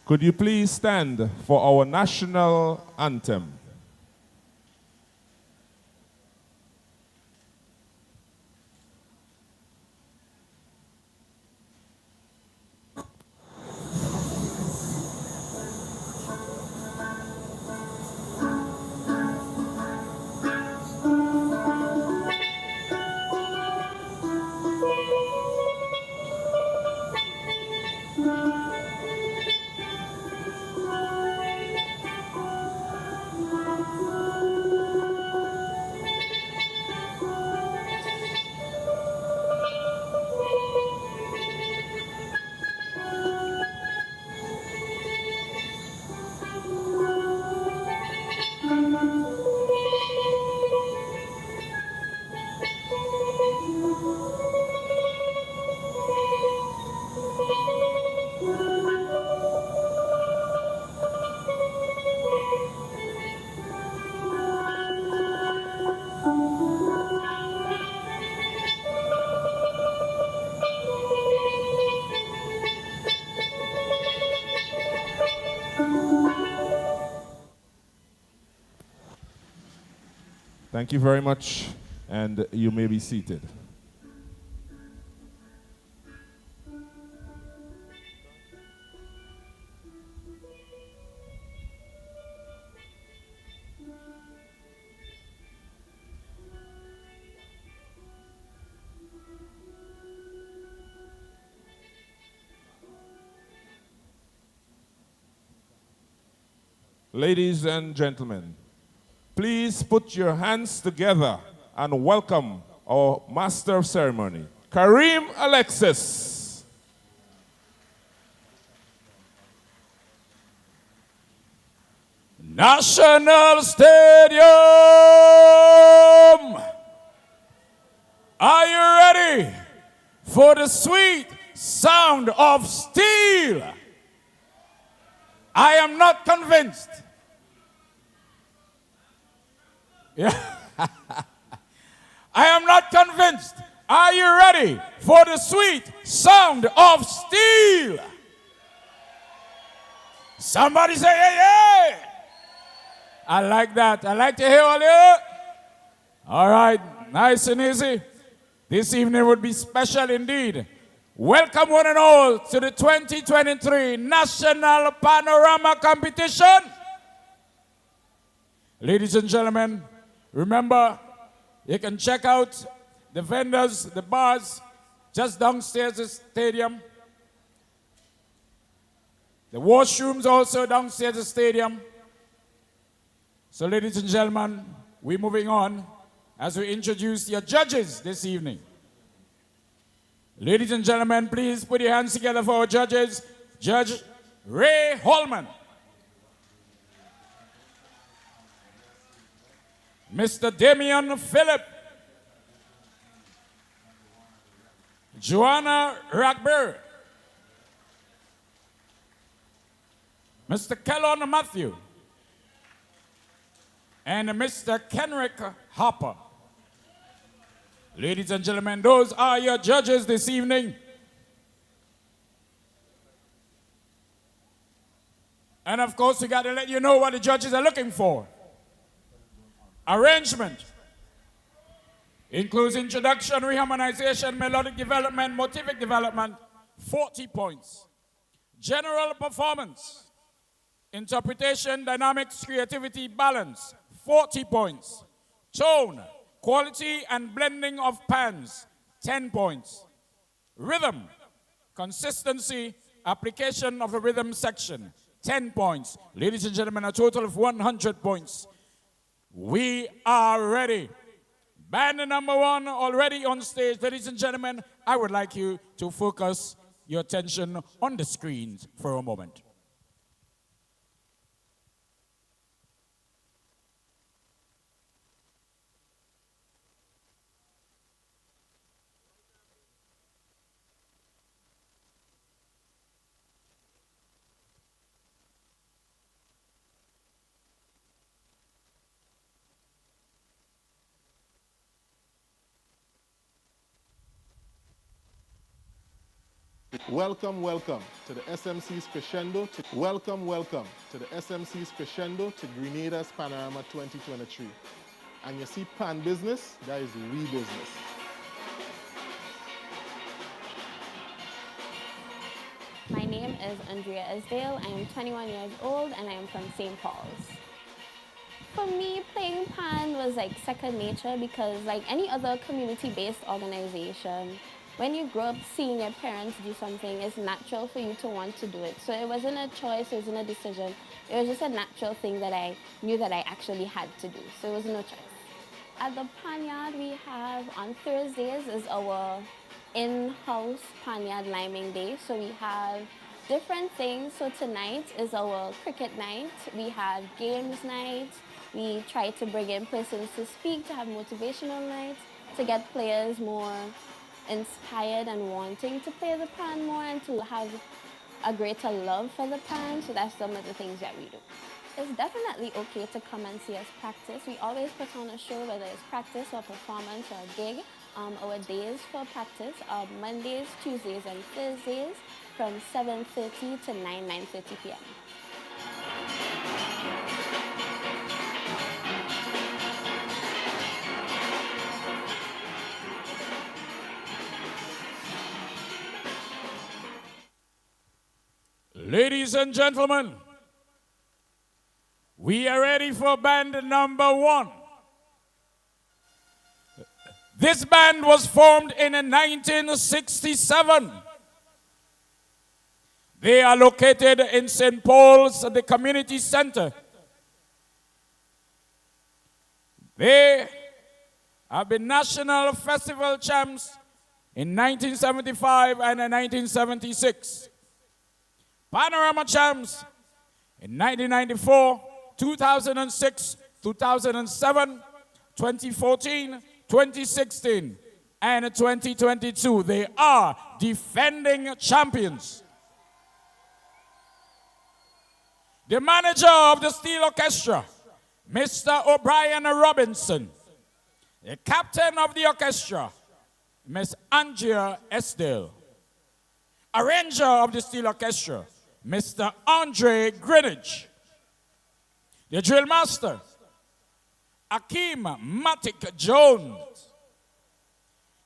Could you please stand for our national anthem? Thank you very much, and you may be seated. Ladies and gentlemen, please put your hands together and welcome our Master of Ceremony, Kareem Alexis. National Stadium! Are you ready for the sweet sound of steel? I am not convinced. Yeah. I am not convinced. Are you ready for the sweet sound of steel? Somebody say, yeah, yeah. I like that. I like to hear all you. All right, nice and easy. This evening would be special indeed. Welcome one and all to the 2023 National Panorama Competition. Ladies and gentlemen, remember, you can check out the vendors, the bars, just downstairs the stadium. The washrooms also downstairs the stadium. So ladies and gentlemen, we're moving on as we introduce your judges this evening. Ladies and gentlemen, please put your hands together for our judges. Judge Ray Holman. Mr. Damian Phillip. Joanna Rackberry. Mr. Kellon Matthew. And Mr. Kenrick Harper. Ladies and gentlemen, those are your judges this evening. And of course, we got to let you know what the judges are looking for. Arrangement includes introduction, reharmonization, melodic development, motivic development, 40 points. General performance, interpretation, dynamics, creativity, balance, 40 points. Tone, quality and blending of pans, 10 points. Rhythm, consistency, application of the rhythm section, 10 points. Ladies and gentlemen, a total of 100 points. We are ready. Band number one already on stage. Ladies and gentlemen, I would like you to focus your attention on the screens for a moment. Welcome, welcome to the SMC's Crescendo. Welcome to the SMC's Crescendo to Grenada's Panorama 2023. And you see pan business, that is we business. My name is Andrea Esdale. I am 21 years old and I am from St. Paul's. For me, playing pan was like second nature because like any other community-based organization, when you grow up seeing your parents do something, it's natural for you to want to do it. So it wasn't a choice, it wasn't a decision. It was just a natural thing that I knew that I actually had to do. So it was no choice. At the pan yard we have on Thursdays is our in-house pan yard liming day. So we have different things. So tonight is our cricket night. We have games night. We try to bring in persons to speak, to have motivational nights, to get players more inspired and wanting to play the pan more and to have a greater love for the pan. So that's some of the things that we do. It's definitely okay to come and see us practice. We always put on a show, whether it's practice or performance or a gig. Our days for practice are Mondays, Tuesdays, and Thursdays from 7:30 to 9:30 p.m. Ladies and gentlemen, we are ready for band number 1. This band was formed in 1967. They are located in St. Paul's, the community center. They have been national festival champs in 1975 and 1976. Panorama champs in 1994, 2006, 2007, 2014, 2016, and 2022. They are defending champions. The manager of the Steel Orchestra, Mr. O'Brien Robinson. The captain of the orchestra, Miss Andrea Esdale. Arranger of the Steel Orchestra, Mr. Andre Greenwich. The drill master, Akeem Matic Jones.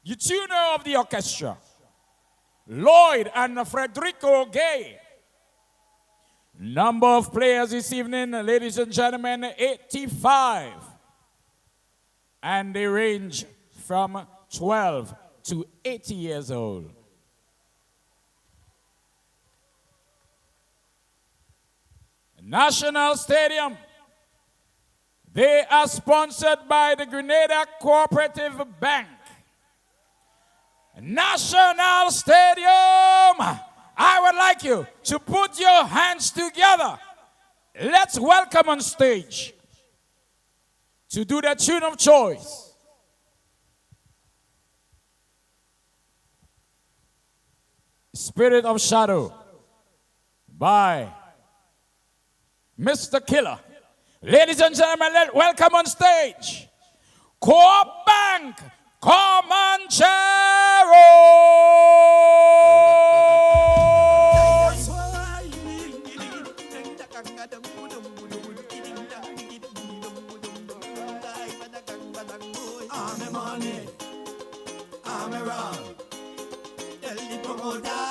The tuner of the orchestra, Lloyd and Frederico Gay. Number of players this evening, ladies and gentlemen, 85. And they range from 12 to 80 years old. National Stadium. They are sponsored by the Grenada Cooperative Bank. National Stadium. I would like you to put your hands together. Let's welcome on stage to do the tune of choice. Spirit of Shadow by Mr. Killer. Ladies and gentlemen, welcome on stage, Coop Bank Comancheros. I'm money, I'm around. Tell the promoter,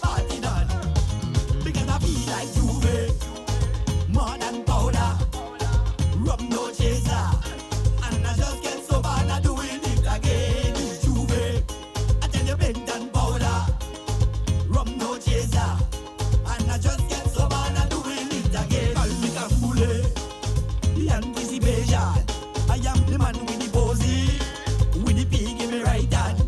party done. Because I feel like Juve, more than powder. Rum no chaser, and I just get so bad I doing it again. Juve, I tell you bent and powder. Rum no chaser, and I just get so bad I doing it again. Call me Kambule, the anticipation. I am the man with the posy, with the pig in my right hand.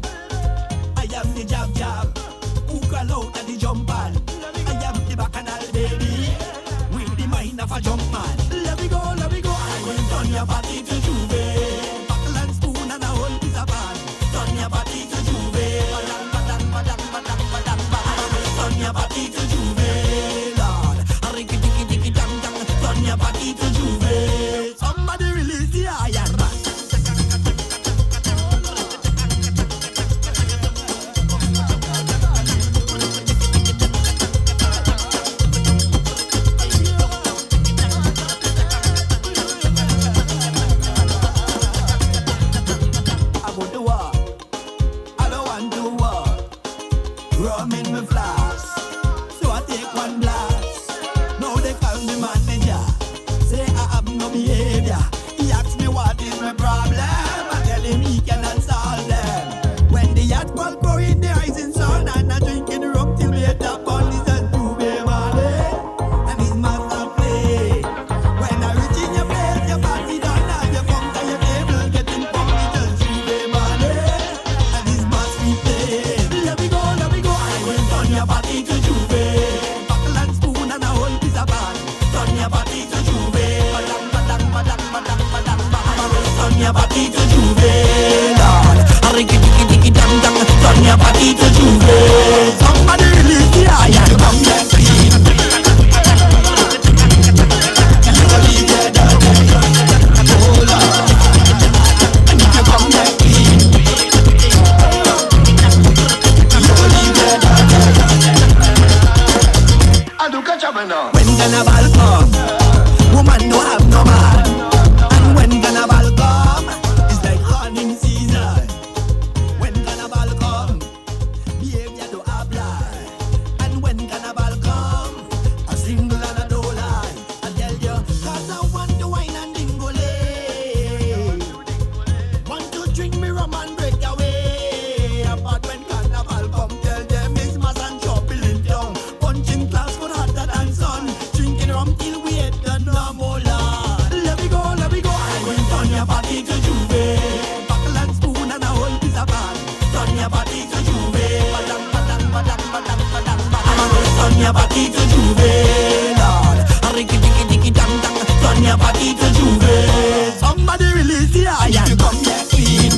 When carnival come, woman don't have no man. And when carnival come, it's like hunting season. When carnival come, behavior to apply. And when carnival come, a single and a don't lie. I tell you, cause I want to wine and dingole. Want to drink me rum and break away. But when carnival come, tell them it's mass and trouble in town. Punching class good hotter than sun. Drinking rum till we hit the normal line. Let me go, let me go. I will turn your body to Juve. Buckle and spoon and a whole piece of pan. Turn your body to Juve. Badang, badang, badang, badang, badang, badang. I will turn your body to Juve, Lord. Rikki, tikki, tikki, dang, dang. Turn your body to Juve. Somebody release the iron. You come here clean.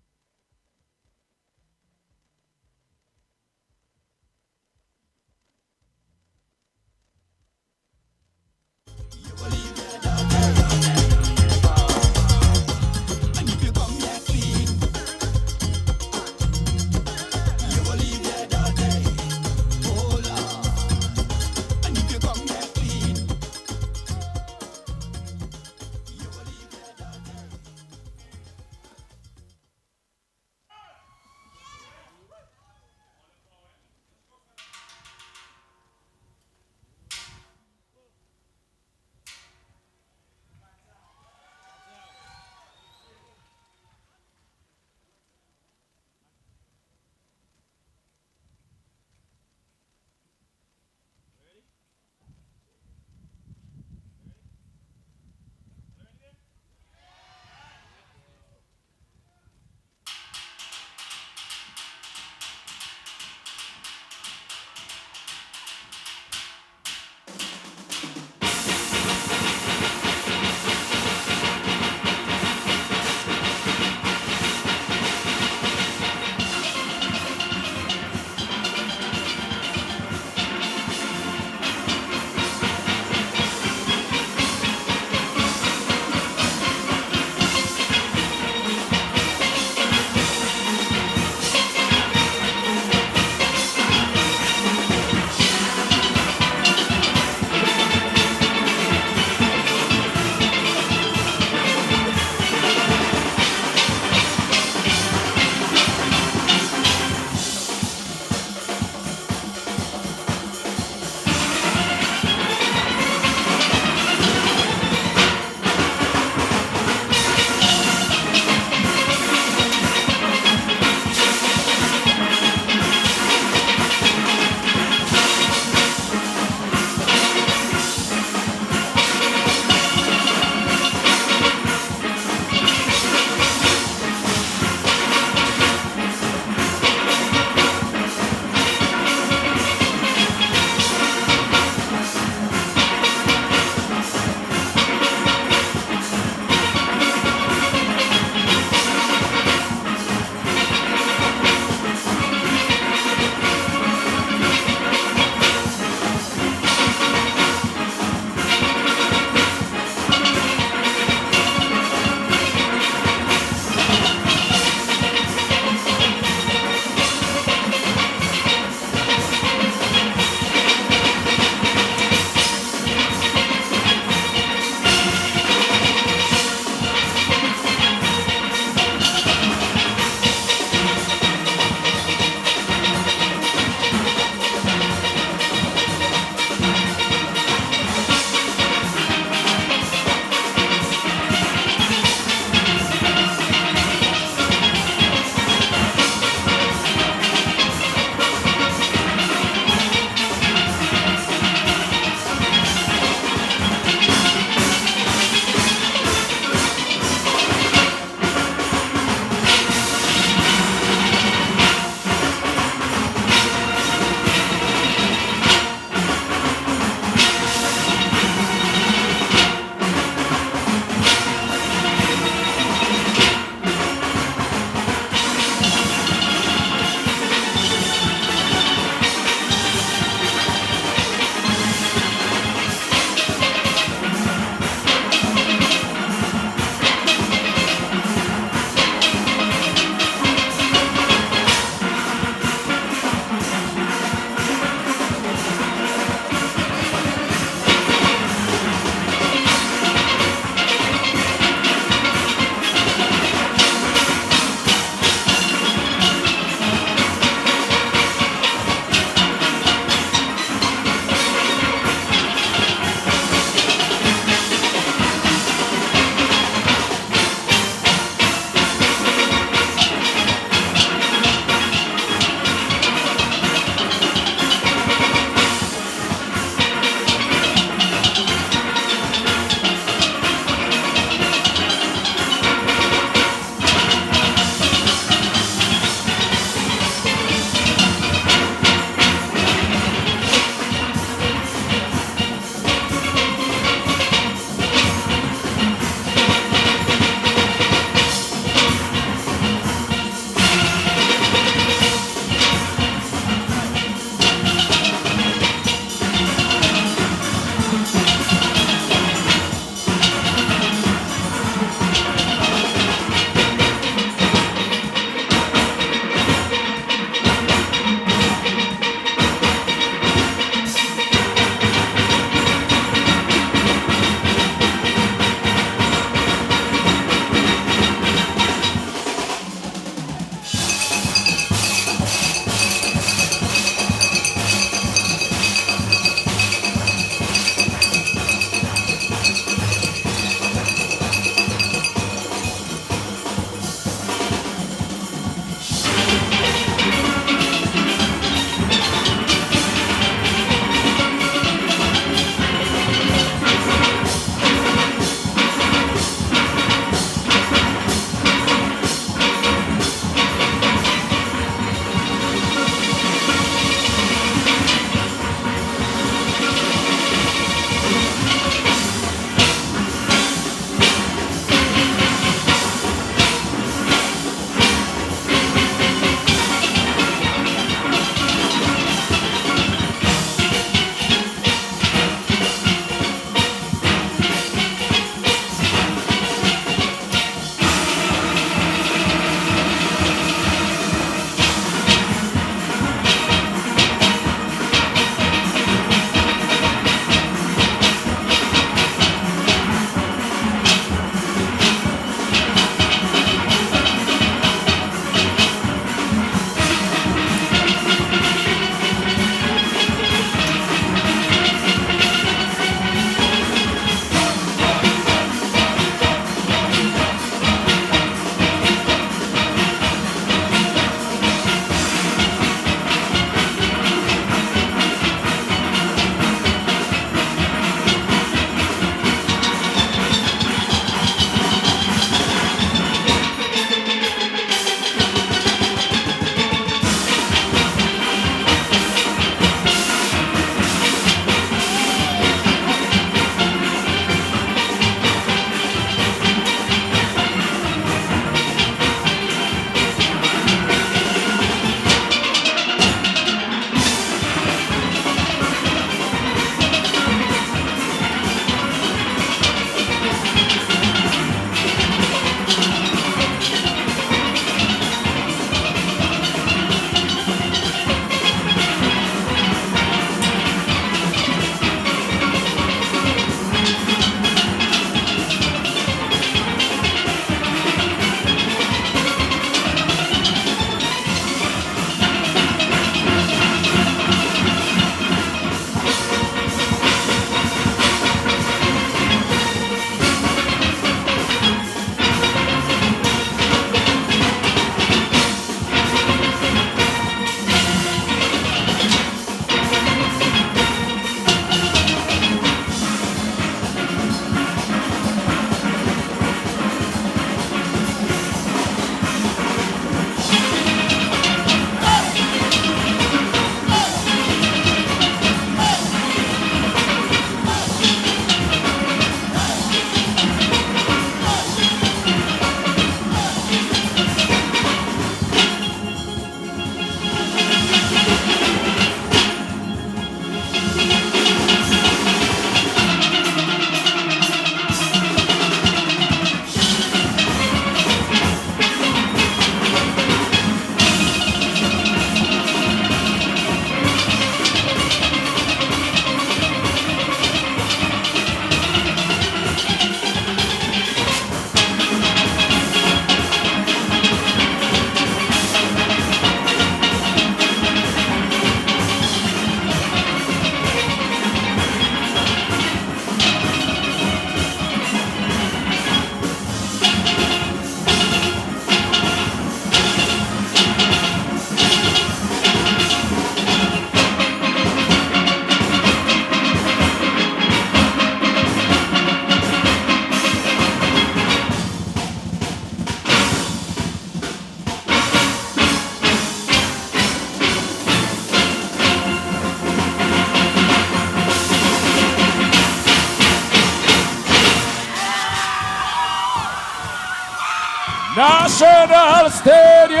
National Stadium.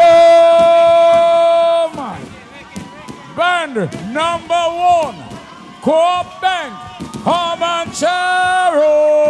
Band number 1, Co-op Bank, Comancheros.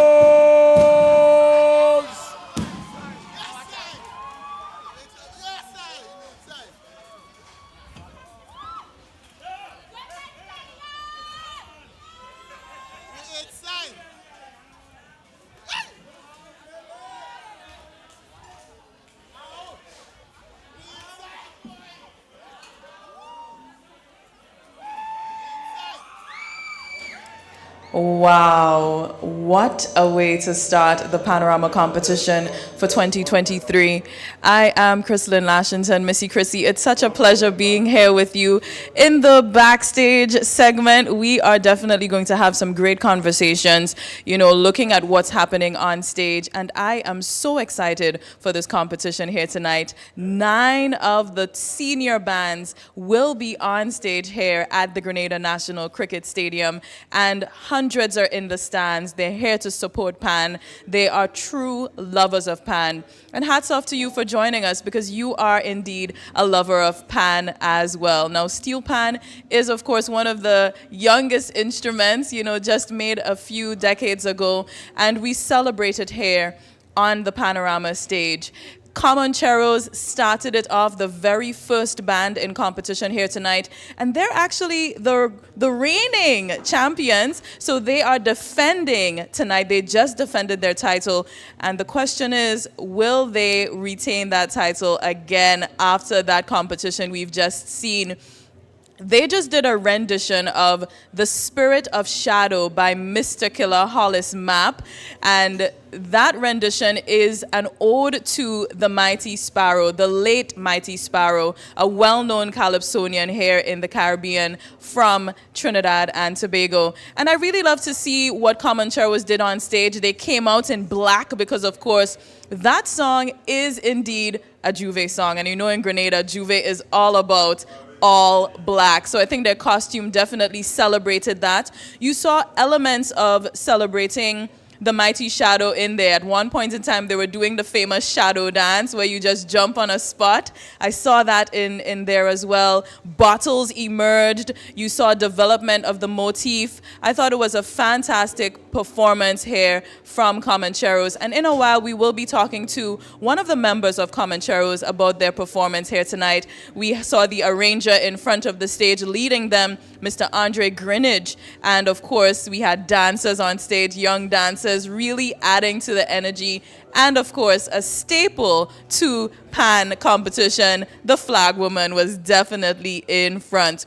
Wow, what a way to start the Panorama competition for 2023. I am Chrislyn Lashington, Missy Chrissy. It's such a pleasure being here with you. In the backstage segment, we are definitely going to have some great conversations, looking at what's happening on stage. And I am so excited for this competition here tonight. 9 of the senior bands will be on stage here at the Grenada National Cricket Stadium, and hundreds are in the stands. They're here to support Pan. They are true lovers of Pan. And hats off to you for joining us, because you are indeed a lover of Pan as well. Now, steel pan is, of course, one of the youngest instruments, just made a few decades ago, and we celebrate it here on the Panorama stage. Comancheros started it off, the very first band in competition here tonight, and they're actually the reigning champions, so they are defending tonight. They just defended their title, and the question is, will they retain that title again after that competition we've just seen? They just did a rendition of The Spirit of Shadow by Mr. Killer Hollis Mapp, and that rendition is an ode to the Mighty Sparrow, the late Mighty Sparrow, a well-known calypsonian here in the Caribbean from Trinidad and Tobago. And I really love to see what Comancheros did on stage. They came out in black because, of course, that song is indeed a Juve song. And in Grenada, Juve is all about all black. So I think their costume definitely celebrated that. You saw elements of celebrating the Mighty Shadow in there. At one point in time, they were doing the famous shadow dance where you just jump on a spot. I saw that in there as well. Bottles emerged. You saw development of the motif. I thought it was a fantastic performance here from Comancheros. And in a while, we will be talking to one of the members of Comancheros about their performance here tonight. We saw the arranger in front of the stage leading them, Mr. Andre Greenidge. And of course, we had dancers on stage, young dancers, really adding to the energy. And of course, a staple to Pan competition, the flag woman was definitely in front.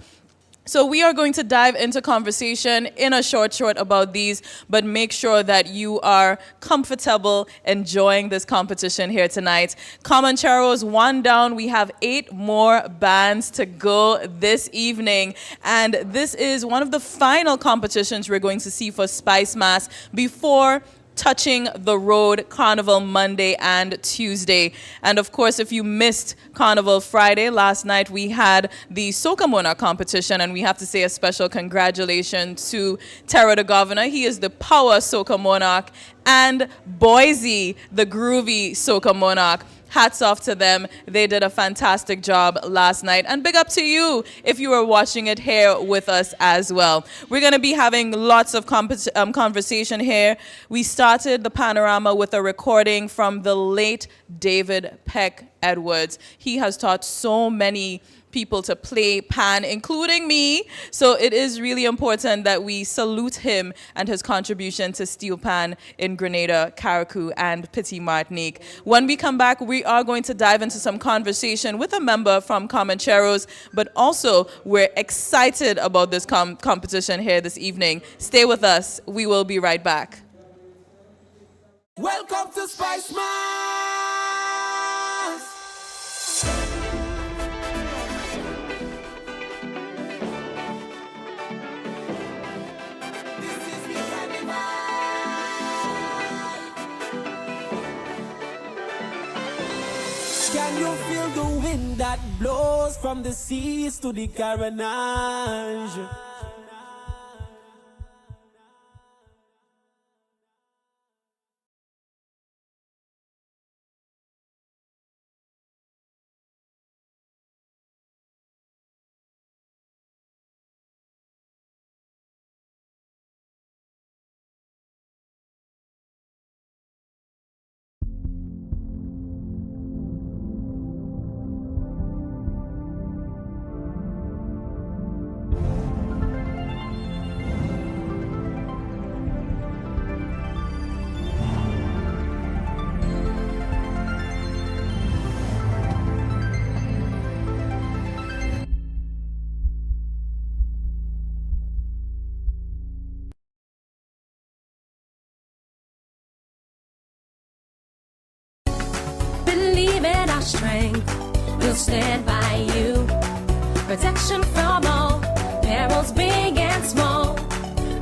So we are going to dive into conversation in a short about these, but make sure that you are comfortable enjoying this competition here tonight. Comancheros 1 down. We have 8 more bands to go this evening. And this is one of the final competitions we're going to see for Spice Mass before touching the road Carnival Monday and Tuesday. And of course, if you missed Carnival Friday, last night we had the Soca Monarch competition, and we have to say a special congratulations to Terra the Governor. He is the power Soca Monarch, and Boise, the groovy Soca Monarch. Hats off to them. They did a fantastic job last night. And big up to you if you were watching it here with us as well. We're going to be having lots of conversation here. We started the Panorama with a recording from the late David Peck Edwards. He has taught so many people to play pan, including me. So it is really important that we salute him and his contribution to steel pan in Grenada, Carriacou, and Petit Martinique. When we come back, we are going to dive into some conversation with a member from Comancheros, but also we're excited about this competition here this evening. Stay with us. We will be right back. Welcome to Spice Mass. This is the carnival. Can you feel the wind that blows from the seas to the Caribbean? Believe in our strength, we'll stand by you. Protection from all perils, big and small.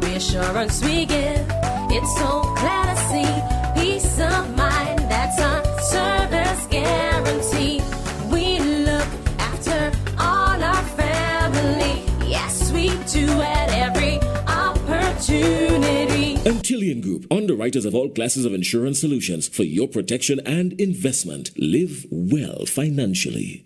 Reassurance we give, it's so glad to see. Peace of mind, that's our service guarantee. We look after all our family. Yes, we do at every opportunity. Antillean Group, underwriters of all classes of insurance solutions for your protection and investment. Live well financially.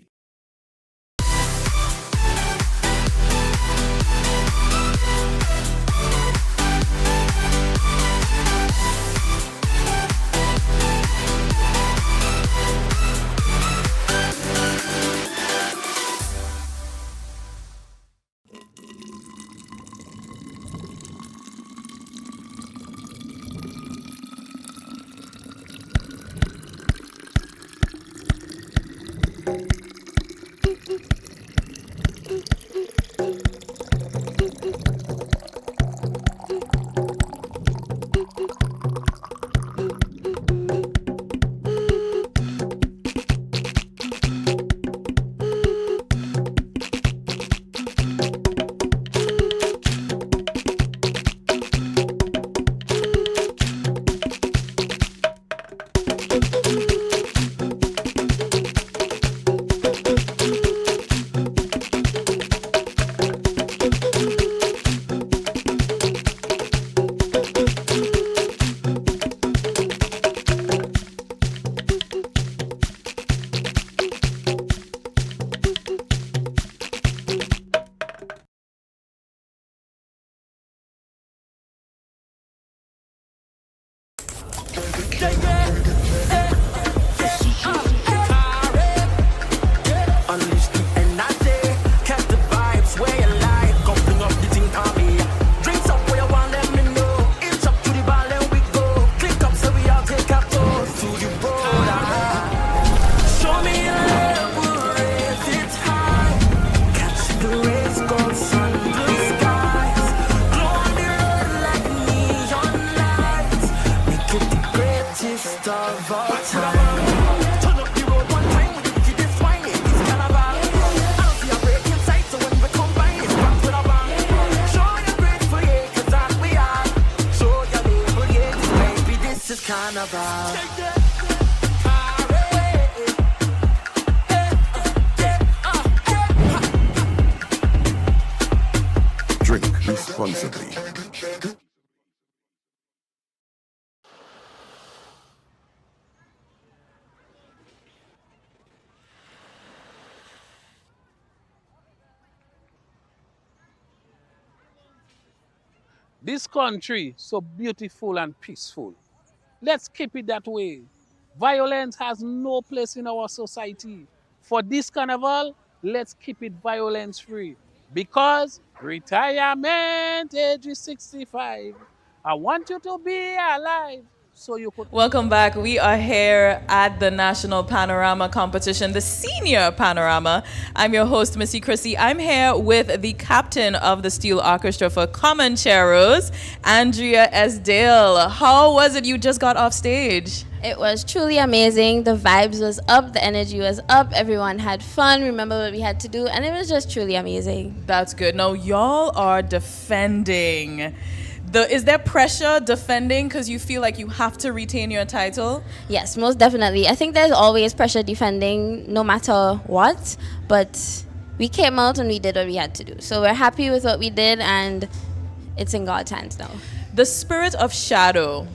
Drink responsibly. This country so beautiful and peaceful. Let's keep it that way. Violence has no place in our society. For this carnival, let's keep it violence free. Because retirement age is 65. I want you to be alive. So you could. Welcome back. We are here at the National Panorama Competition, the Senior Panorama. I'm your host, Missy Chrissy. I'm here with the captain of the Steel Orchestra for Comancheros, Andrea S. Dale. How was it? You just got off stage. It was truly amazing. The vibes was up, the energy was up, everyone had fun, remember what we had to do, and it was just truly amazing. That's good. Now, y'all are defending. Is there pressure defending because you feel like you have to retain your title? Yes, most definitely. I think there's always pressure defending no matter what, but we came out and we did what we had to do. So we're happy with what we did, and it's in God's hands now. The Spirit of Shadow.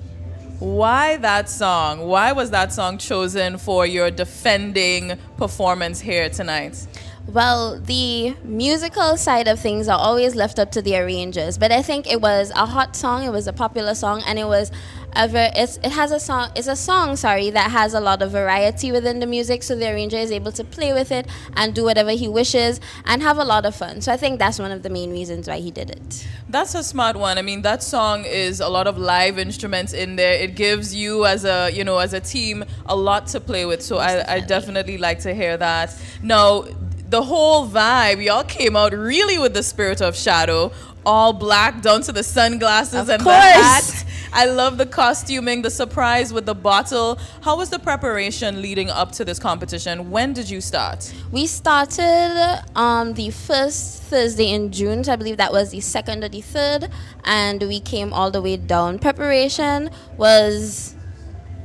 Why that song? Why was that song chosen for your defending performance here tonight? Well, the musical side of things are always left up to the arrangers, but I think it was a hot song, it was a popular song, and it was it's a song that has a lot of variety within the music, so the arranger is able to play with it and do whatever he wishes and have a lot of fun. So I think that's one of the main reasons why he did it. That's a smart one. I mean, that song is a lot of live instruments in there. It gives you as a team a lot to play with. So I definitely like to hear that. Now, the whole vibe, y'all came out really with the Spirit of Shadow, all black down to the sunglasses and the hat. I love the costuming, the surprise with the bottle. How was the preparation leading up to this competition? When did you start? We started on the first Thursday in June, so I believe that was the 2nd or the 3rd, and we came all the way down. Preparation was,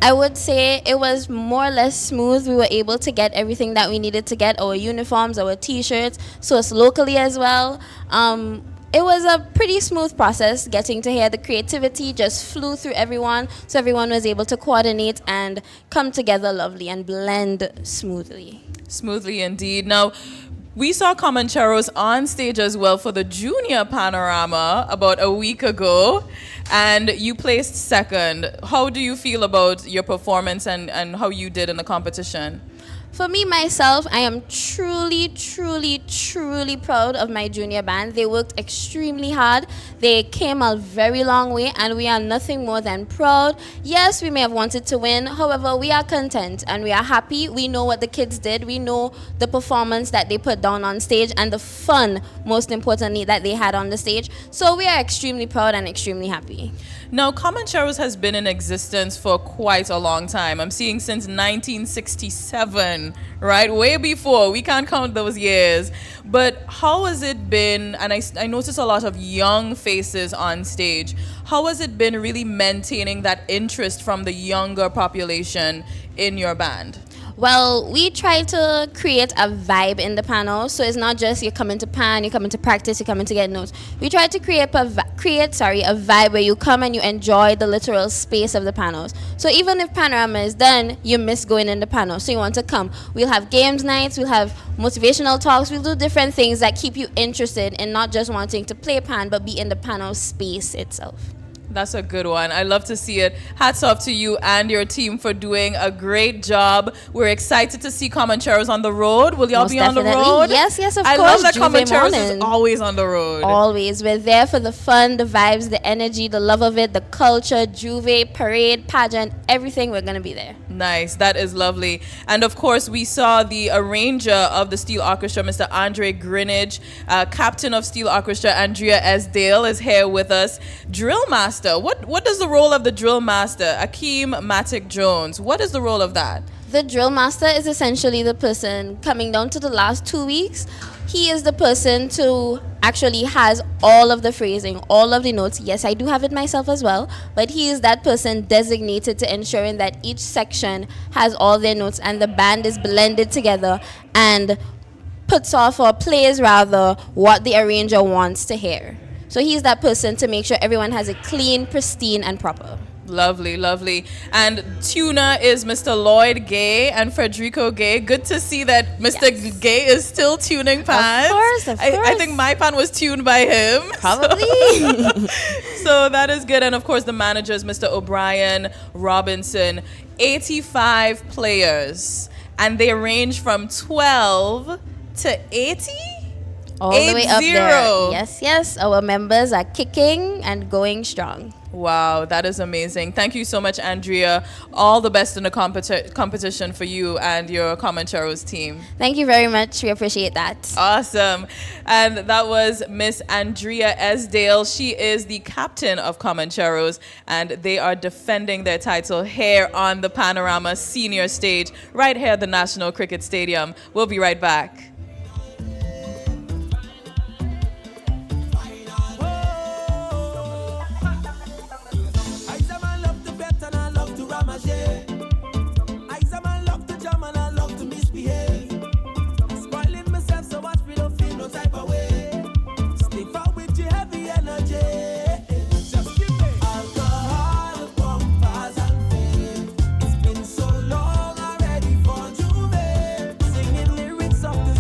I would say it was more or less smooth. We were able to get everything that we needed to get, our uniforms, our t-shirts, sourced locally as well. It was a pretty smooth process. Getting to hear the creativity just flew through everyone, so everyone was able to coordinate and come together lovely and blend smoothly. Smoothly indeed. Now, we saw Comancheros on stage as well for the Junior Panorama about a week ago, and you placed second. How do you feel about your performance and how you did in the competition? For me, myself, I am truly, truly, truly proud of my junior band. They worked extremely hard. They came a very long way, and we are nothing more than proud. Yes, we may have wanted to win. However, we are content and we are happy. We know what the kids did. We know the performance that they put down on stage and the fun, most importantly, that they had on the stage. So we are extremely proud and extremely happy. Now, Comancheros has been in existence for quite a long time. I'm seeing since 1967, right? Way before. We can't count those years. But how has it been, and I noticed a lot of young faces on stage, how has it been really maintaining that interest from the younger population in your band? Well, we try to create a vibe in the panel, so it's not just you're coming to pan, you're coming to practice, you're coming to get notes. We try to create a vibe where you come and you enjoy the literal space of the panels. So even if Panorama is done, you miss going in the panel, so you want to come. We'll have games nights, we'll have motivational talks, we'll do different things that keep you interested in not just wanting to play pan, but be in the panel space itself. That's a good one. I love to see it. Hats off to you and your team for doing a great job. We're excited to see Comancheros on the road. Will y'all Most be on the definitely. road? Yes, of course. I love that Juve Comancheros is morning. always on the road. Always. We're there for the fun, the vibes, the energy, the love of it, the culture, Juve, parade, pageant, everything. We're going to be there. Nice. That is lovely. And of course, we saw the arranger of the Steel Orchestra, Mr. Andre Greenidge. Captain of Steel Orchestra, Andrea Esdale, is here with us. Drill master. What does the role of the drill master, Akeem Matic Jones, what is the role of that? The drill master is essentially the person coming down to the last 2 weeks. He is the person who actually has all of the phrasing, all of the notes. Yes, I do have it myself as well, but he is that person designated to ensuring that each section has all their notes and the band is blended together and puts off or plays rather what the arranger wants to hear. So he's that person to make sure everyone has it clean, pristine, and proper. Lovely, lovely. And tuner is Mr. Lloyd Gay and Federico Gay. Good to see that Mr. Gay is still tuning pans. Of course. I think my pan was tuned by him. Probably. So that is good. And of course, the managers, Mr. O'Brien, Robinson, 85 players. And they range from 12 to 80? All the way up there. Yes. Our members are kicking and going strong. Wow, that is amazing. Thank you so much, Andrea. All the best in the competition for you and your Comancheros team. Thank you very much. We appreciate that. Awesome. And that was Miss Andrea Esdale. She is the captain of Comancheros, and they are defending their title here on the Panorama Senior Stage, right here at the National Cricket Stadium. We'll be right back. It's been so long already for Juve, singing lyrics of the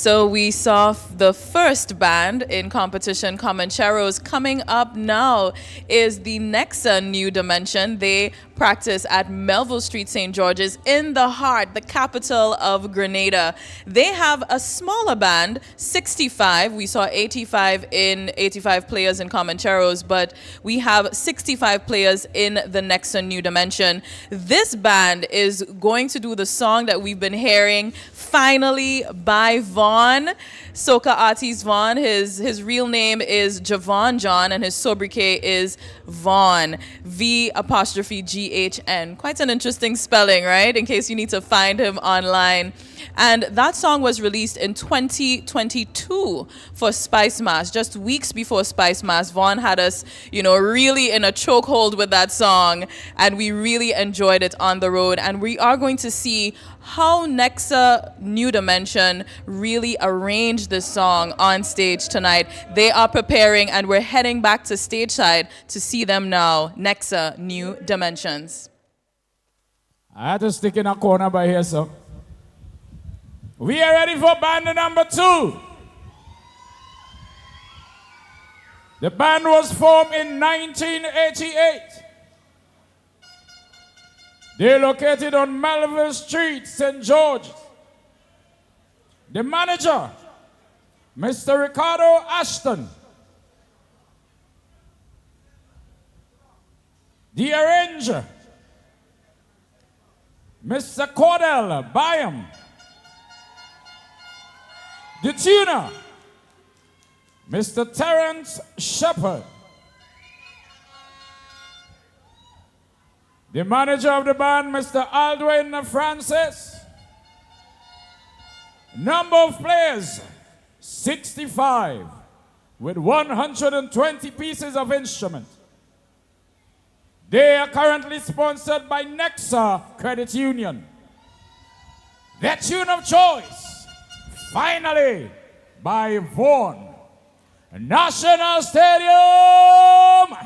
So we saw the first band in competition, Comancheros. Coming up now is the Nexa New Dimension. They practice at Melville Street, St. George's, in the heart, the capital of Grenada. They have a smaller band, 65. We saw 85 players in Comancheros, but we have 65 players in the Nexa New Dimension. This band is going to do the song that we've been hearing, Finally, by Vaughn, soca artist Vaughn. His real name is Javon John, and his sobriquet is Vaughn, V''GHN. Quite an interesting spelling, right? In case you need to find him online. And that song was released in 2022 for Spice Mass. Just weeks before Spice Mass, Vaughn had us, really in a chokehold with that song, and we really enjoyed it on the road. And we are going to see how Nexa New Dimension really arranged this song on stage tonight. They are preparing, and we're heading back to stage side to see them now. Nexa New Dimensions. I had to stick in a corner by here, so. We are ready for band number 2. The band was formed in 1988. They're located on Melville Street, St. George. The manager, Mr. Ricardo Ashton. The arranger, Mr. Cordell Byam. The tuner, Mr. Terence Shepard. The manager of the band, Mr. Aldwin Francis. Number of players, 65, with 120 pieces of instrument. They are currently sponsored by Nexa Credit Union. Their tune of choice, Finally, by Vaughn. National Stadium.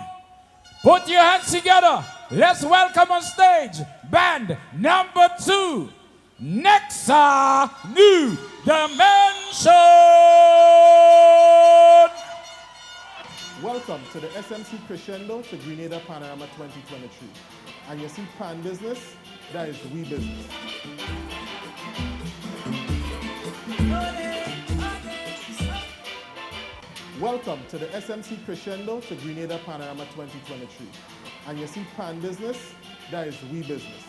Put your hands together. Let's welcome on stage band number 2, Nexa New Dimension. Welcome to the SMC Crescendo to Grenada Panorama 2023. And you see Pan Business, that is We Business. Welcome to the SMC Crescendo to Grenada Panorama 2023. And you see Pan Business, that is We Business.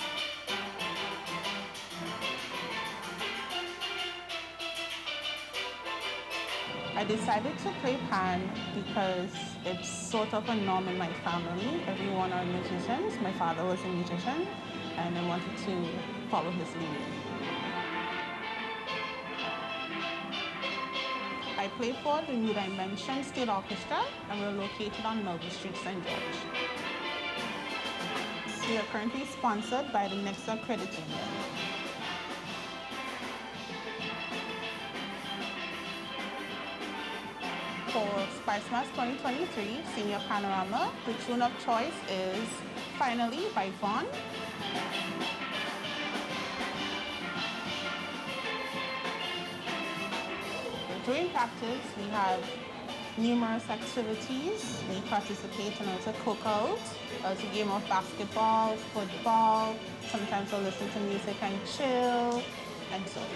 I decided to play pan because it's sort of a norm in my family. Everyone are musicians. My father was a musician, and I wanted to follow his lead. I play for the New Dimension State Orchestra, and we're located on Melville Street, St. George. We are currently sponsored by the Nexa Credit Union. For Spice Mass 2023 Senior Panorama, the tune of choice is Finally by Vaughn. During practice, we have numerous activities. We participate in a cookout, a game of basketball, football. Sometimes we'll listen to music and chill, and so forth.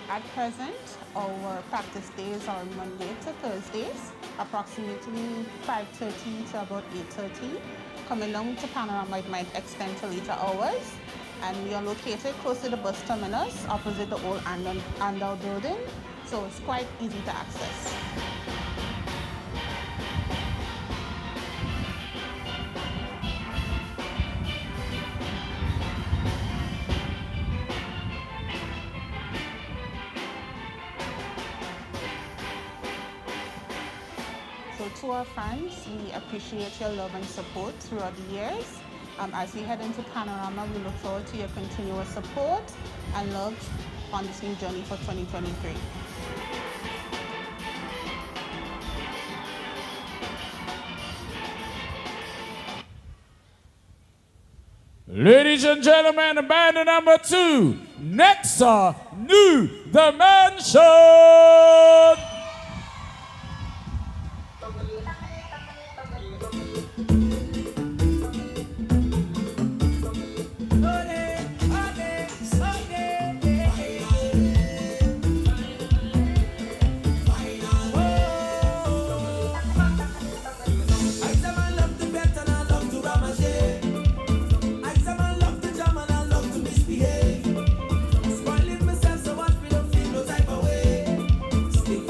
At present, our practice days are Monday to Thursdays, approximately 5:30 to about 8:30. Coming down to Panorama, it might extend to later hours. And we are located close to the bus terminus, opposite the old Andal building, so it's quite easy to access. So to our fans, we appreciate your love and support throughout the years. As we head into Panorama, we look forward to your continuous support and love on this new journey for 2023. Ladies and gentlemen, band number 2, Nexa New Dimension. Spoiling myself so I feel no type of way. Stick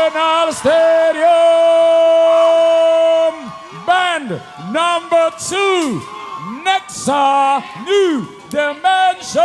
National Stadium. Band number 2, Nexa New Dimension.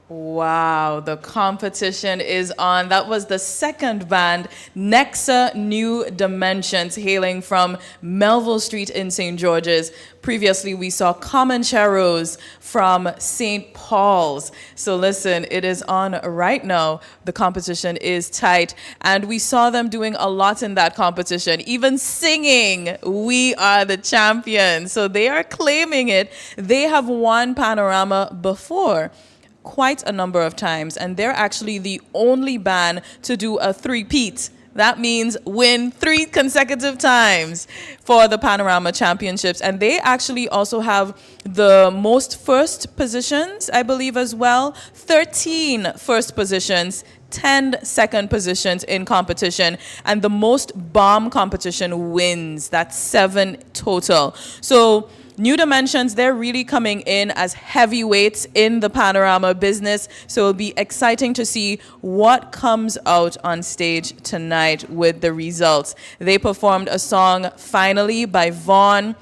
Wow, the competition is on. That was the second band, Nexa New Dimensions, hailing from Melville Street in St. George's. Previously, we saw Comancheros from St. Paul's. So listen, it is on right now. The competition is tight, and we saw them doing a lot in that competition, even singing, "We Are the Champions." So they are claiming it. They have won Panorama before, quite a number of times, and they're actually the only band to do a three-peat. That means win 3 consecutive times for the Panorama Championships. And they actually also have the most first positions, I believe, as well. 13 first positions, 10 second positions in competition, and the most bomb competition wins. That's 7 total. So New Dimensions, they're really coming in as heavyweights in the Panorama business. So it'll be exciting to see what comes out on stage tonight with the results. They performed a song, Finally, by Vaughn,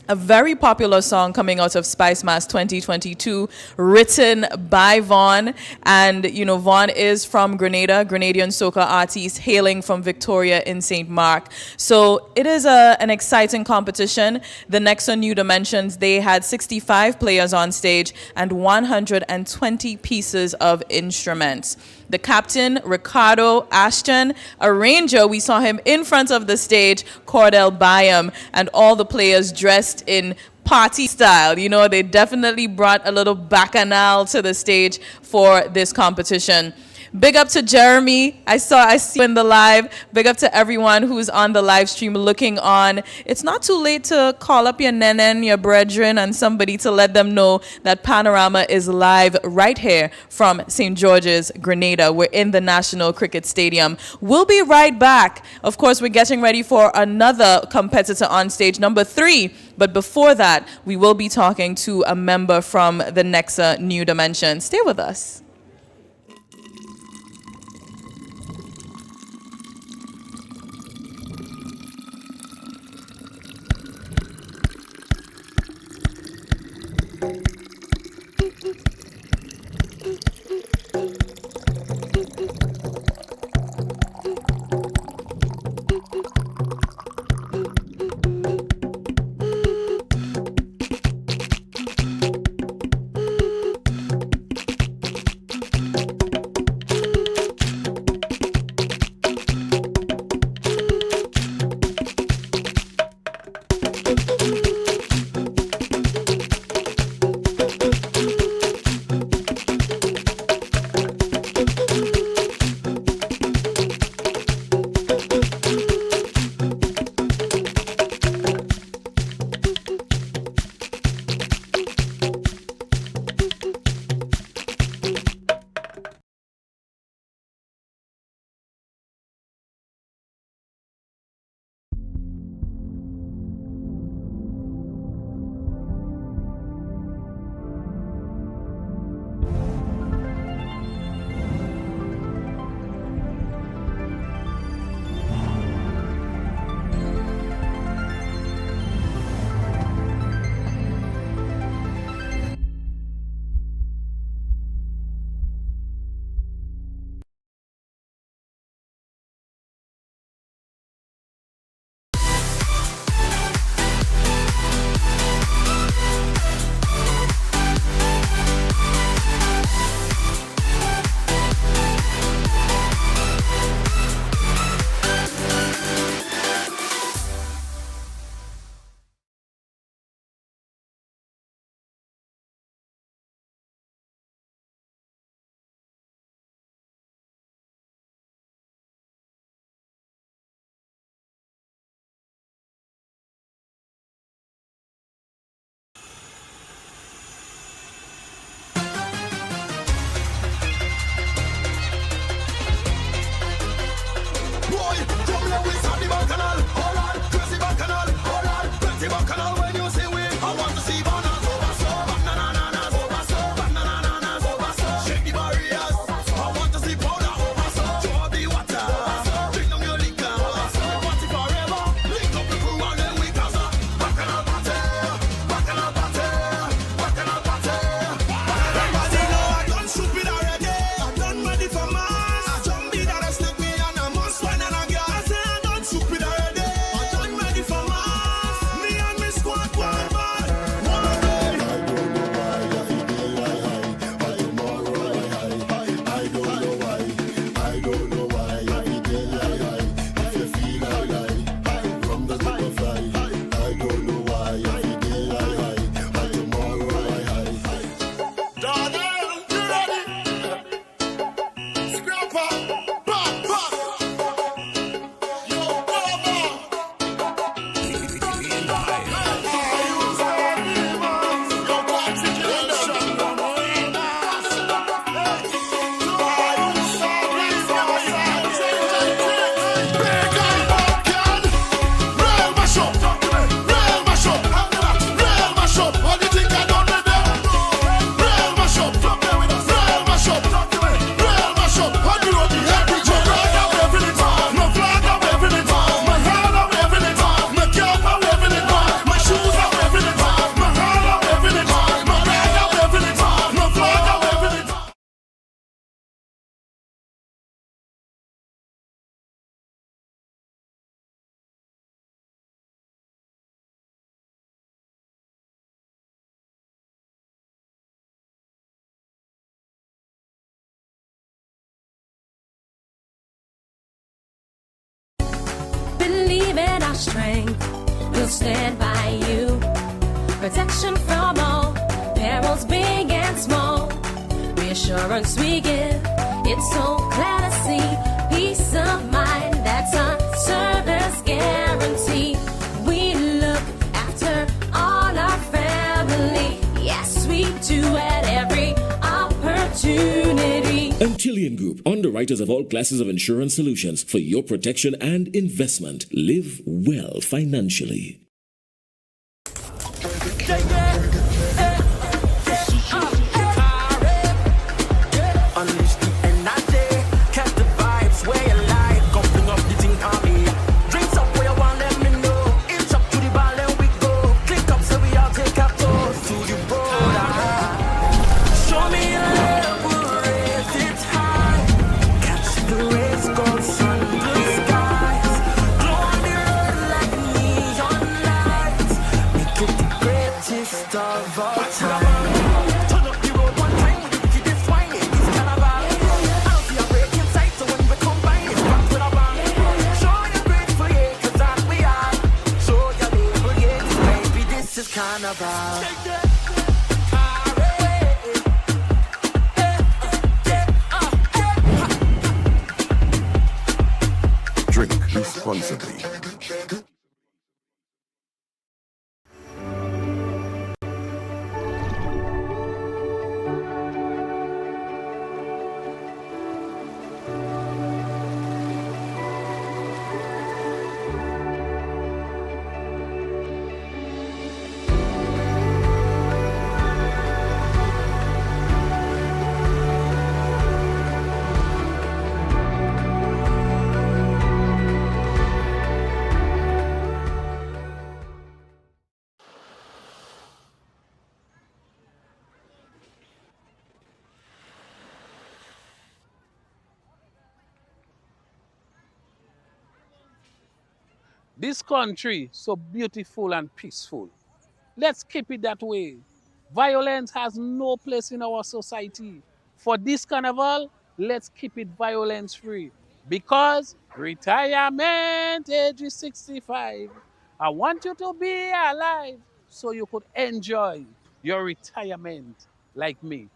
a very popular song coming out of Spice Mass 2022, written by Vaughn. And, you know, Vaughn is from Grenada, Grenadian soca artist, hailing from Victoria in St. Mark. So it is an exciting competition. The Nexa New Dimensions, they had 65 players on stage and 120 pieces of instruments. The captain, Ricardo Ashton, arranger, we saw him in front of the stage, Cordell Byam, and all the players dressed in party style. You know, they definitely brought a little bacchanal to the stage for this competition. Big up to Jeremy. I see you in the live. Big up to everyone who's on the live stream looking on. It's not too late to call up your nenen, your brethren, and somebody to let them know that Panorama is live right here from St. George's, Grenada. We're in the National Cricket Stadium. We'll be right back. Of course, we're getting ready for another competitor on stage, number 3. But before that, we will be talking to a member from the Nexa New Dimension. Stay with us. strength will stand by you. Protection from all perils, big and small. Reassurance we give, it's so glad to see. Peace of mind, that's our service guarantee. We look after all our family. Yes, we do at every opportunity. Antillean Group, underwriters of all classes of insurance solutions for your protection and investment. Live well financially. Unleash the energy, catch the vibes where you like. Come bring up the thing on me. Drinks up where you want, let me know. Inch up to the bar, then we go. Click up so we all take a toast to the border. Show me your love, we'll raise it high. Catch the rays, gold sun, blue skies. Glow on the road like neon lights. Make it the greatest of all time. Turn up the road one time with the wickedest wine. It's carnival. I don't see a break in sight, so when we combine, it's back with a bang. Show you're grateful, yeah, 'cause that we are. Show your label, yeah, baby, this is carnival. Drink responsibly. This country so beautiful and peaceful. Let's keep it that way. Violence has no place in our society. For this carnival, let's keep it violence free. Because retirement age is 65. I want you to be alive so you could enjoy your retirement like me.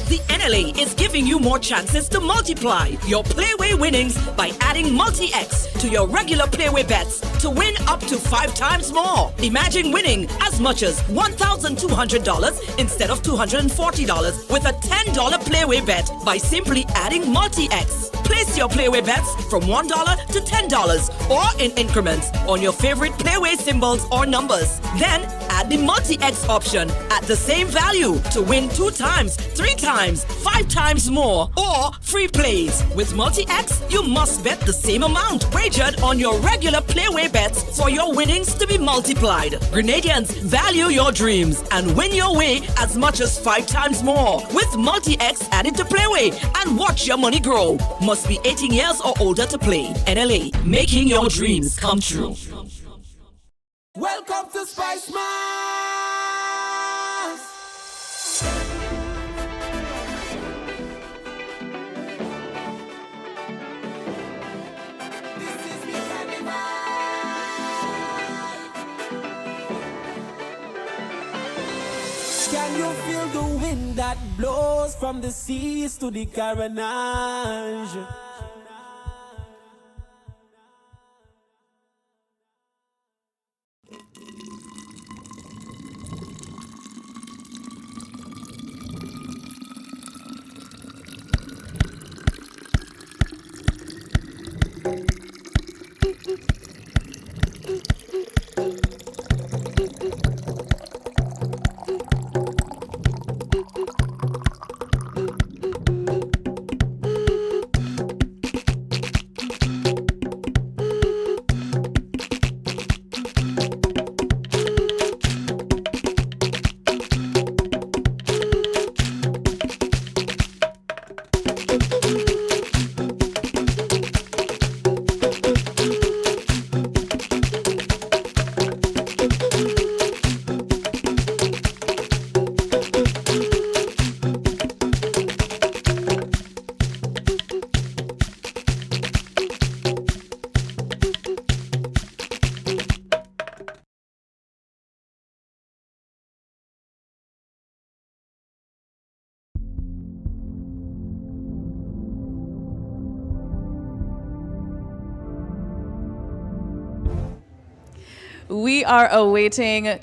The NLA is giving you more chances to multiply your Playway winnings by adding Multi-X to your regular Playway bets to win up to 5 times more. Imagine winning as much as $1,200 instead of $240 with a $10 Playway bet by simply adding Multi-X. Place your Playway bets from $1 to $10 or in increments on your favorite Playway symbols or numbers. Then add the Multi-X option at the same value to win 2 times, 3 times, 5 times more, or free plays. With Multi-X, you must bet the same amount wagered on your regular Playway bets for your winnings to be multiplied. Grenadians, value your dreams and win your way as much as 5 times more with Multi-X added to Playway and watch your money grow. Must be 18 years or older to play. NLA, making your dreams come true. Welcome to Spice Mars. This is me carnival. Can you feel the wind that blows from the seas to the Carnage? we are awaiting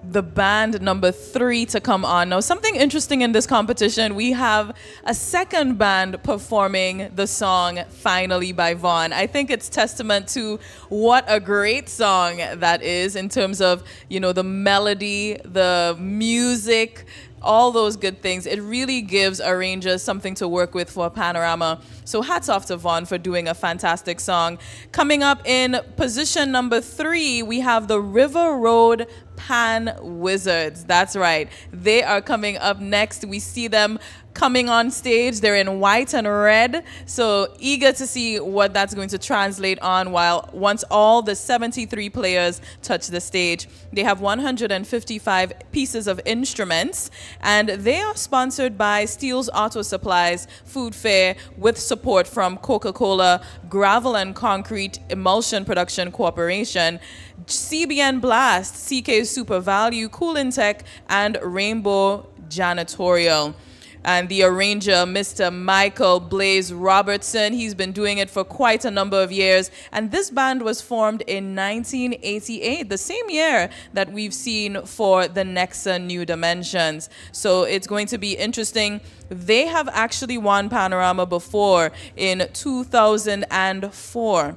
the band number 3 to come on. Now, something interesting in this competition, we have a second band performing the song Finally by Vaughn. I think it's testament to what a great song that is in terms of, the melody, the music, all those good things. It really gives arrangers something to work with for Panorama. So hats off to Vaughn for doing a fantastic song. Coming up in position number 3, we have the River Road Pan Wizards. That's right. They are coming up next. We see them coming on stage. They're in white and red. So eager to see what that's going to translate on once all the 73 players touch the stage. They have 155 pieces of instruments, and they are sponsored by Steele's Auto Supplies Food Fair with support from Coca-Cola, Gravel and Concrete Emulsion Production Corporation, CBN Blast, CK Super Value, Coolin Tech, and Rainbow Janitorial. And the arranger, Mr. Michael Blaze Robertson, he's been doing it for quite a number of years. And this band was formed in 1988, the same year that we've seen for the Nexa New Dimensions. So it's going to be interesting. They have actually won Panorama before in 2004.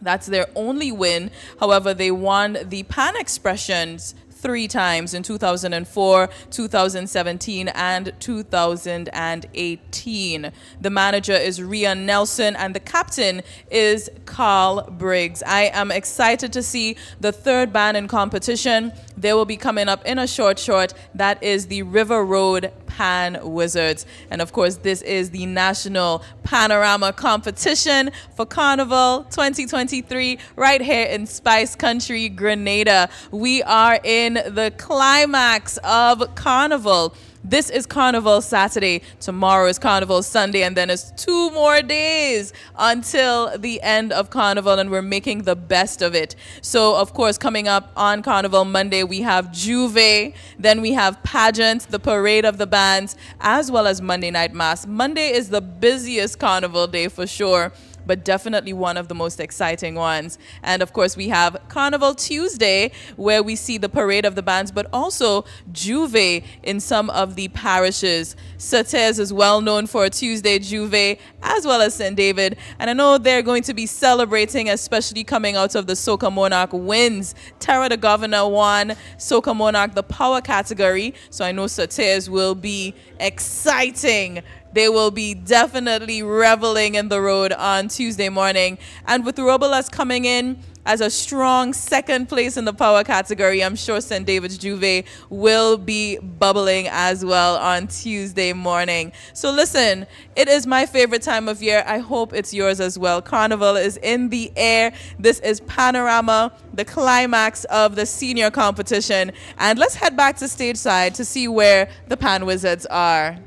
That's their only win. However, they won the Pan Expressions 3 times in 2004, 2017, and 2018. The manager is Rhea Nelson, and the captain is Carl Briggs. I am excited to see the third band in competition. They will be coming up in a short. That is the River Road Pan Wizards. And of course, this is the National Panorama Competition for Carnival 2023 right here in Spice Country, Grenada. We are in the climax of Carnival. This is Carnival Saturday. Tomorrow is Carnival Sunday, and then it's 2 more days until the end of Carnival, and we're making the best of it. So, of course, coming up on Carnival Monday, we have Juve, then we have Pageant, the Parade of the Bands, as well as Monday Night Mass. Monday is the busiest Carnival day for sure, but definitely one of the most exciting ones. And of course, we have Carnival Tuesday, where we see the Parade of the Bands, but also Juve in some of the parishes. Sautez is well known for a Tuesday Juve, as well as St. David. And I know they're going to be celebrating, especially coming out of the Soca Monarch wins. Tara the Governor won Soca Monarch, the power category. So I know Sautez will be exciting. They will be definitely reveling in the road on Tuesday morning. And with Robolas coming in as a strong second place in the power category, I'm sure St. David's Juve will be bubbling as well on Tuesday morning. So listen, it is my favorite time of year. I hope it's yours as well. Carnival is in the air. This is Panorama, the climax of the senior competition. And let's head back to stage side to see where the Pan Wizards are.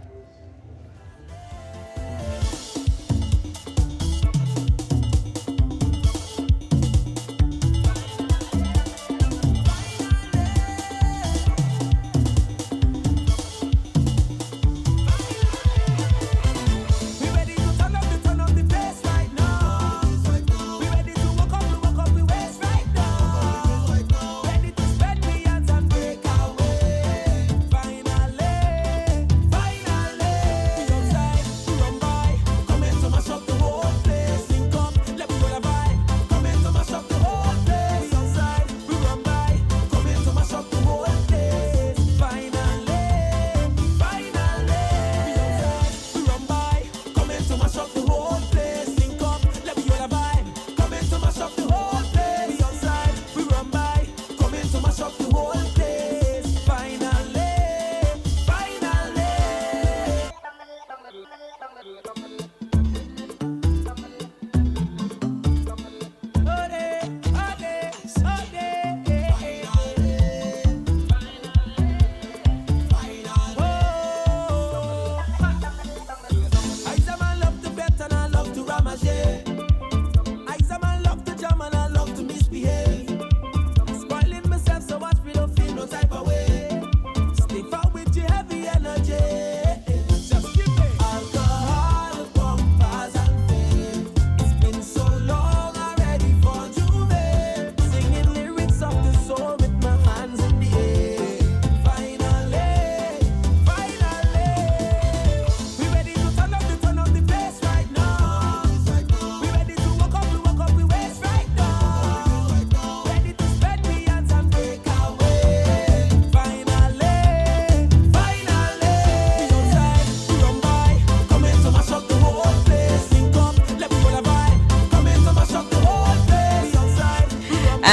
Finally,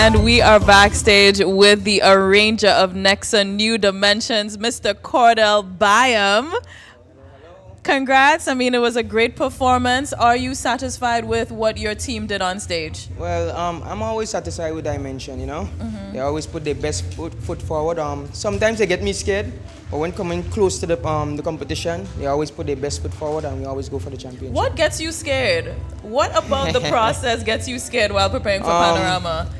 And we are backstage with the arranger of Nexa New Dimensions, Mr. Cordell Byam. Congrats. I mean, it was a great performance. Are you satisfied with what your team did on stage? Well, I'm always satisfied with Dimension, you know? They always put their best foot forward. Sometimes they get me scared, but when coming close to the competition, they always put their best foot forward and we always go for the championship. What gets you scared? What about the process gets you scared while preparing for Panorama?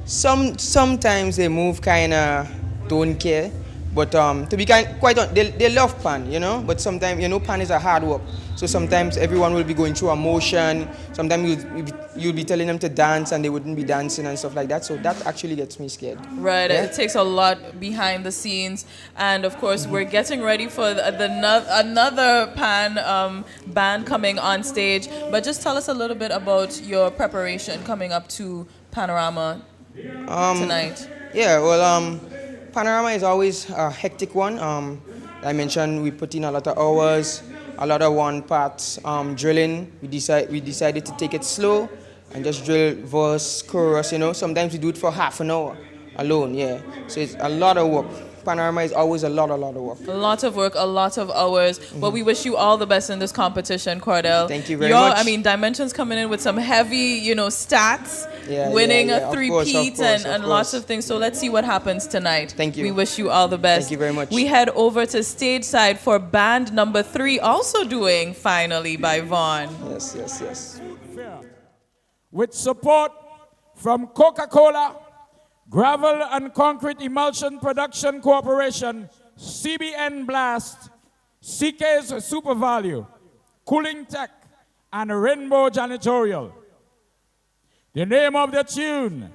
Sometimes they move kind of don't care. But to be quite honest, they love Pan, you know. But sometimes, you know, Pan is a hard work. So sometimes everyone will be going through emotion. Sometimes you'll be telling them to dance and they wouldn't be dancing and stuff like that. So that actually gets me scared. Right. Yeah? It takes a lot behind the scenes. And of course, we're getting ready for another Pan band coming on stage. But just tell us a little bit about your preparation coming up to Panorama tonight. Yeah, well, Panorama is always a hectic one. I mentioned we put in a lot of hours, a lot of one-part drilling. We decided to take it slow and just drill verse, chorus, you know. Sometimes we do it for half an hour alone, yeah. So it's a lot of work. Panorama is always a lot of work. A lot of work, a lot of hours. But we wish you all the best in this competition, Cordell. Thank you very much. I mean, Dimensions coming in with some heavy, you know, stats, winning a three-peat and lots of things. So let's see what happens tonight. Thank you. We wish you all the best. Thank you very much. We head over to stage side for band number 3, also doing Finally by Vaughn. Yes. With support from Coca-Cola, Gravel and Concrete Emulsion Production Corporation, CBN Blast, CK's Super Value, Cooling Tech, and Rainbow Janitorial. The name of the tune,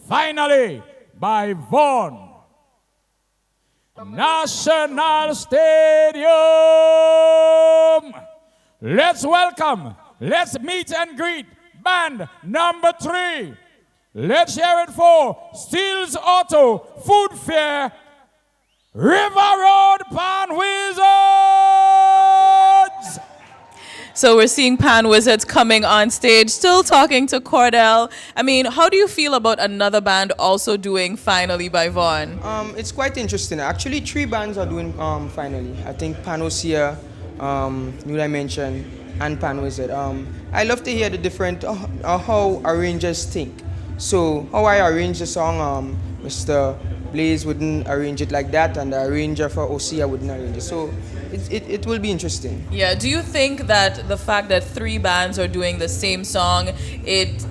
Finally, by Vaughn. National Stadium. Let's welcome, let's meet and greet band number 3. Let's hear it for Steele's Auto Food Fair, River Road Pan Wizards. So we're seeing Pan Wizards coming on stage, still talking to Cordell. I mean, how do you feel about another band also doing Finally by Vaughn? It's quite interesting. Actually, 3 bands are doing Finally. I think Panosia, New Dimension, and Pan Wizard. I love to hear the different, how arrangers think. So how I arrange the song, Mr. Blaze wouldn't arrange it like that, and the arranger for Osia wouldn't arrange it. So it will be interesting. Yeah, do you think that the fact that 3 bands are doing the same song, it,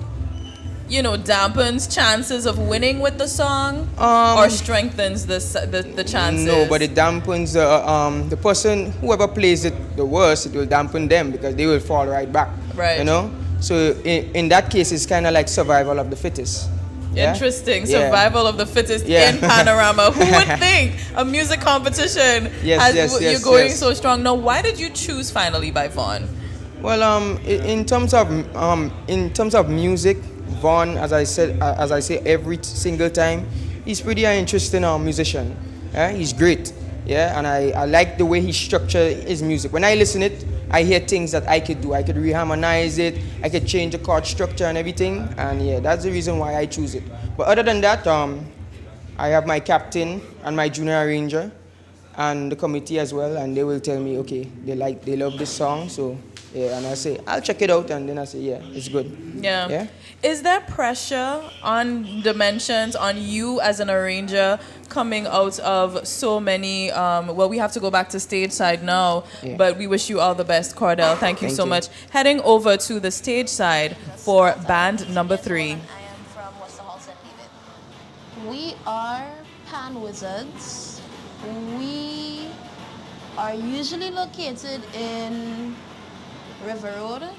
you know, dampens chances of winning with the song, or strengthens the chances? No, but it dampens the person, whoever plays it the worst, it will dampen them because they will fall right back. Right. You know? So in that case, it's kind of like survival of the fittest. Yeah? Interesting. Survival of the fittest in Panorama. Who would think a music competition you're going so strong? Now, why did you choose Finally by Vaughn? Well, in terms of music, Vaughn, as I say every single time, he's pretty interesting musician. Yeah? He's great. Yeah, and I like the way he structured his music. When I listen it, I hear things that I could do. I could reharmonize it. I could change the chord structure and everything. And yeah, that's the reason why I choose it. But other than that, I have my captain and my junior arranger and the committee as well. And they will tell me, okay, they love this song. So yeah, and I say, I'll check it out. And then I say, yeah, it's good. Yeah. Is there pressure on Dimensions, on you as an arranger, coming out of so many, well, we have to go back to stage side now, but we wish you all the best, Cordell. Thank you so much. Heading over to the stage side for band number 3. I am from Worcester Hall, St. David. We are Pan Wizards. We are usually located in River Road,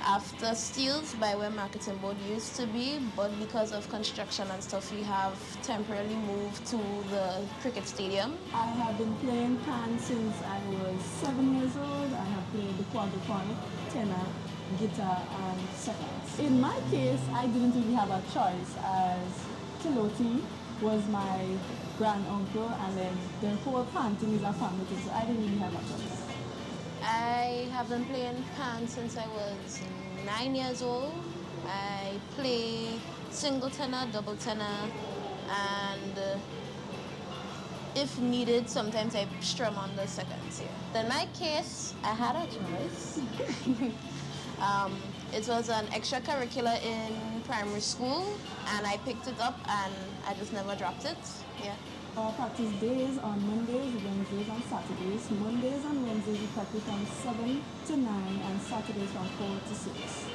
after Steele's, by where Marketing Board used to be, but because of construction and stuff, we have temporarily moved to the cricket stadium. I have been playing pan since I was 7 years old. I have played the quadrophonic, tenor, guitar, and seconds. In my case, I didn't really have a choice, as Tiloti was my granduncle, and then the whole pan thing is a family thing, so I didn't really have a choice. I have been playing pan since I was 9 years old. I play single tenor, double tenor, and if needed, sometimes I strum on the seconds here. In my case, I had a choice. It was an extracurricular in primary school, and I picked it up, and I just never dropped it. Yeah. Our practice days on Mondays, Wednesdays, and Saturdays. Mondays and Wednesdays we practice from 7 to 9, and Saturdays from 4 to 6.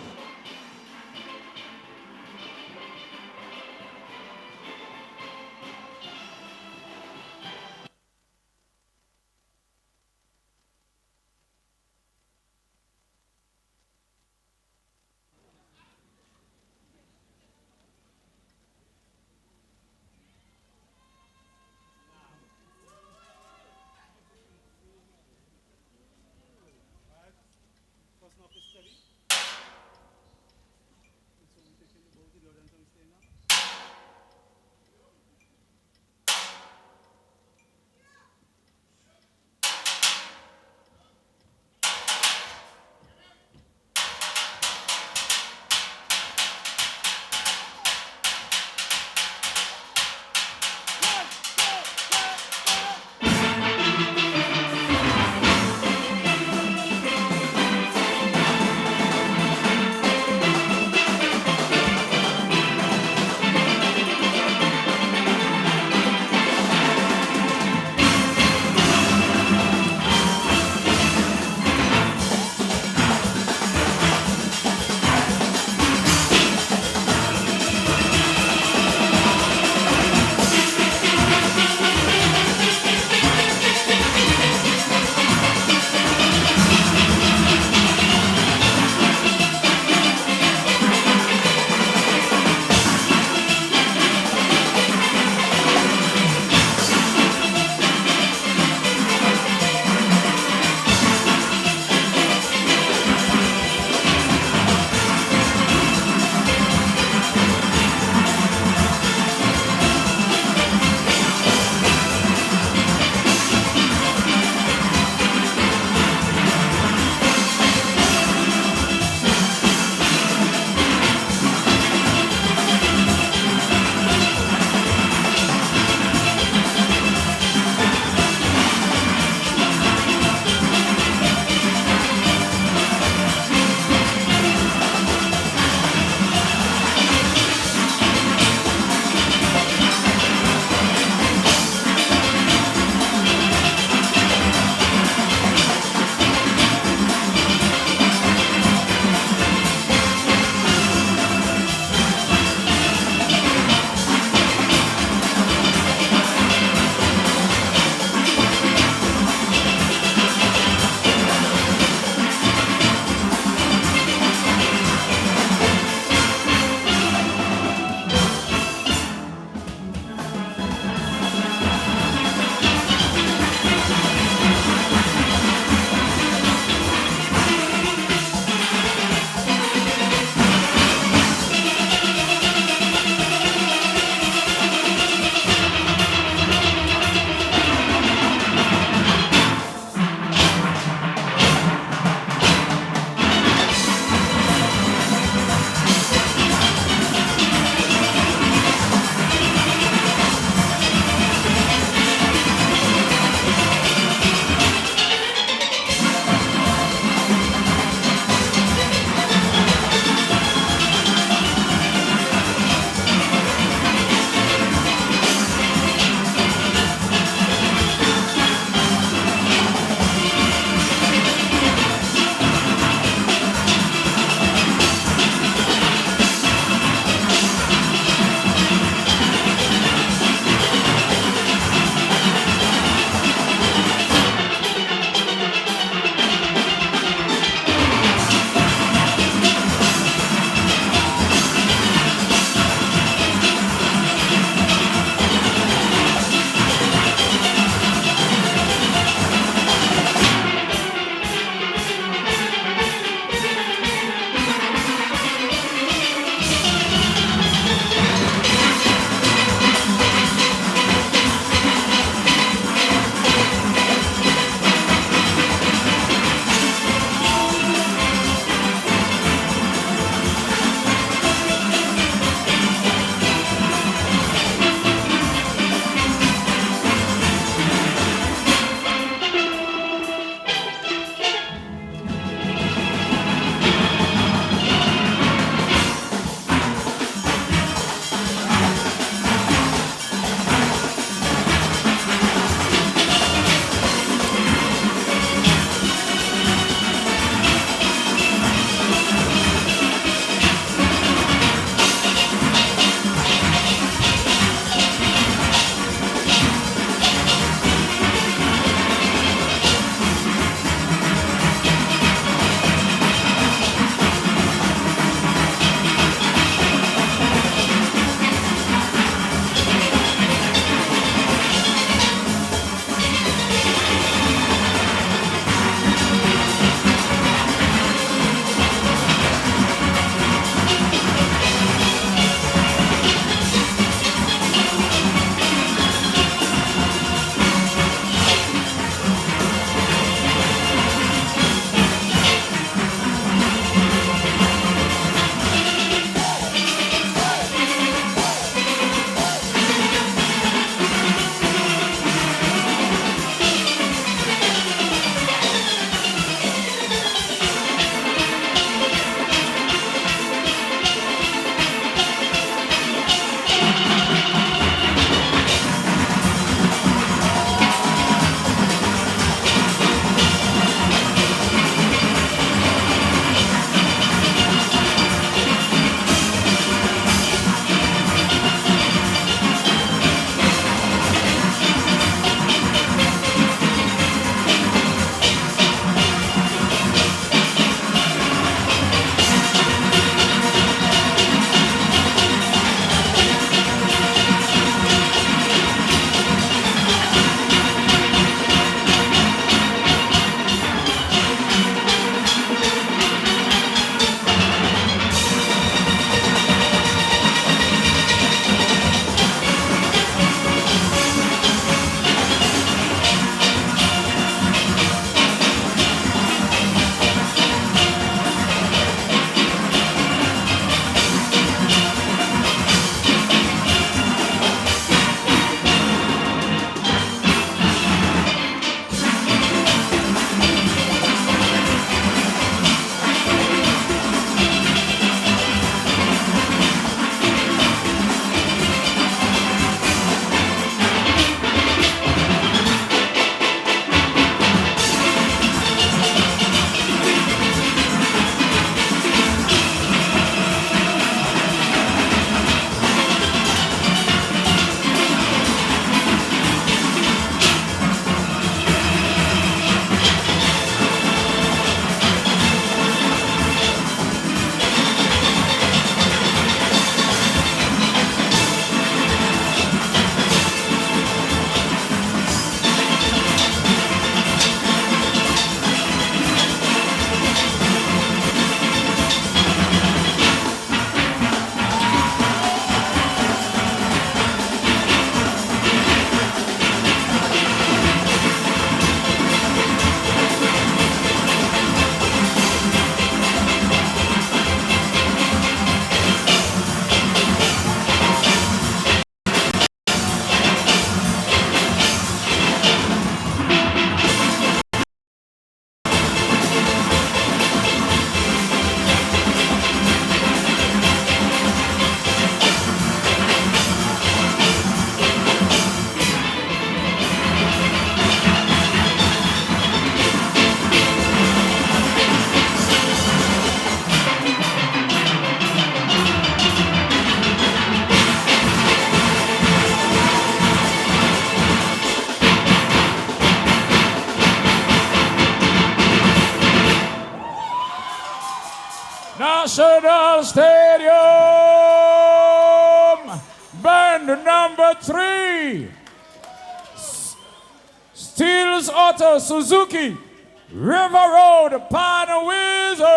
National Stadium, band number 3, Steels Auto Suzuki, River Road Pan Wizards.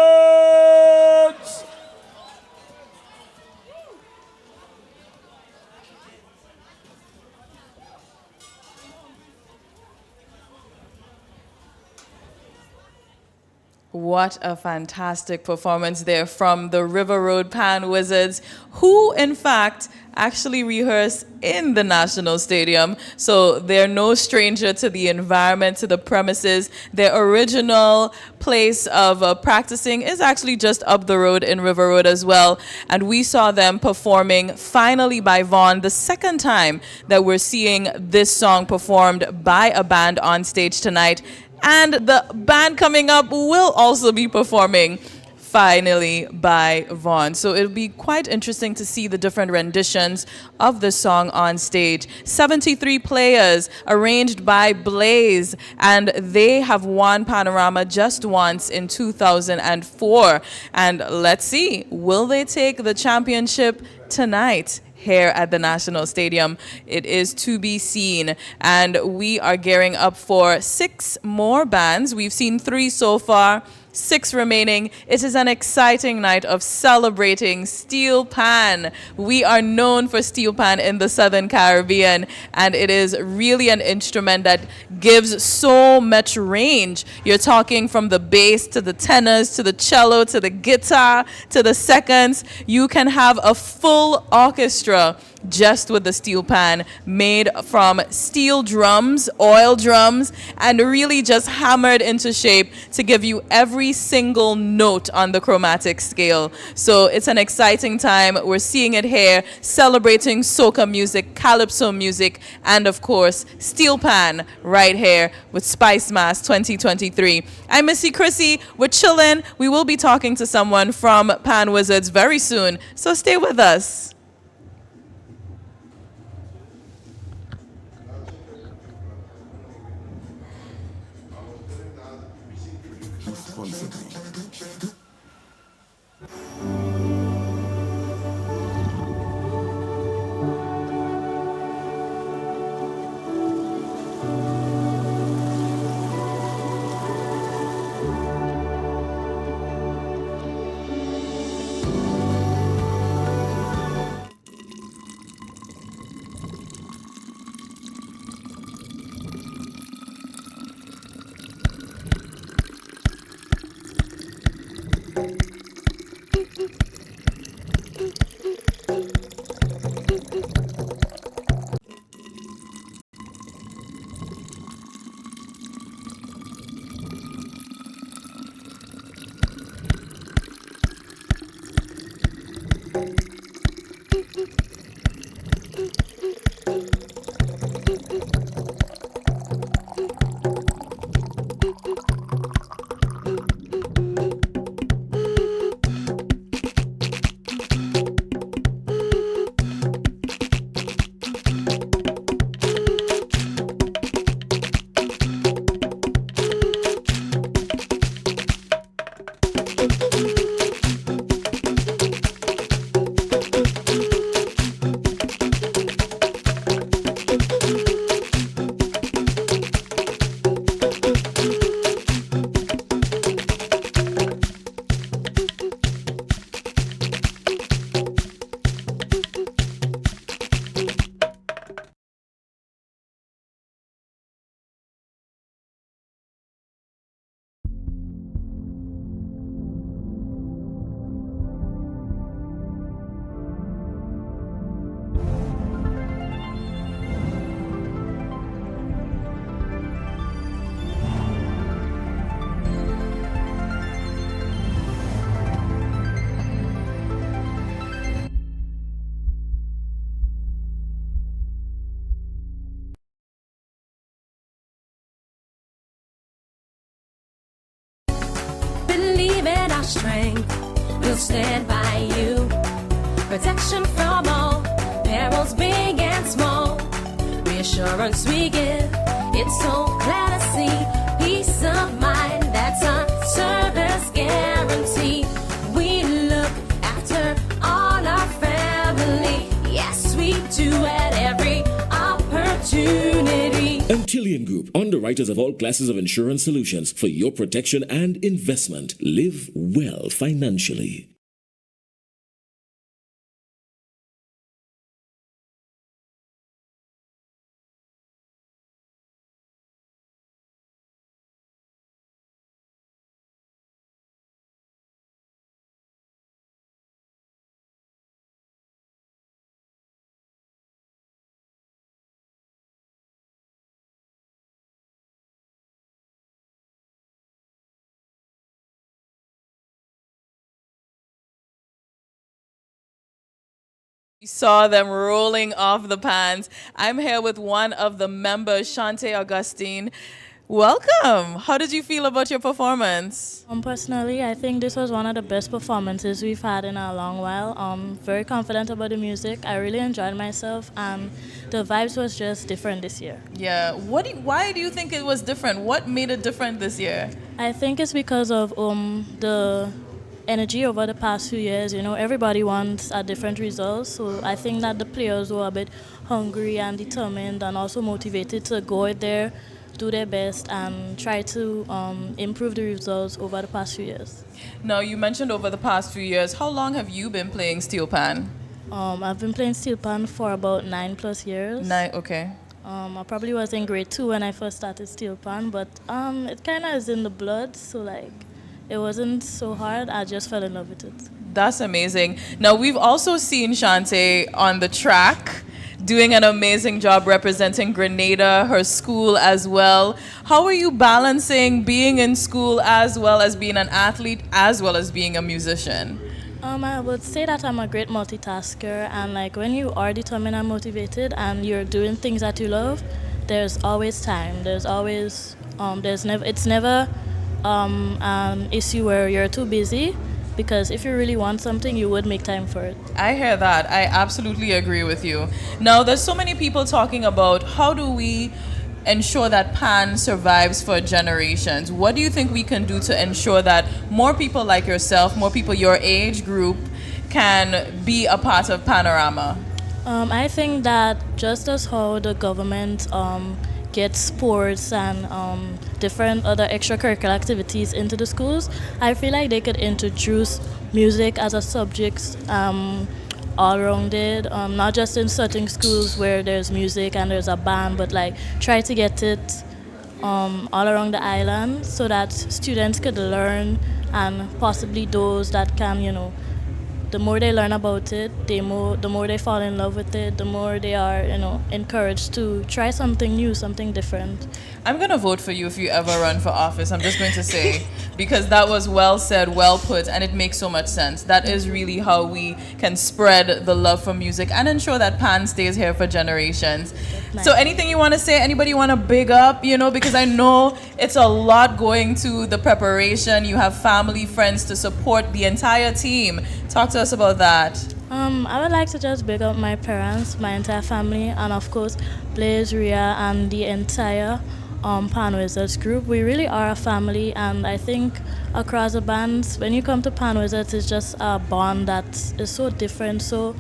What a fantastic performance there from the River Road Pan Wizards, who in fact actually rehearse in the National Stadium. So they're no stranger to the environment, to the premises. Their original place of practicing is actually just up the road in River Road as well. And we saw them performing finally by Vaughn, the second time that we're seeing this song performed by a band on stage tonight. And the band coming up will also be performing finally by Vaughn. So it'll be quite interesting to see the different renditions of the song on stage. 73 players arranged by Blaze, and they have won Panorama just once in 2004. And let's see, will they take the championship tonight here at the National Stadium? It is to be seen. And we are gearing up for 6 more bands. We've seen 3 so far, 6 remaining. It is an exciting night of celebrating steel pan. We are known for steel pan in the Southern Caribbean, and it is really an instrument that gives so much range. You're talking from the bass to the tenors to the cello to the guitar to the seconds. You can have a full orchestra just with the steel pan, made from steel drums, oil drums, and really just hammered into shape to give you every single note on the chromatic scale. So it's an exciting time. We're seeing it here, celebrating soca music, calypso music, and of course, steel pan right here with Spice Mass 2023. I'm Missy Chrissy. We're chilling. We will be talking to someone from Pan Wizards very soon, so stay with us. Responsibly. Believe in our strength, we'll stand by you. Protection from all perils, big and small. Reassurance we give, it's so clear to see. Peace of mind, that's our service guarantee. We love Tillian Group, underwriters of all classes of insurance solutions for your protection and investment. Live well financially. We saw them rolling off the pans. I'm here with one of the members, Shante Augustine. Welcome. How did you feel about your performance? Personally, I think this was one of the best performances we've had in a long while. Very confident about the music. I really enjoyed myself, and the vibes was just different this year. Yeah. Why do you think it was different? What made it different this year? I think it's because of the energy over the past few years. You know, everybody wants a different result. So I think that the players were a bit hungry and determined and also motivated to go out there, do their best, and try to improve the results over the past few years. Now, you mentioned over the past few years. How long have you been playing steel pan? I've been playing steel pan for about 9+ years. Okay. I probably was in grade 2 when I first started steel pan, but it kind of is in the blood, so like it wasn't so hard. I just fell in love with it. That's amazing. Now, we've also seen Shante on the track doing an amazing job representing Grenada, her school as well. How are you balancing being in school as well as being an athlete as well as being a musician? I would say that I'm a great multitasker, and like when you are determined and motivated and you're doing things that you love, there's always time. There's always it's never an issue where you're too busy, because if you really want something, you would make time for it. I hear that. I absolutely agree with you. Now, there's so many people talking about how do we ensure that pan survives for generations. What do you think we can do to ensure that more people like yourself, more people your age group, can be a part of Panorama? I think that just as how the government get sports and different other extracurricular activities into the schools, I feel like they could introduce music as a subject all rounded, not just in certain schools where there's music and there's a band, but like try to get it all around the island so that students could learn, and possibly those that can, you know, the more they learn about it, the more they fall in love with it, the more they are, you know, encouraged to try something new, something different. I'm going to vote for you if you ever run for office. I'm just going to say, because that was well said, well put, and it makes so much sense. That is really how we can spread the love for music and ensure that pan stays here for generations. Nice. So anything you want to say, anybody you want to big up, you know, because I know it's a lot going to the preparation. You have family, friends to support the entire team. Talk to us about that. I would like to just big up my parents, my entire family, and of course Blaze, Ria, and the entire Pan Wizards group. We really are a family, and I think across the bands, when you come to Pan Wizards, it's just a bond that is so different, so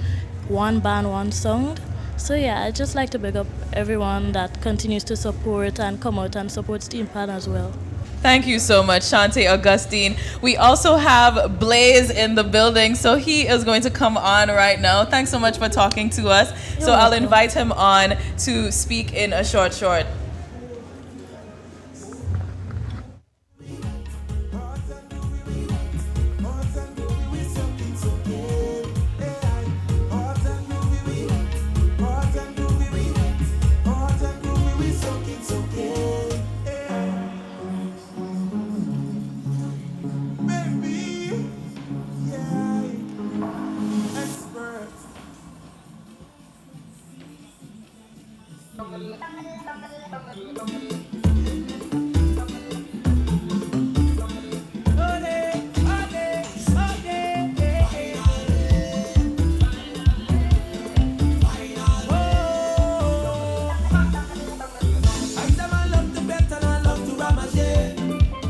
one band, one sound. So yeah, I'd just like to big up everyone that continues to support and come out and support Steam Pan as well. Thank you so much, Shante Augustine. We also have Blaze in the building, so he is going to come on right now. Thanks so much for talking to us. You're so I'll welcome. invite him on to speak in a short.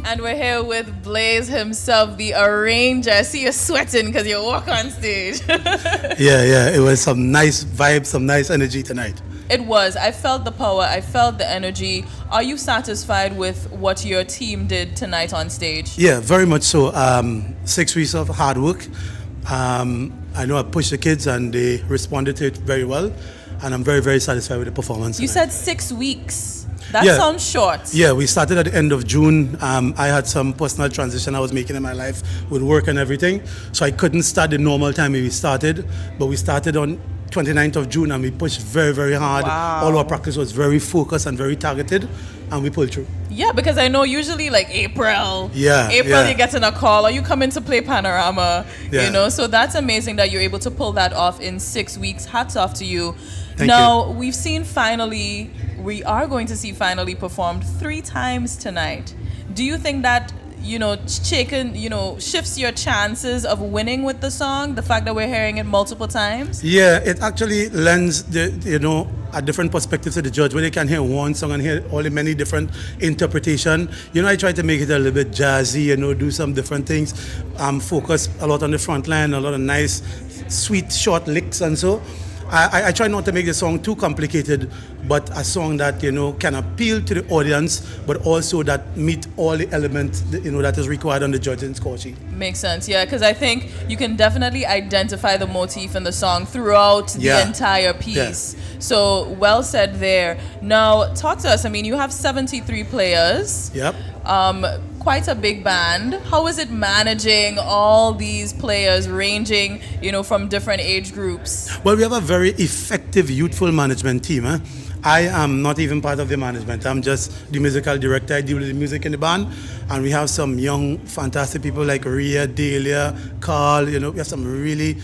And we're here with Blaze himself, the arranger. I see you sweating because you walk on stage. Yeah, it was some nice vibes, some nice energy tonight. It was. I felt the power. I felt the energy. Are you satisfied with what your team did tonight on stage? Yeah, very much so. 6 weeks of hard work. I know I pushed the kids and they responded to it very well. And I'm very, very satisfied with the performance. You tonight. said 6 weeks. That Yeah. sounds short. Yeah, we started at the end of June. I had some personal transition I was making in my life with work and everything. So I couldn't start the normal time we started. But we started on 29th of June and we pushed very, very hard. Wow. All our practice was very focused and very targeted. And we pulled through. Yeah, because I know usually like April. Yeah, April yeah. you're getting a call or you come in to play Panorama. Yeah. You know, so that's amazing that you're able to pull that off in 6 weeks. Hats off to you. Thank now, we've seen finally, we are going to see finally performed 3 times tonight. Do you think that, shifts your chances of winning with the song, the fact that we're hearing it multiple times? Yeah, it actually lends a different perspective to the judge where they can hear one song and hear all the many different interpretation. I try to make it a little bit jazzy, do some different things. Focus a lot on the front line, a lot of nice, sweet, short licks and so. I try not to make the song too complicated, but a song that can appeal to the audience, but also that meet all the elements that is required on the judging score sheet. Makes sense, yeah, because I think you can definitely identify the motif in the song throughout the entire piece. Yeah. So well said there. Now talk to us. I mean, you have 73 players. Yep. Quite a big band. How is it managing all these players ranging, from different age groups? Well, we have a very effective youthful management team. I am not even part of the management. I'm just the musical director. I deal with the music in the band. And we have some young, fantastic people like Rhea, Delia, Carl. We have some really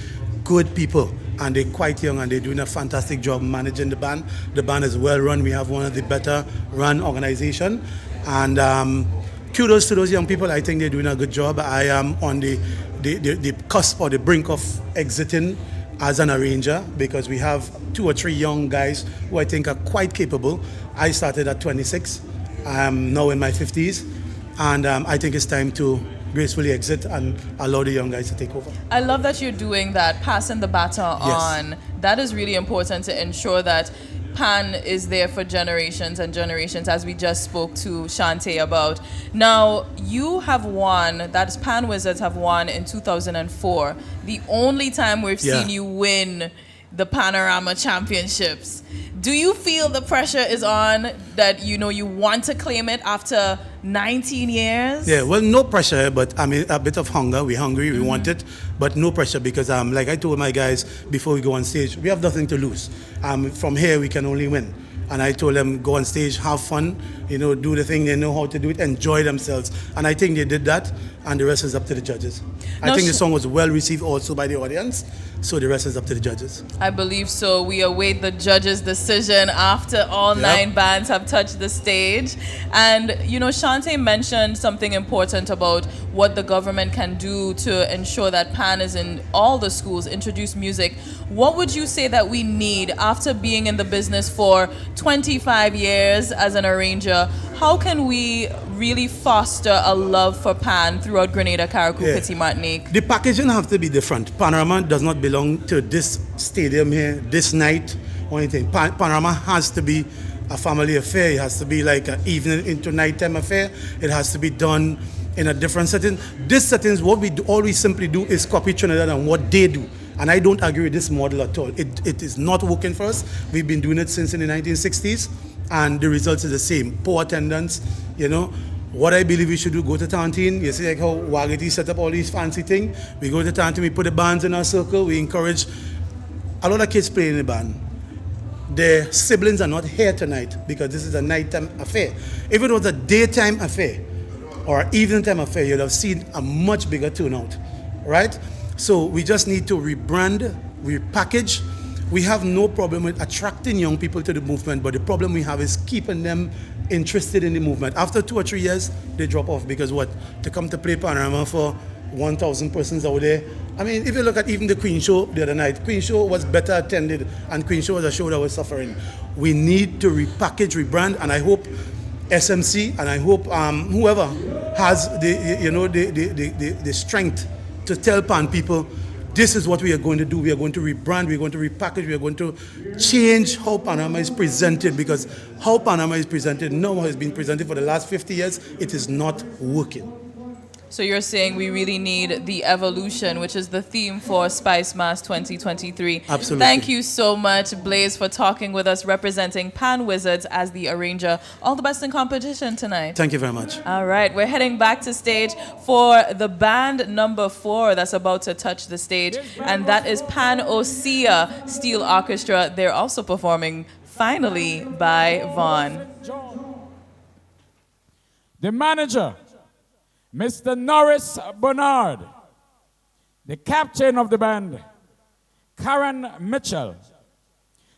good people. And they're quite young and they're doing a fantastic job managing the band. The band is well run. We have one of the better run organization. And kudos to those young people. I think they're doing a good job. I am on the cusp or the brink of exiting as an arranger because we have 2 or 3 young guys who I think are quite capable. I started at 26. I'm now in my 50s. And I think it's time to gracefully exit and allow the young guys to take over. I love that you're doing that, passing the baton Yes. on. That is really important to ensure that Pan is there for generations and generations, as we just spoke to Shantae about. Now, you have won, that is Pan Wizards have won in 2004. The only time we've seen you win the Panorama Championships. Do you feel the pressure is on that, you want to claim it after 19 years? Yeah, well, no pressure, but I mean, a bit of hunger. We're hungry, we want it, but no pressure because, like I told my guys before we go on stage, we have nothing to lose. From here, we can only win. And I told them, go on stage, have fun, do the thing they know how to do it, enjoy themselves. And I think they did that, and the rest is up to the judges. I think the song was well received also by the audience, so the rest is up to the judges. I believe so. We await the judges' decision after all 9 bands have touched the stage. And, Shantae mentioned something important about what the government can do to ensure that Pan is in all the schools, introduce music. What would you say that we need after being in the business for 25 years as an arranger? How can we really foster a love for Pan throughout Grenada, Carriacou, Petit Martinique? The packaging have to be different. Panorama does not belong to this stadium here, this night, or anything. Panorama has to be a family affair. It has to be like an evening into nighttime affair. It has to be done in a different setting. This setting is what all we simply do is copy Trinidad and what they do. And I don't agree with this model at all. It is not working for us. We've been doing it since in the 1960s, and the results is the same. Poor attendance, What I believe we should do, go to Tantine. You see like how Wagati set up all these fancy things. We go to Tantine, we put the bands in our circle, we encourage a lot of kids playing in the band. Their siblings are not here tonight because this is a nighttime affair. If it was a daytime affair or evening time affair, you'd have seen a much bigger turnout, right? So we just need to rebrand, repackage. We have no problem with attracting young people to the movement, but the problem we have is keeping them interested in the movement. After 2 or 3 years, they drop off because what? To come to play Panorama for 1,000 persons out there. I mean, if you look at even the Queen Show the other night, Queen Show was better attended, and Queen Show was a show that was suffering. We need to repackage, rebrand, and I hope SMC and I hope whoever has the strength to tell Pan people this is what we are going to do. We are going to rebrand, we are going to repackage, we are going to change how Panorama is presented, because how Panorama is presented now has been presented for the last 50 years. It is not working. So you're saying we really need the evolution, which is the theme for Spice Mass 2023. Absolutely. Thank you so much, Blaze, for talking with us, representing Pan Wizards as the arranger. All the best in competition tonight. Thank you very much. All right, we're heading back to stage for the band number 4 that's about to touch the stage, and that is Pan Osea Steel Orchestra. They're also performing Finally by Vaughn. The manager, Mr. Norris Bernard. The captain of the band, Karen Mitchell.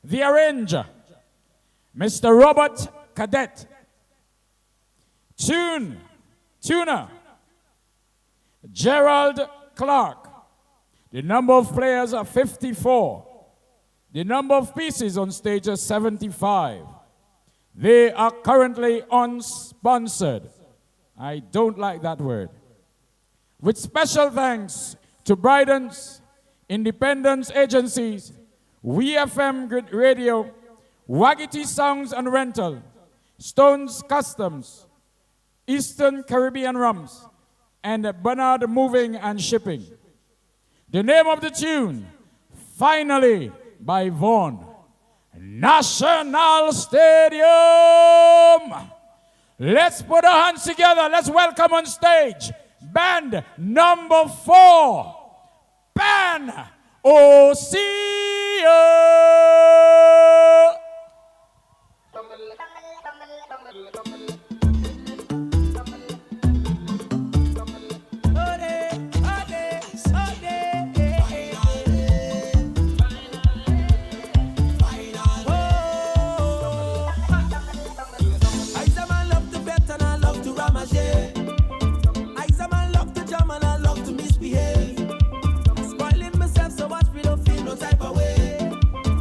The arranger, Mr. Robert Cadet. Tuner, Gerald Clark. The number of players are 54. The number of pieces on stage is 75. They are currently unsponsored. I don't like that word. With special thanks to Bryden's independence agencies, WeFM Radio, Waggity Sounds and Rental, Stones Customs, Eastern Caribbean Rums, and Bernard Moving and Shipping. The name of the tune, Finally by Vaughn. National Stadium! Let's put our hands together. Let's welcome on stage band number 4, Pan Osea. Spoiling myself so much we don't feel no type of way.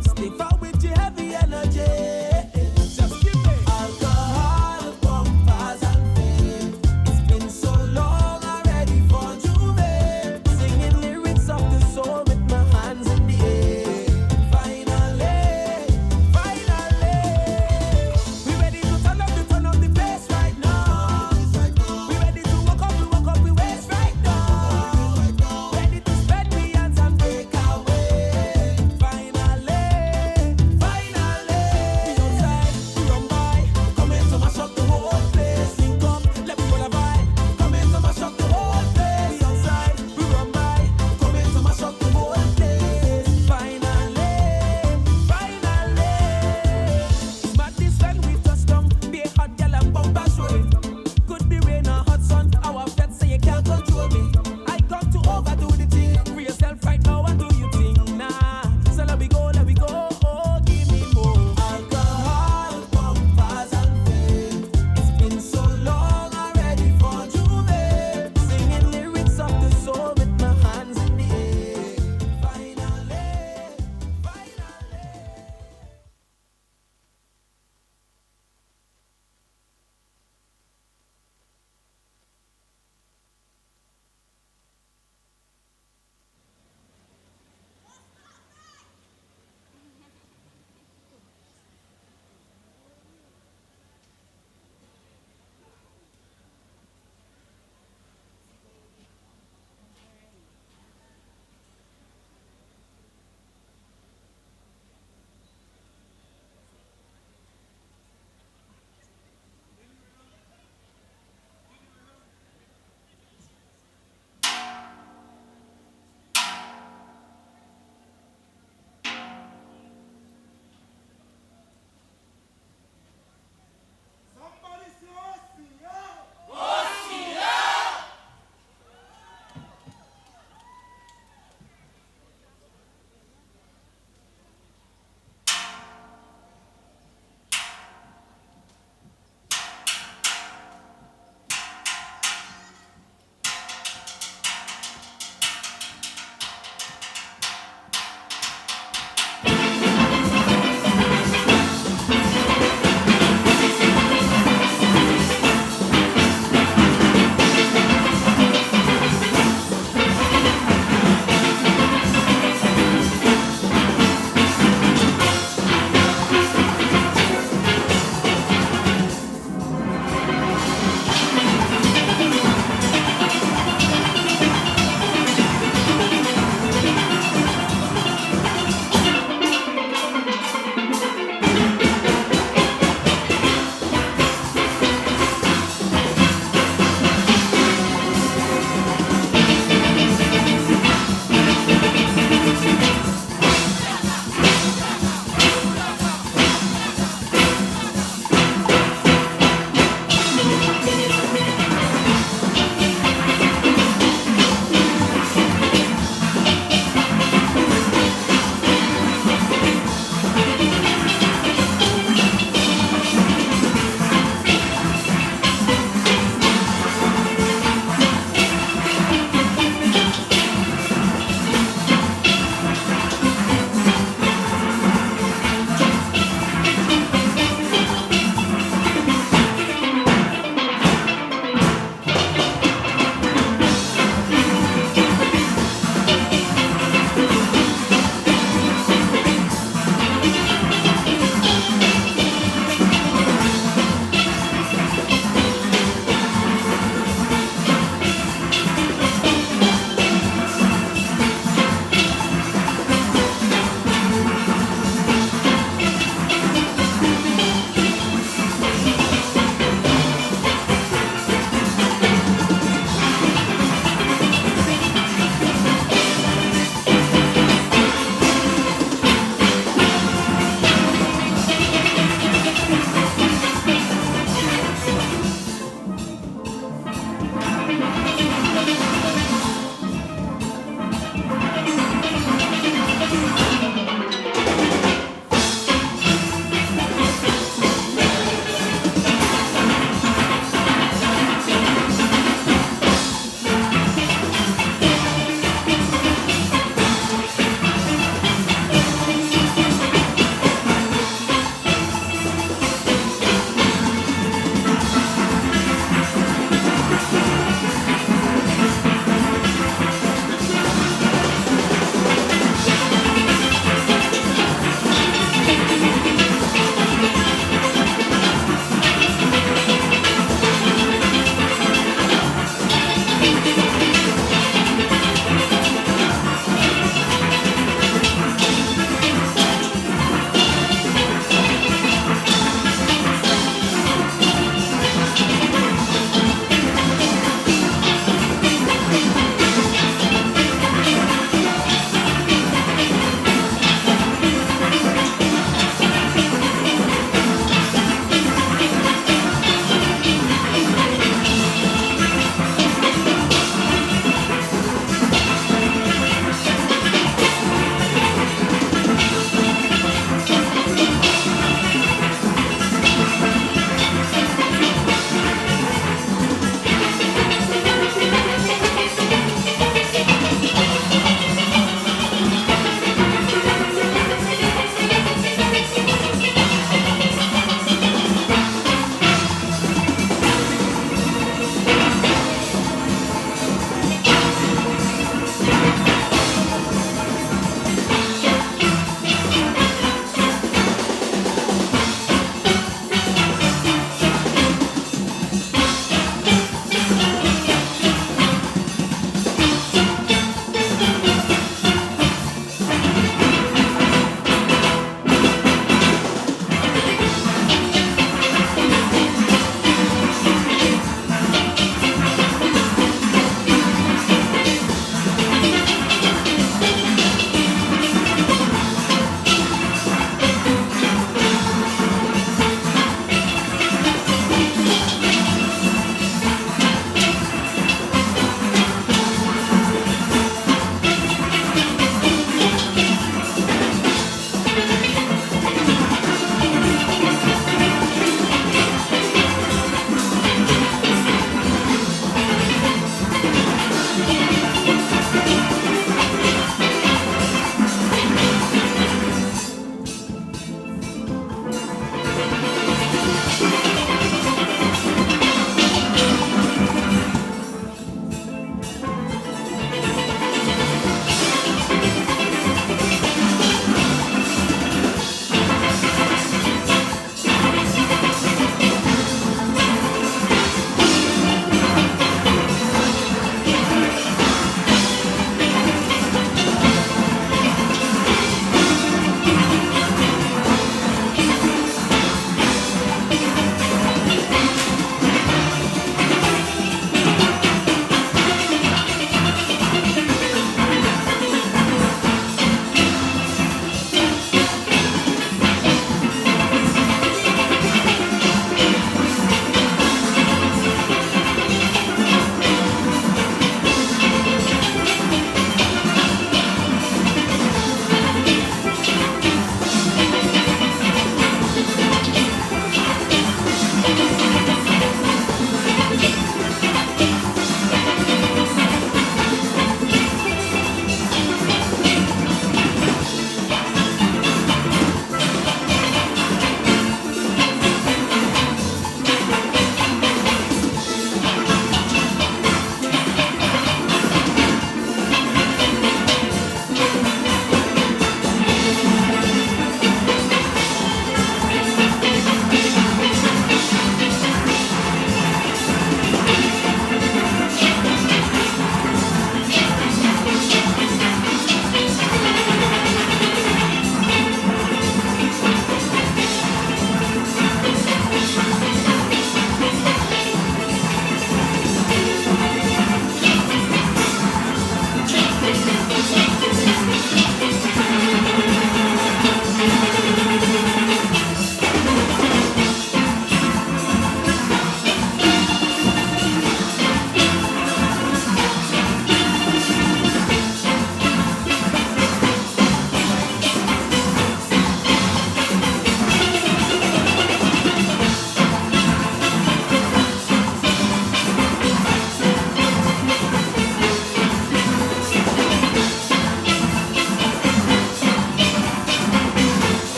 Stay far with your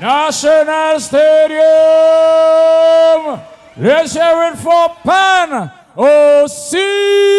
National Stadium. Let's hear it for Pan Osea.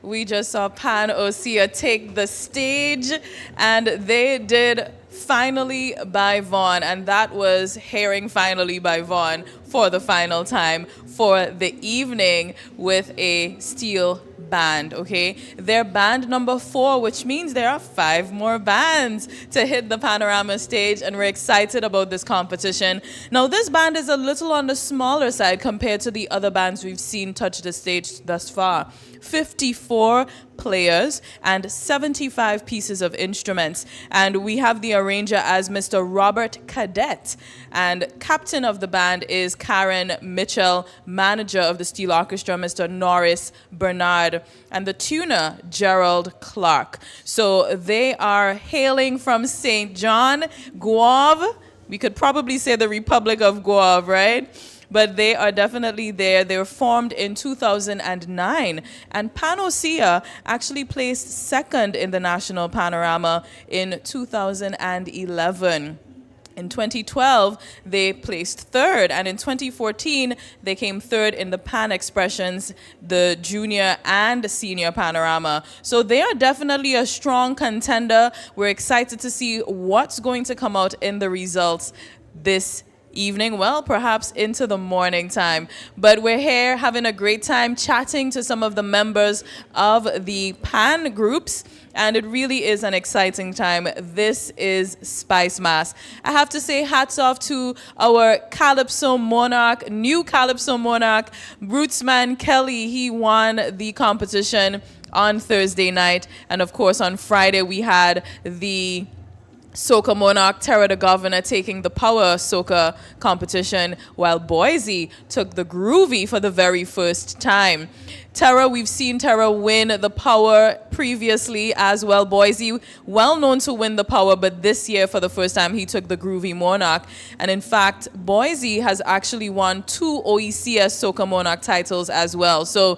We just saw Pan Osea take the stage, and they did Finally by Vaughn, and that was hearing Finally by Vaughn for the final time for the evening with a steel band, okay? They're band number 4, which means there are 5 more bands to hit the Panorama stage, and we're excited about this competition. Now, this band is a little on the smaller side compared to the other bands we've seen touch the stage thus far. 54 players and 75 pieces of instruments. And we have the arranger as Mr. Robert Cadet. And captain of the band is Karen Mitchell, manager of the Steel Orchestra, Mr. Norris Bernard, and the tuner, Gerald Clark. So they are hailing from St. John, Guave. We could probably say the Republic of Guave, right? But they are definitely there. They were formed in 2009. And Pan Osea actually placed second in the National Panorama in 2011. In 2012, they placed third, and in 2014, they came third in the Pan Expressions, the junior and senior panorama. So they are definitely a strong contender. We're excited to see what's going to come out in the results this evening, well, perhaps into the morning time. But we're here having a great time chatting to some of the members of the Pan groups, and it really is an exciting time. This is Spice Mass. I have to say hats off to our Calypso Monarch, new Calypso Monarch, Rootsman Kelly. He won the competition on Thursday night, and of course on Friday we had the Soca Monarch, Terra the Governor, taking the Power Soca competition, while Boise took the Groovy for the very first time. Terra, we've seen Terra win the Power previously as well. Boise, well known to win the Power, but this year for the first time he took the Groovy Monarch. And in fact, Boise has actually won 2 OECS Soca Monarch titles as well. So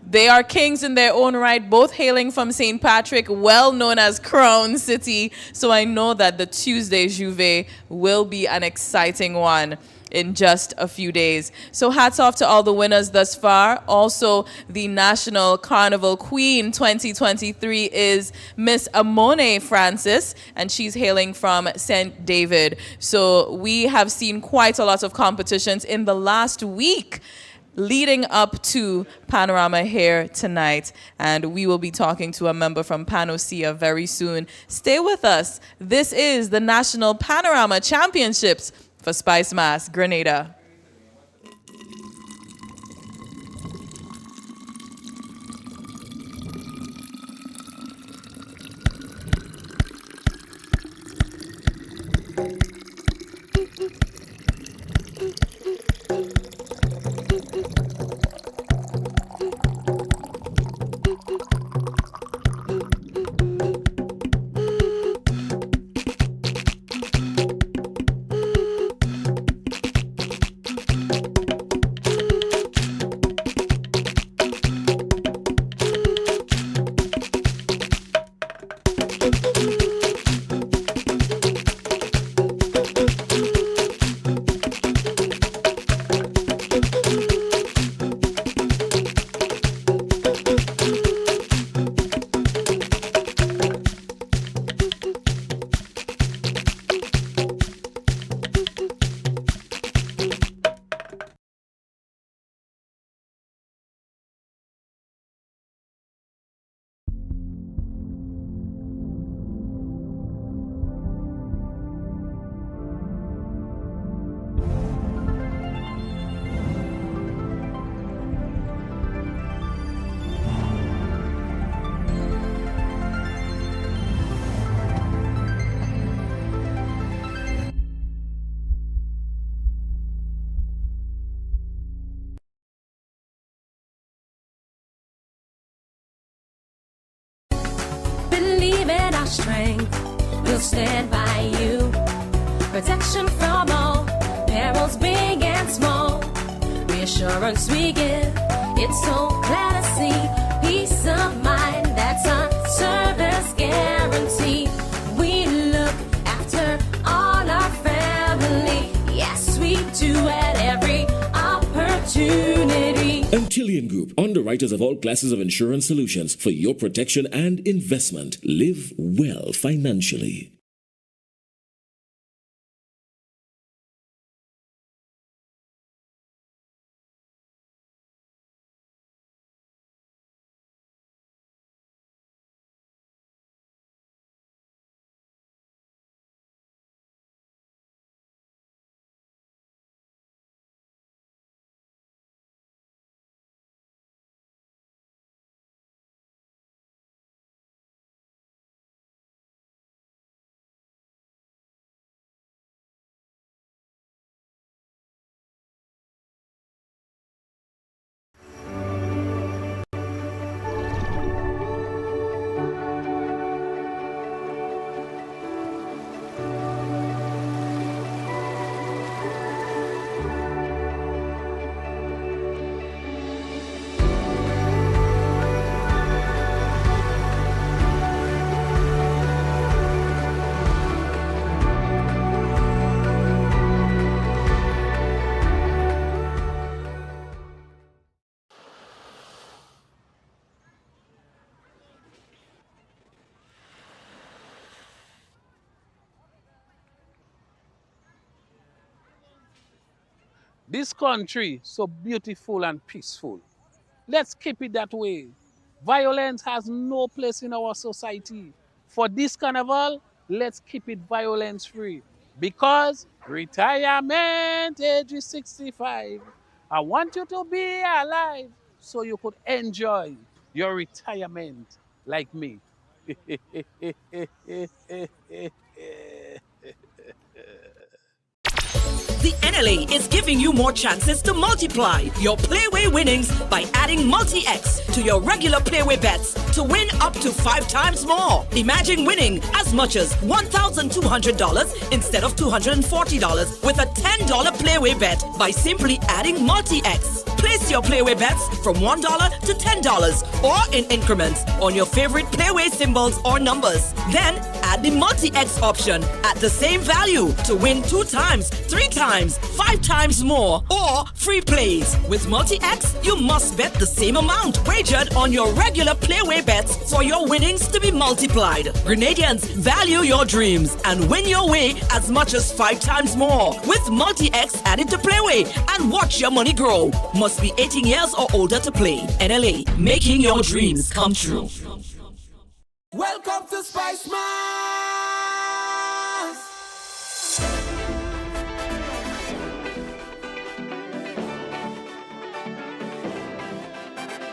they are kings in their own right, both hailing from St. Patrick, well known as Crown City. So I know that the Tuesday Juve will be an exciting one in just a few days. So hats off to all the winners thus far. Also, the National Carnival Queen 2023 is Miss Amone Francis, and she's hailing from St. David. So we have seen quite a lot of competitions in the last week leading up to Panorama here tonight, and we will be talking to a member from Pan Osea very soon. Stay with us. This is the National Panorama Championships for Spice Mass, Grenada. strength. We'll stand by you. Protection from all perils, big and small. Reassurance we give. It's so glad to see. Peace of mind, that's our service guarantee. We look after all our family. Yes, we do at every opportunity. Antillian Group, underwriters of all classes of insurance solutions for your protection and investment. Live well financially. This country so beautiful and peaceful. Let's keep it that way. Violence has no place in our society. For this carnival, let's keep it violence free. Because retirement age is 65. I want you to be alive so you could enjoy your retirement like me. The NLA is giving you more chances to multiply your Playway winnings by adding Multi-X to your regular Playway bets to win up to 5 times more. Imagine winning as much as $1,200 instead of $240 with a $10 Playway bet by simply adding Multi-X. Place your Playway bets from $1 to $10 or in increments on your favorite Playway symbols or numbers. Then add the Multi-X option at the same value to win 2 times, 3 times, 5 times more, or free plays. With Multi-X, you must bet the same amount wagered on your regular Playway bets for your winnings to be multiplied. Grenadians, value your dreams and win your way as much as 5 times more. With Multi-X added to Playway and watch your money grow. Must be 18 years or older to play. NLA, making your dreams come true. Welcome to Spice Mars.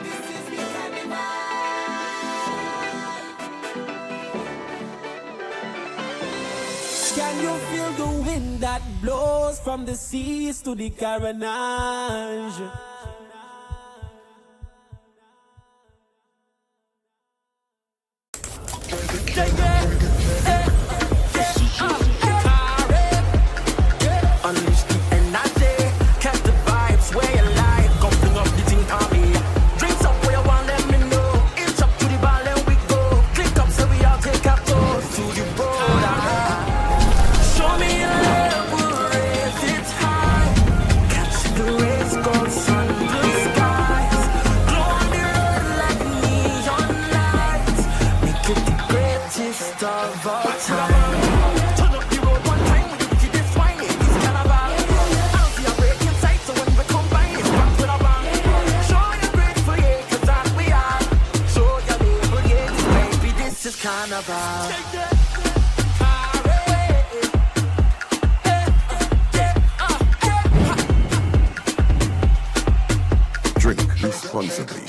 This is the carnival. Can you feel the wind that blows from the seas to the Carnage? Unleash the energy, catch the vibes where you like. Come bring up the thing on me. Drinks up where you want, let me know. Inch up to the bar, then we go. Click up, so we all take our toes to the border. Show me your love, we'll raise it high. Catch the rays, go sun, blue skies. Glow on the road like neon lights. Make it the greatest of all time. Carnival. Drink responsibly.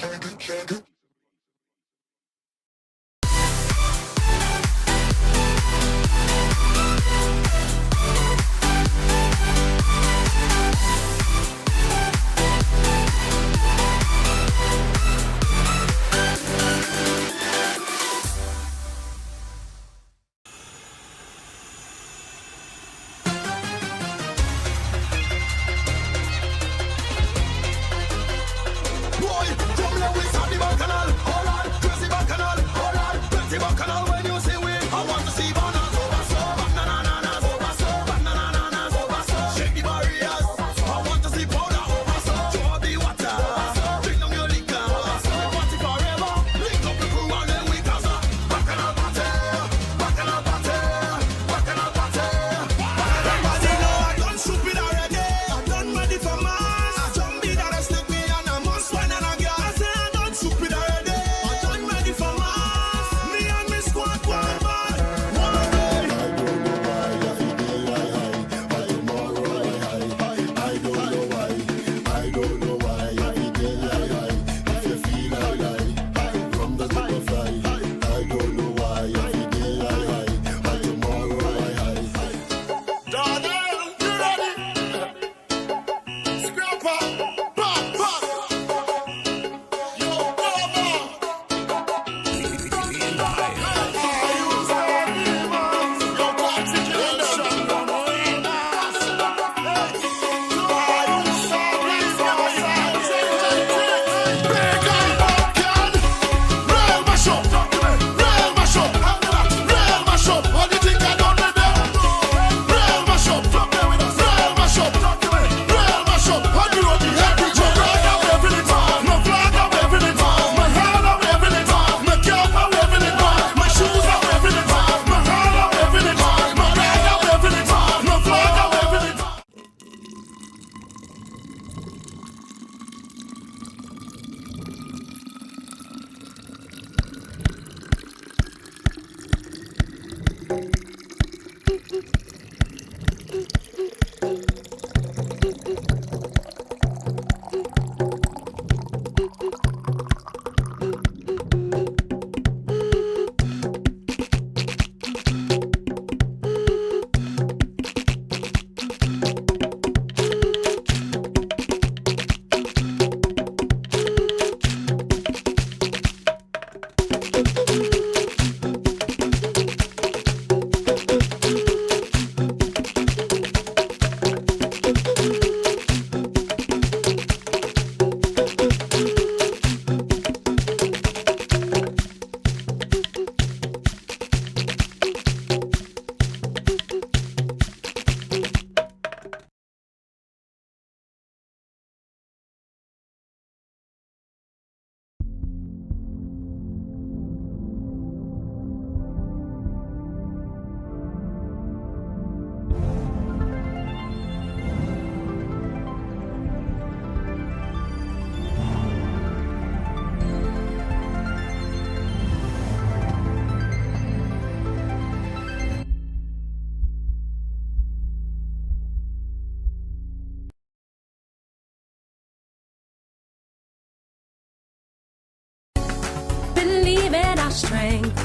Believe in our strength,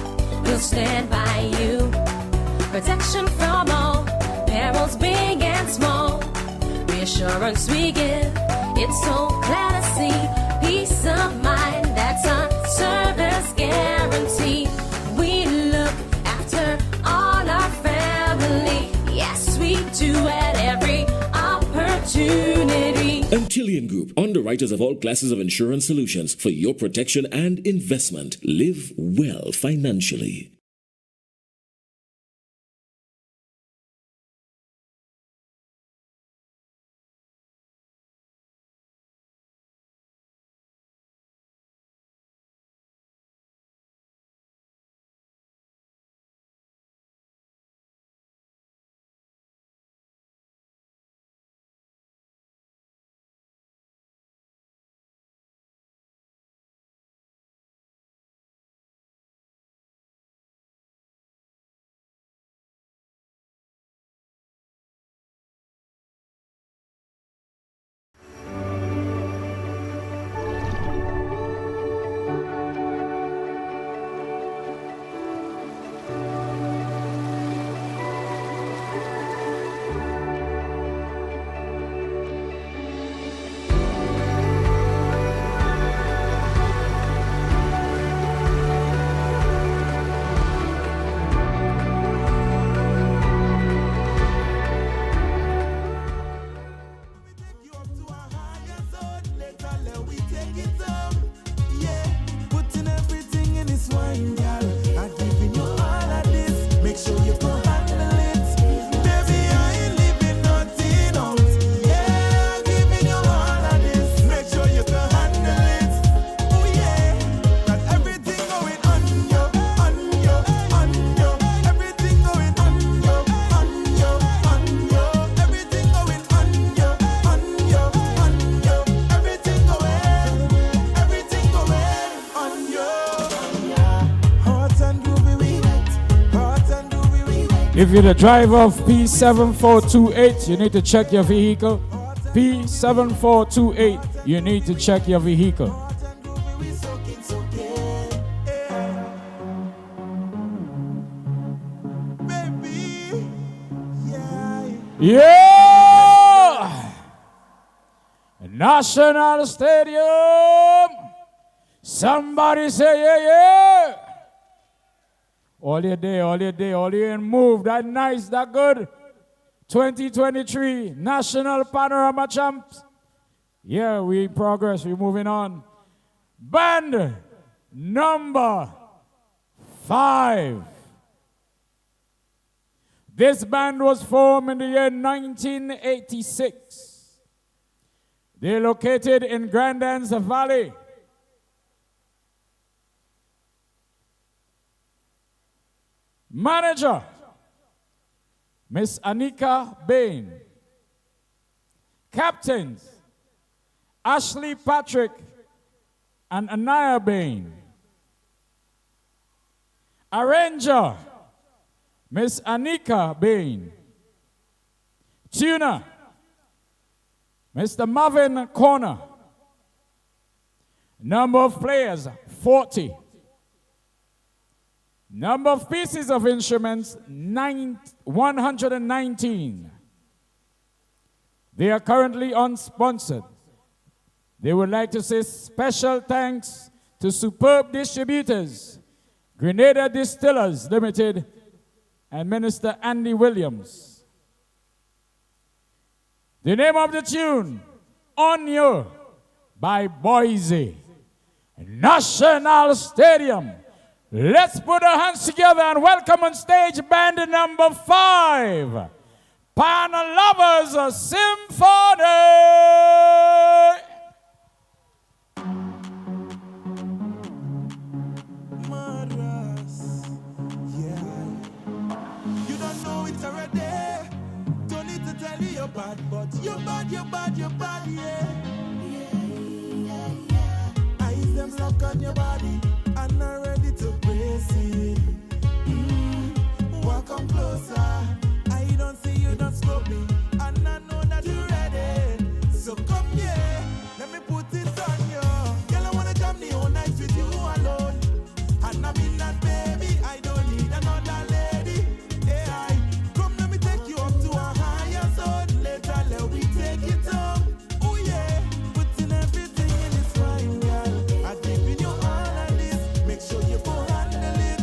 we'll stand by you. Protection from all perils, big and small. Reassurance we give, it's so clear to see. Peace of mind, that's our service guarantee. We look after all our family. Yes, we do at every opportunity. Antillean Group, underwriters of all classes of insurance solutions for your protection and investment. Live well financially. If you're the driver of P7428, you need to check your vehicle. P7428, you need to check your vehicle. Yeah! National Stadium! Somebody say yeah, yeah! All your day, all your day, all your move. That nice, that good. 2023 National Panorama Champs. Yeah, we progress, we're moving on. Band number 5. This band was formed in the year 1986. They're located in Grandans Valley. Manager, Miss Anika Bain. Captains, Ashley Patrick and Anaya Bain. Arranger, Miss Anika Bain. Tuner, Mr. Marvin Corner. Number of players, 40. Number of pieces of instruments, 119. They are currently unsponsored. They would like to say special thanks to superb distributors, Grenada Distillers Limited, and Minister Andy Williams. The name of the tune, On You, by Boise. National Stadium. Let's put our hands together and welcome on stage band number 5, Pan Lovers Symphony. You don't know it's already. Don't need to tell you you're bad, but you're bad, yeah. Eyes them lock on your body, and I'm ready to brace it. Welcome closer. I don't see you, don't stop me, and I know that you're ready. So come here, let me put it on you. Girl, I wanna jam the whole night with you alone. And I mean that, baby, I don't need another lady. Yeah, come let me take you up to a higher zone. Later, let we take it home. Oh yeah, putting everything in its fine, girl. I'm giving you all of this. Make sure you go handle it.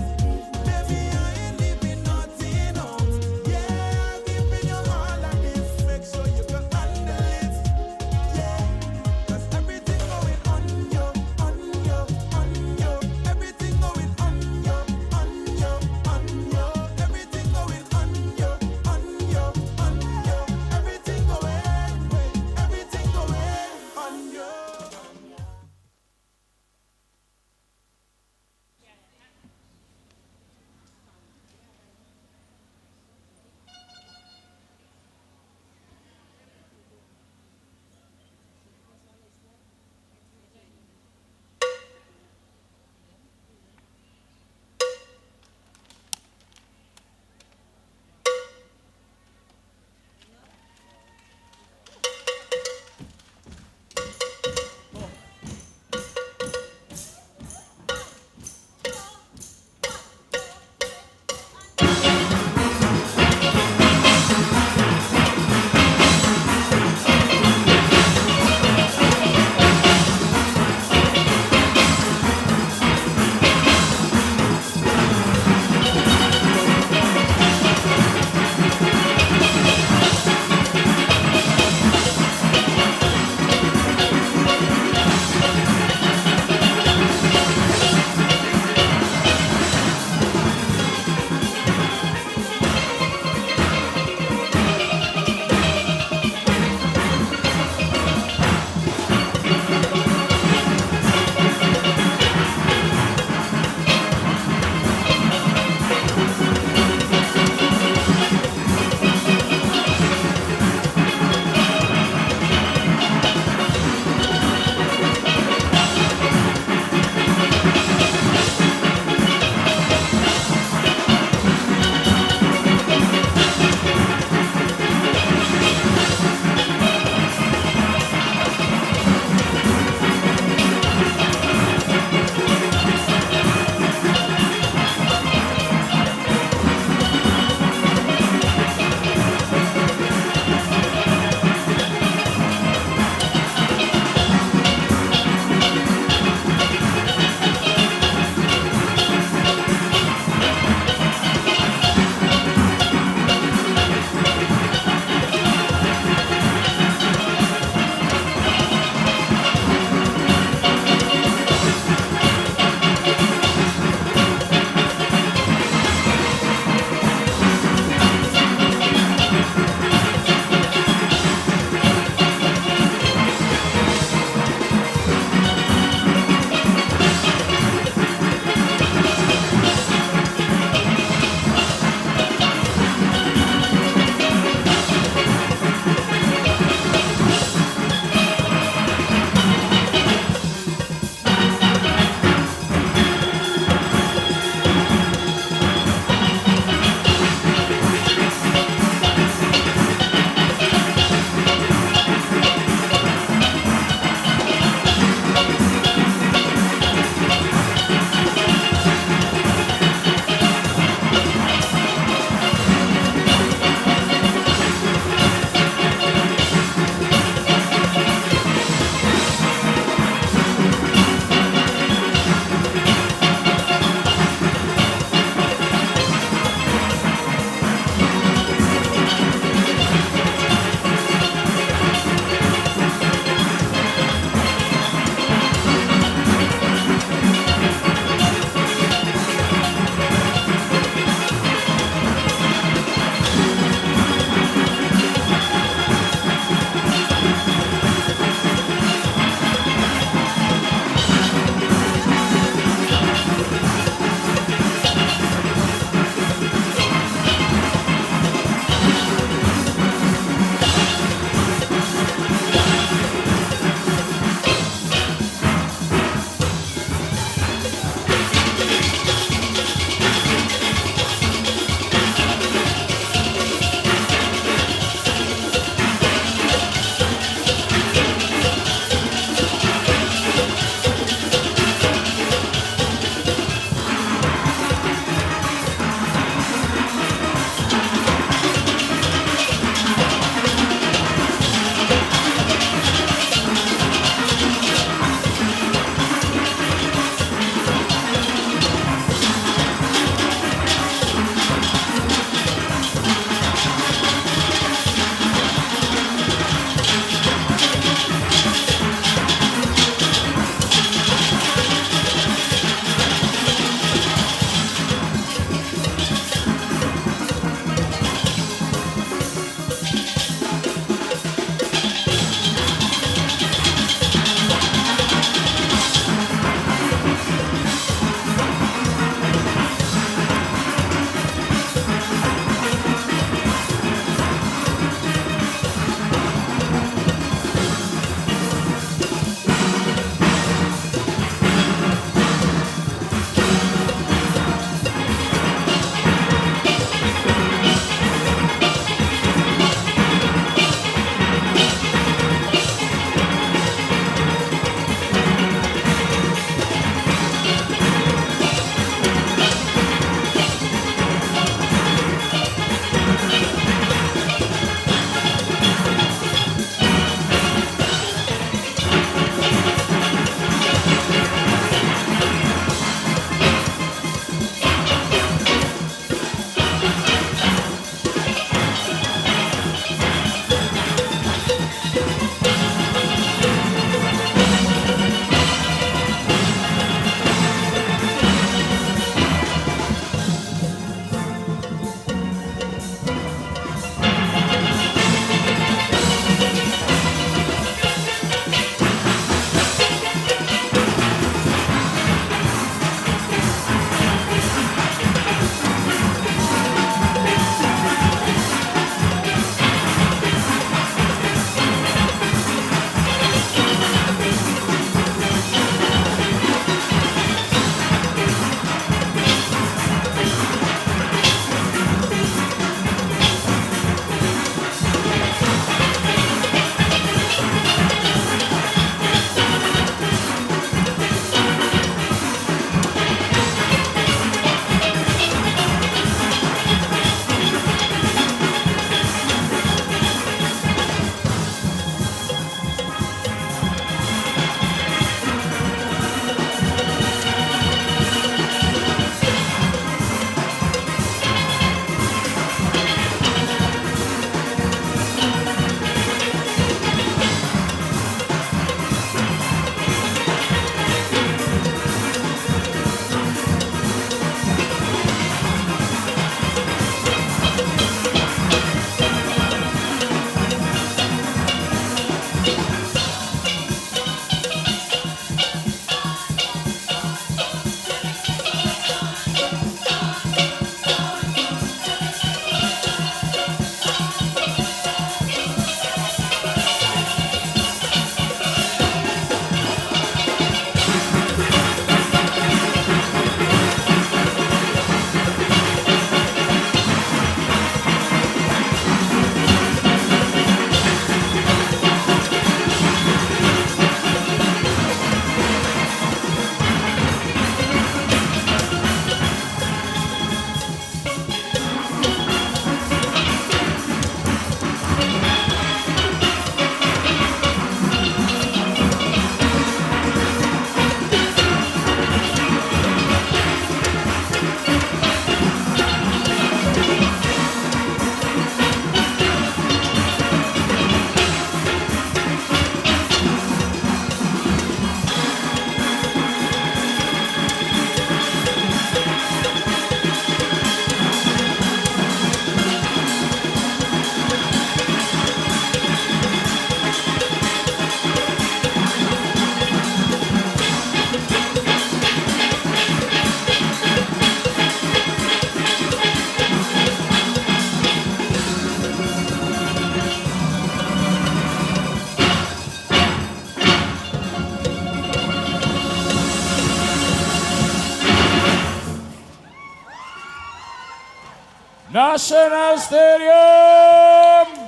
National Stadium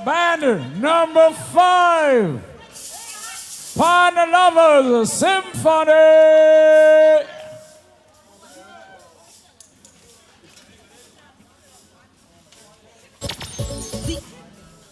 band number 5, Pan Lovers Symphony.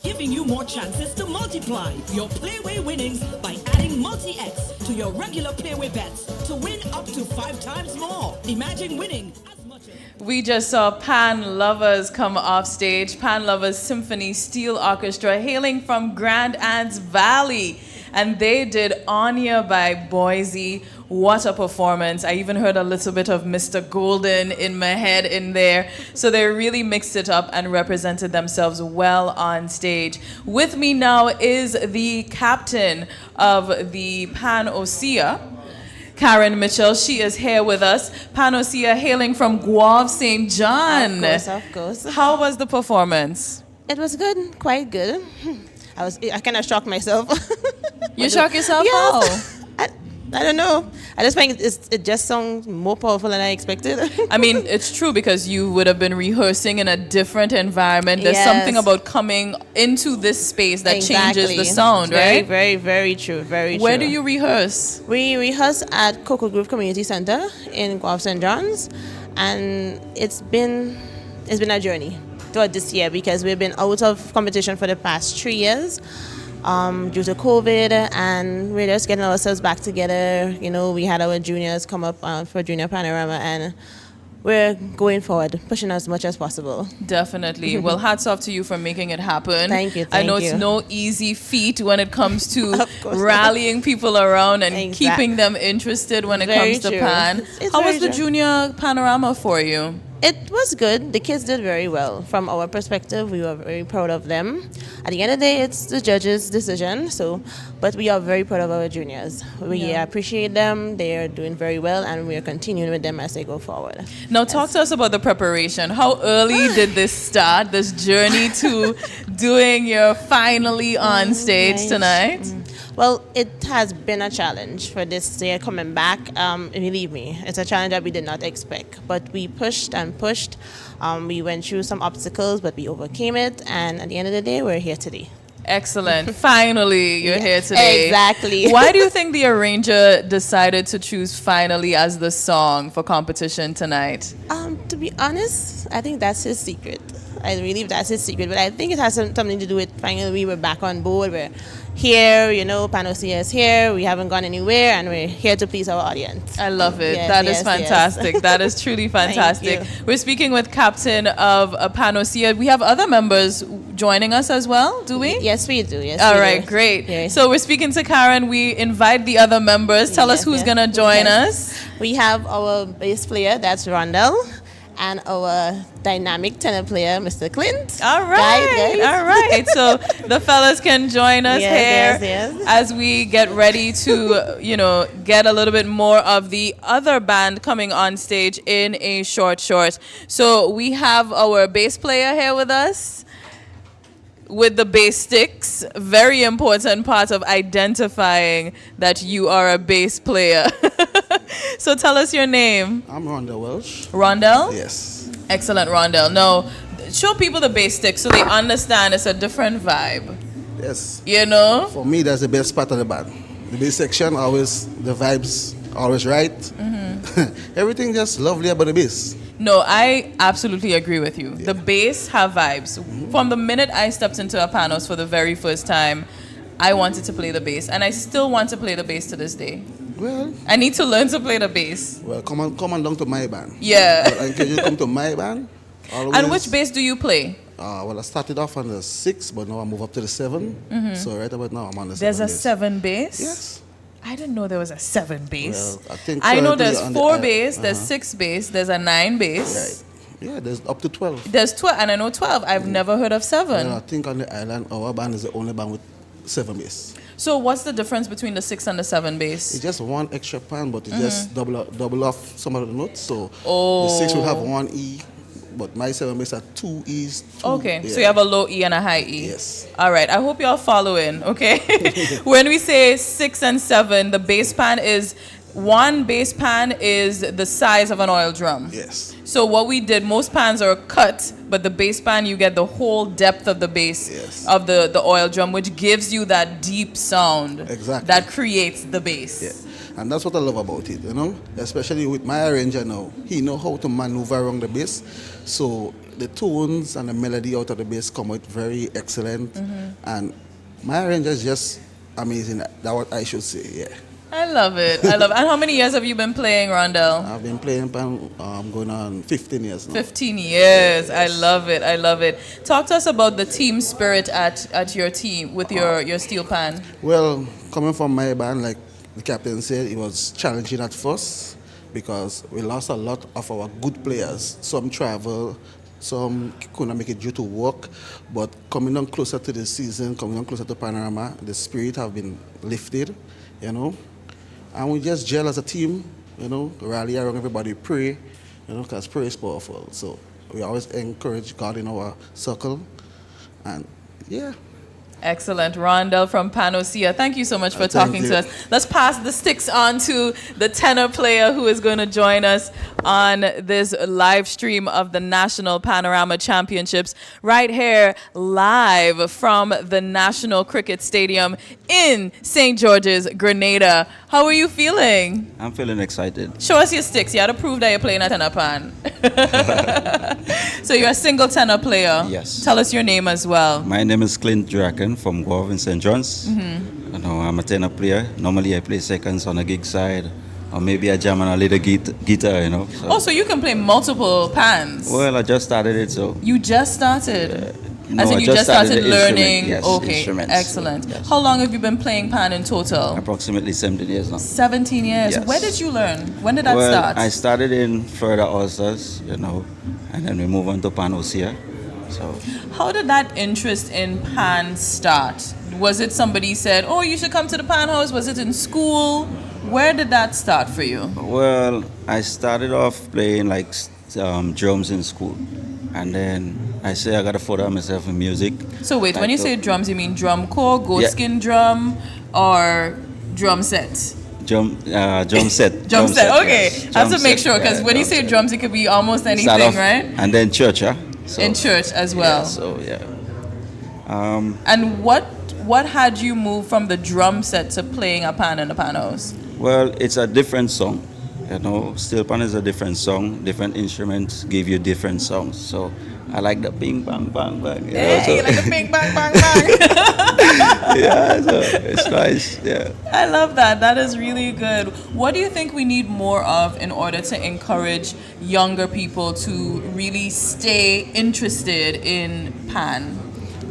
Giving you more chances to multiply your Playway winnings by adding multi-X to your regular Playway bets to win up to 5 times more. Imagine winning as much as... We just saw Pan Lovers come off stage. Pan Lovers Symphony Steel Orchestra hailing from Grand Anse Valley. And they did Anya by Boise. What a performance. I even heard a little bit of Mr. Golden in my head in there. So they really mixed it up and represented themselves well on stage. With me now is the captain of the Panorama, Karen Mitchell. She is here with us. Panorama hailing from Guave, St. John. Of course. How was the performance? It was good, quite good. I kind of shocked myself. You shocked yourself? Yes. I don't know. I just think it just sounds more powerful than I expected. I mean, it's true because you would have been rehearsing in a different environment. There's something about coming into this space that changes the sound, right? Very, very true. Very true. Where do you rehearse? We rehearse at Cocoa Grove Community Center in Guelph St. John's, and it's been a journey throughout this year because we've been out of competition for the past 3 years. Due to COVID, and we're just getting ourselves back together. You know, we had our juniors come up for Junior Panorama, and we're going forward, pushing as much as possible. Definitely. Well, hats off to you for making it happen. Thank you. I know it's no easy feat when it comes to rallying people around and keeping them interested when it comes to Pan. How was the Junior Panorama for you? It was good. The kids did very well. From our perspective, we were very proud of them. At the end of the day, it's the judges' decision. But we are very proud of our juniors. We appreciate them. They are doing very well, and we are continuing with them as they go forward. Now, talk to us about the preparation. How early did this start, this journey to doing your finally on stage tonight? Well, it has been a challenge for this year coming back. Believe me, it's a challenge that we did not expect. But we pushed and pushed. We went through some obstacles, but we overcame it. And at the end of the day, we're here today. Excellent. Finally, you're here today. Exactly. Why do you think the arranger decided to choose Finally as the song for competition tonight? To be honest, I think that's his secret. I believe that's his secret. But I think it has something to do with finally we were back on board. We're here, you know, Panorama is here. We haven't gone anywhere, and we're here to please our audience. I love it. That is fantastic. That is truly fantastic. We're speaking with Captain of Panorama. We have other members joining us as well, do we? Yes, we do. Yes. All right, great. Yeah. So we're speaking to Karen. We invite the other members. Tell us who's going to join us. We have our bass player, that's Rondell, and our dynamic tenor player, Mr. Clint. All right. All right. So the fellas can join us here as we get ready to, get a little bit more of the other band coming on stage in a short. So we have our bass player here with us with the bass sticks. Very important part of identifying that you are a bass player. So tell us your name. I'm Rondell Welsh. Rondell? Yes. Excellent, Rondell. Now, show people the bass stick so they understand it's a different vibe. Yes. You know? For me, that's the best part of the band. The bass section, the vibes always right. Mm-hmm. Everything just lovely about the bass. No, I absolutely agree with you. The bass have vibes. Mm-hmm. From the minute I stepped into a Panos for the very first time, I wanted to play the bass, and I still want to play the bass to this day. Well, I need to learn to play the bass. Well, come on down to my band. Yeah. In case you come to my band. Always, and which bass do you play? Well, I started off on the 6, but now I move up to the 7. Mm-hmm. So right about now I'm on the 7 There's a bass. 7 bass? Yes. I didn't know there was a 7 bass. Well, I know there's 4 bass, there's 6 bass, there's a 9 bass. Right. Yeah, there's up to 12. There's 12, and I know 12. I've never heard of 7. Well, I think on the island, our band is the only band with 7 bass. So what's the difference between the 6 and the 7 bass? It's just one extra pan, but it just double off some of the notes. So the 6 will have 1 E, but my 7 bass are 2 E's. Okay, so you have a low E and a high E. Yes. All right, I hope y'all following, okay? When we say 6 and 7, the bass pan is one bass pan is the size of an oil drum. Yes. So what we did, most pans are cut, but the bass pan, you get the whole depth of the bass of the oil drum, which gives you that deep sound that creates the bass. Yeah. And that's what I love about it, you know, especially with my arranger now. He know how to maneuver around the bass. So the tones and the melody out of the bass come out very excellent. And my arranger is just amazing. That's what I should say, yeah. I love it. I love it. And how many years have you been playing, Rondell? I've been playing pan going on 15 years now. 15 years. I love it. I love it. Talk to us about the team spirit at your team with your steel pan. Well, coming from my band, like the captain said, it was challenging at first because we lost a lot of our good players. Some travel, some couldn't make it due to work. But coming on closer to the season, coming on closer to Panorama, the spirit have been lifted, you know. And we just gel as a team, you know, rally around everybody, pray, you know, because prayer is powerful. So we always encourage God in our circle. And yeah. Excellent. Rondell from Panorama, thank you so much for talking to us. Let's pass the sticks on to the tenor player who is going to join us on this live stream of the National Panorama Championships right here live from the National Cricket Stadium in St. George's, Grenada. How are you feeling? I'm feeling excited. Show us your sticks. You had to prove that you're playing a tenor pan. So you're a single tenor player. Yes. Tell us your name as well. My name is Clint Draken from Guelph in St. John's. You know, I'm a tenor player. Normally I play seconds on the gig side, or maybe I jam on a little guitar, you know. So you can play multiple pans. Well, I just started it, so. You just started? No, As in I you just started learning? Yes, okay, instruments. excellent. How long have you been playing pan in total? Approximately 17 years now. 17 years. Yes. Where did you learn? When did that start? I started in further Ulsters, you know, and then we moved on to Panorama. So. How did that interest in pan start? Was it somebody said, oh, you should come to the pan house? Was it in school? Where did that start for you? Well, I started off playing like drums in school, and then I say I gotta further myself in music. So wait, when you say drums, you mean drum corps, goatskin drum, or drum set? Drum set. Drum set. Okay, yes. I have to make sure because when you say drums, it could be almost anything, right? And then church, huh? So, in church as well. Yeah, so yeah. And what had you move from the drum set to playing a pan in the pan house? Well, it's a different song. You know, steel pan is a different song. Different instruments give you different songs. So I like the bing bang bang bang. You know, you like the bing bang bang bang. Yeah, so it's nice. Yeah. I love that. That is really good. What do you think we need more of in order to encourage younger people to really stay interested in pan?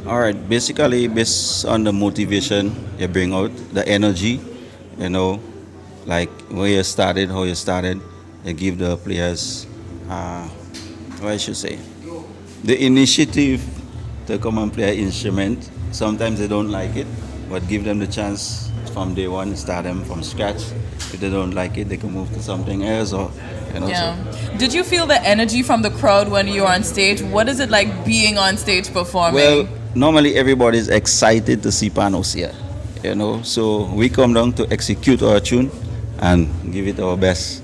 All right. Basically, based on the motivation you bring out, the energy, you know, like where you started, how you started, you give the players, what I should say, the initiative to come and play an instrument. Sometimes they don't like it, but give them the chance from day one, start them from scratch. If they don't like it, they can move to something else, or you know. Yeah. So. Did you feel the energy from the crowd when you were on stage? What is it like being on stage performing? Well, normally everybody's excited to see Panos here, you know. So we come down to execute our tune and give it our best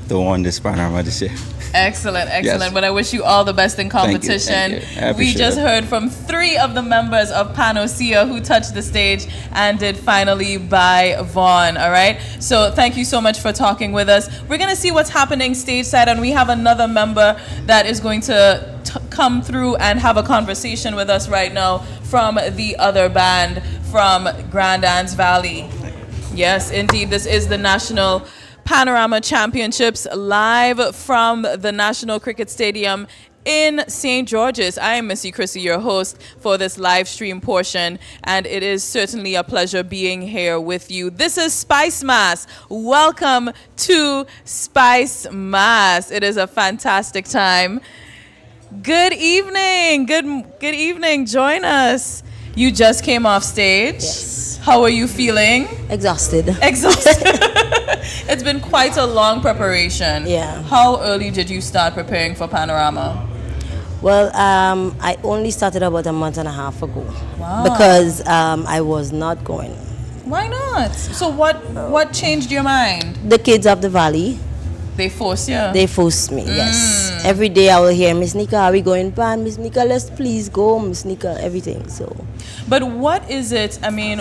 to win this Panorama this year. Excellent. Yes. But I wish you all the best in competition. Thank you. We just heard from 3 of the members of Panorama who touched the stage and did finally by Vaughn. All right. So thank you so much for talking with us. We're going to see what's happening stage side, and we have another member that is going to come through and have a conversation with us right now from the other band from Grand Anse Valley. Yes, indeed. This is the National Panorama Championships live from the National Cricket Stadium in St. George's. I am Missy Chrissy, your host for this live stream portion, and it is certainly a pleasure being here with you. This is Spice Mass. Welcome to Spice Mass. It is a fantastic time. Good evening. Good evening. Join us. You just came off stage. Yes. How are you feeling? Exhausted. It's been quite a long preparation. Yeah. How early did you start preparing for Panorama? Well, I only started about a month and a half ago. Wow. Because I was not going. Why not? So what changed your mind? The kids of the valley. They force you? They force me, yes. Every day I will hear, Miss Nika, are we going pan? Miss Nika, let's please go, Miss Nika, everything. So. But what is it, I mean,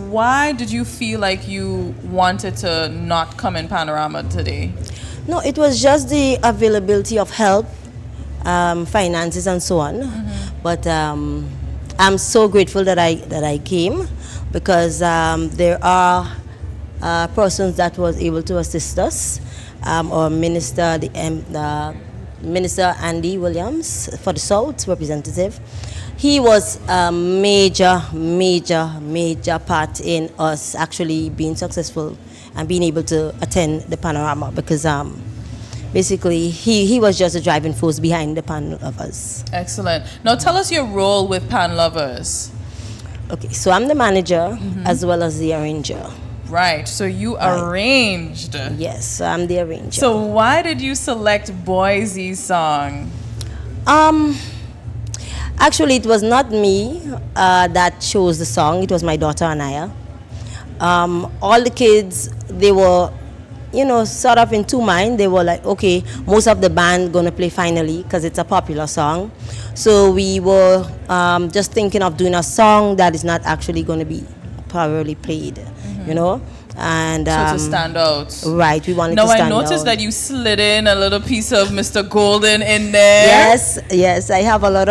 why did you feel like you wanted to not come in Panorama today? No, it was just the availability of help, finances and so on. But I'm so grateful that I came, because there are persons that was able to assist us. Our minister, the Minister Andy Williams for the South representative. He was a major part in us actually being successful and being able to attend the Panorama, because basically he was just a driving force behind the Pan Lovers. Excellent. Now tell us your role with Pan Lovers. Okay, so I'm the manager as well as the arranger. Right, so you arranged. Yes, I'm the arranger. So why did you select Boise's song? Actually, it was not me that chose the song. It was my daughter Anaya. All the kids, they were, sort of in two minds. They were like, okay, most of the band gonna play finally because it's a popular song. So we were just thinking of doing a song that is not actually gonna be thoroughly played. And so to stand out. Right, we wanted to stand out. Now I noticed that you slid in a little piece of Mr. Golden in there. Yes, I have a lot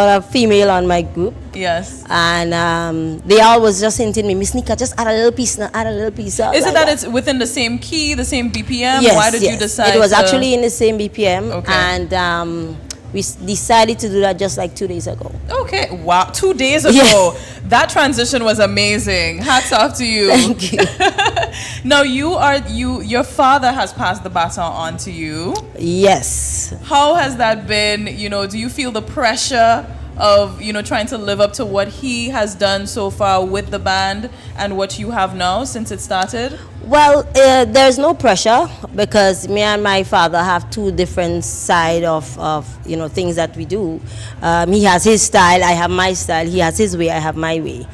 of female on my group. Yes. And they all was just hinting me, Miss Nika, just add a little piece now, add a little piece. Is it that it's within the same key, the same BPM? Yes, Why did you decide? It was actually in the same BPM. Okay. And we decided to do that just like 2 days ago. Okay, wow, 2 days ago. That transition was amazing. Hats off to you. Thank you. Now your father has passed the baton on to you. Yes. How has that been? Do you feel the pressure of trying to live up to what he has done so far with the band and what you have now since it started? Well, there's no pressure, because me and my father have two different sides of things that we do. He has his style, I have my style. He has his way, I have my way.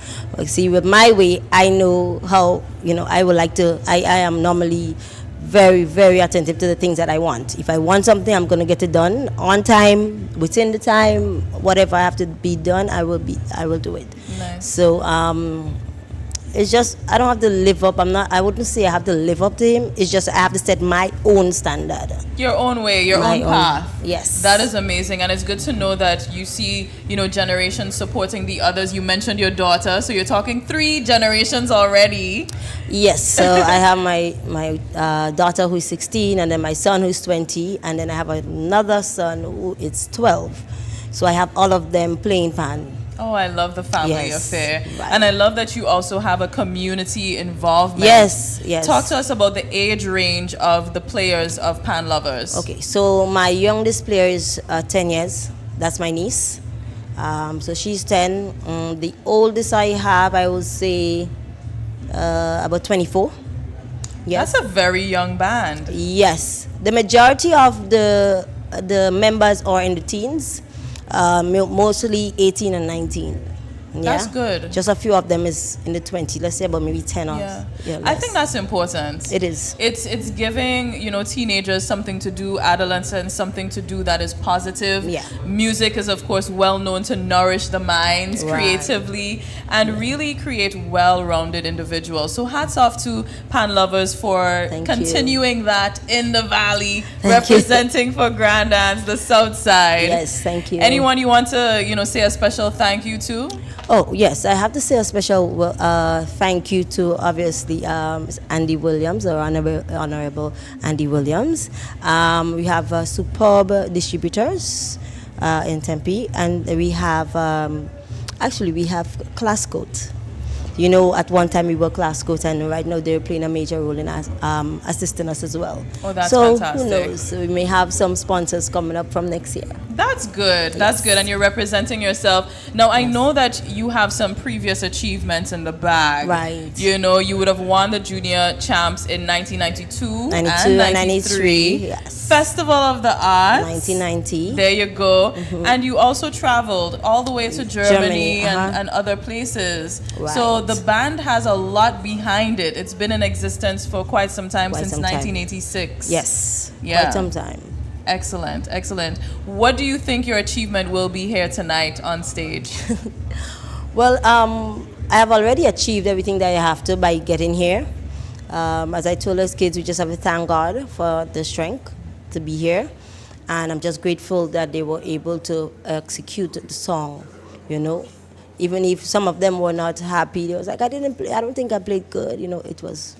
See, with my way, I know how I would like to. I am normally very, very attentive to the things that I want. If I want something, I'm going to get it done on time, within the time, whatever I have to be done, I will do it. Nice. So it's just, I don't have to live up. I wouldn't say I have to live up to him. It's just I have to set my own standard. Your own way, your own path. Yes. That is amazing, and it's good to know that you see, generations supporting the others. You mentioned your daughter, so you're talking 3 generations already. Yes, so I have my daughter who is 16, and then my son who's 20, and then I have another son who is 12. So I have all of them playing pan. Oh, I love the family affair. Right. And I love that you also have a community involvement. Yes. Talk to us about the age range of the players of Pan Lovers. Okay, so my youngest player is 10 years. That's my niece. So she's 10. The oldest I have, I would say, about 24. Yes. That's a very young band. Yes. The majority of the members are in the teens. Mostly 18 and 19. That's good. Just a few of them is in the 20. Let's say about maybe 10 or I think that's important. It is. It's giving teenagers something to do, adolescents something to do that is positive. Yeah. Music is of course well known to nourish the minds creatively and really create well-rounded individuals. So hats off to Pan Lovers for continuing that in the valley, representing for Grand Dance, the South Side. Yes, thank you. Anyone you want to say a special thank you to? Oh, yes, I have to say a special thank you to, obviously, Andy Williams, our Honorable Andy Williams. We have superb distributors in Tempe, and we have, we have Class Coat. You know, at one time we were class coach, and right now they're playing a major role in assisting us as well. Oh, that's so fantastic. Who knows? We may have some sponsors coming up from next year. That's good. That's good. And you're representing yourself. Now, I know that you have some previous achievements in the bag. Right. You know, you would have won the junior champs in 1992 92 and 93. Yes. Festival of the Arts. 1990. There you go. And you also traveled all the way to Germany, and other places. Right. So the band has a lot behind it. It's been in existence for quite some time, since 1986. Yes. Yeah. Quite some time. Excellent, excellent. What do you think your achievement will be here tonight on stage? Well, I have already achieved everything that I have to by getting here. As I told us kids, we just have to thank God for the strength to be here. And I'm just grateful that they were able to execute the song, you know. Even if some of them were not happy, they was like, I don't think I played good, you know, it was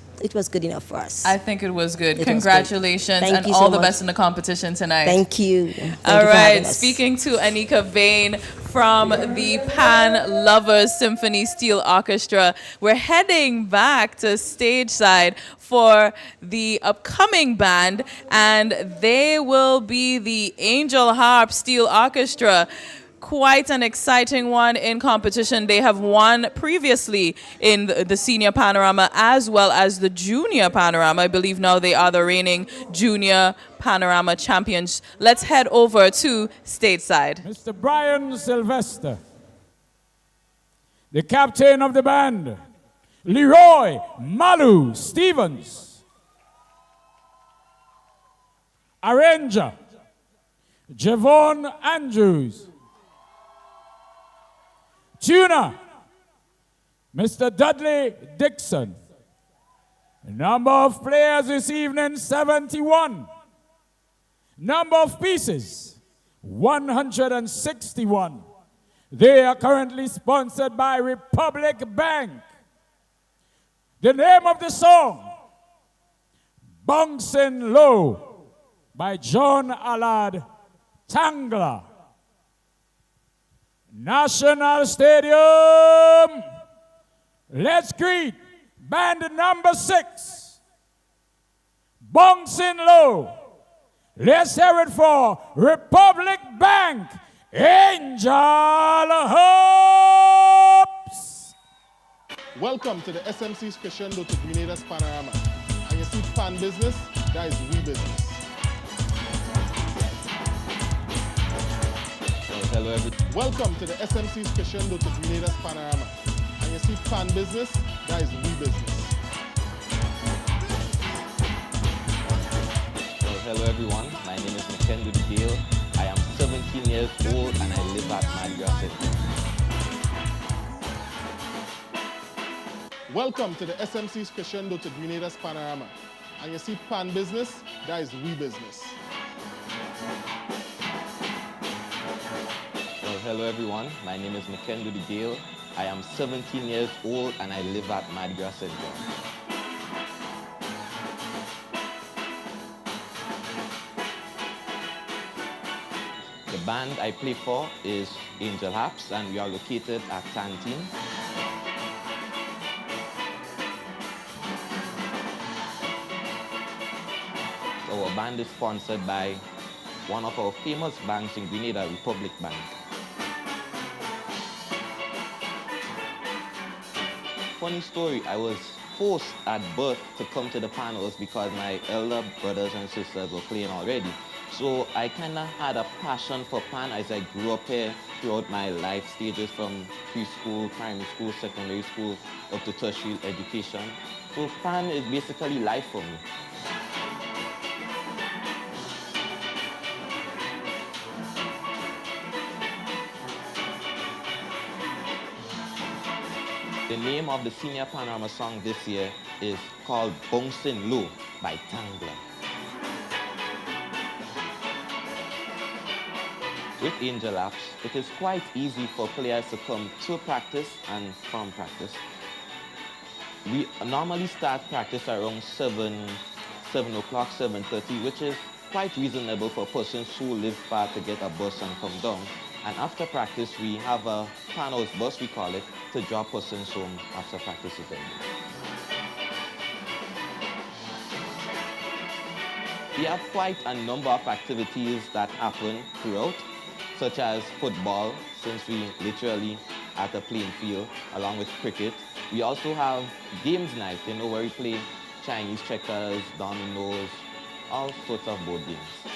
good enough for us. I think it was good. It was Congratulations, good. Thank and you all so the much. best in the competition tonight. Thank you. All right, speaking to Anika Vane from the Pan Lovers Symphony Steel Orchestra, we're heading back to stage side for the upcoming band, and they will be the Angel Harp Steel Orchestra. Quite an exciting one in competition. They have won previously in the senior panorama as well as the junior panorama. I believe now they are the reigning junior panorama champions. Let's head over to stateside. Mr. Brian Sylvester, the captain of the band, Leroy Malu Stevens, arranger, Javon Andrews, tuner, Mr. Dudley Dixon. Number of players this evening, 71. Number of pieces, 161. They are currently sponsored by Republic Bank. The name of the song, Bouncing Low by John Allard Tangler. National Stadium. Let's greet band number 6, Bouncing Low. Let's hear it for Republic Bank, Angel Hopes. Welcome to the SMC's Crescendo to Grenada's Panorama. And you see pan business, that is we business. Hello, everyone. Welcome to the SMC's Crescendo to Grenada's Panorama. And you see pan business, that is we business. Hello, everyone. My name is Mackenzie Gale. I am 17 years old and I live at Madras. Welcome to the SMC's Crescendo to Grenada's Panorama. And you see pan business, that is we business. Hello, everyone. My name is Mackenzie Gale. I am 17 years old and I live at Madras. The band I play for is Angel Harps, and we are located at Canteen. Our band is sponsored by one of our famous banks in Grenada, Republic Bank. Funny story, I was forced at birth to come to the panels because my elder brothers and sisters were playing already. So I kind of had a passion for pan as I grew up here throughout my life stages, from preschool, primary school, secondary school, up to tertiary education. So pan is basically life for me. The name of the senior panorama song this year is called Bouncing Low by Tangler. With Angel Harps, it is quite easy for players to come to practice and from practice. We normally start practice around 7 o'clock, 7:30, which is quite reasonable for persons who live far to get a bus and come down. And after practice, we have a pan house bus, we call it, to drop persons home after practice is ended. We have quite a number of activities that happen throughout, such as football, since we literally at a playing field, along with cricket. We also have games night, where we play Chinese checkers, dominoes, all sorts of board games.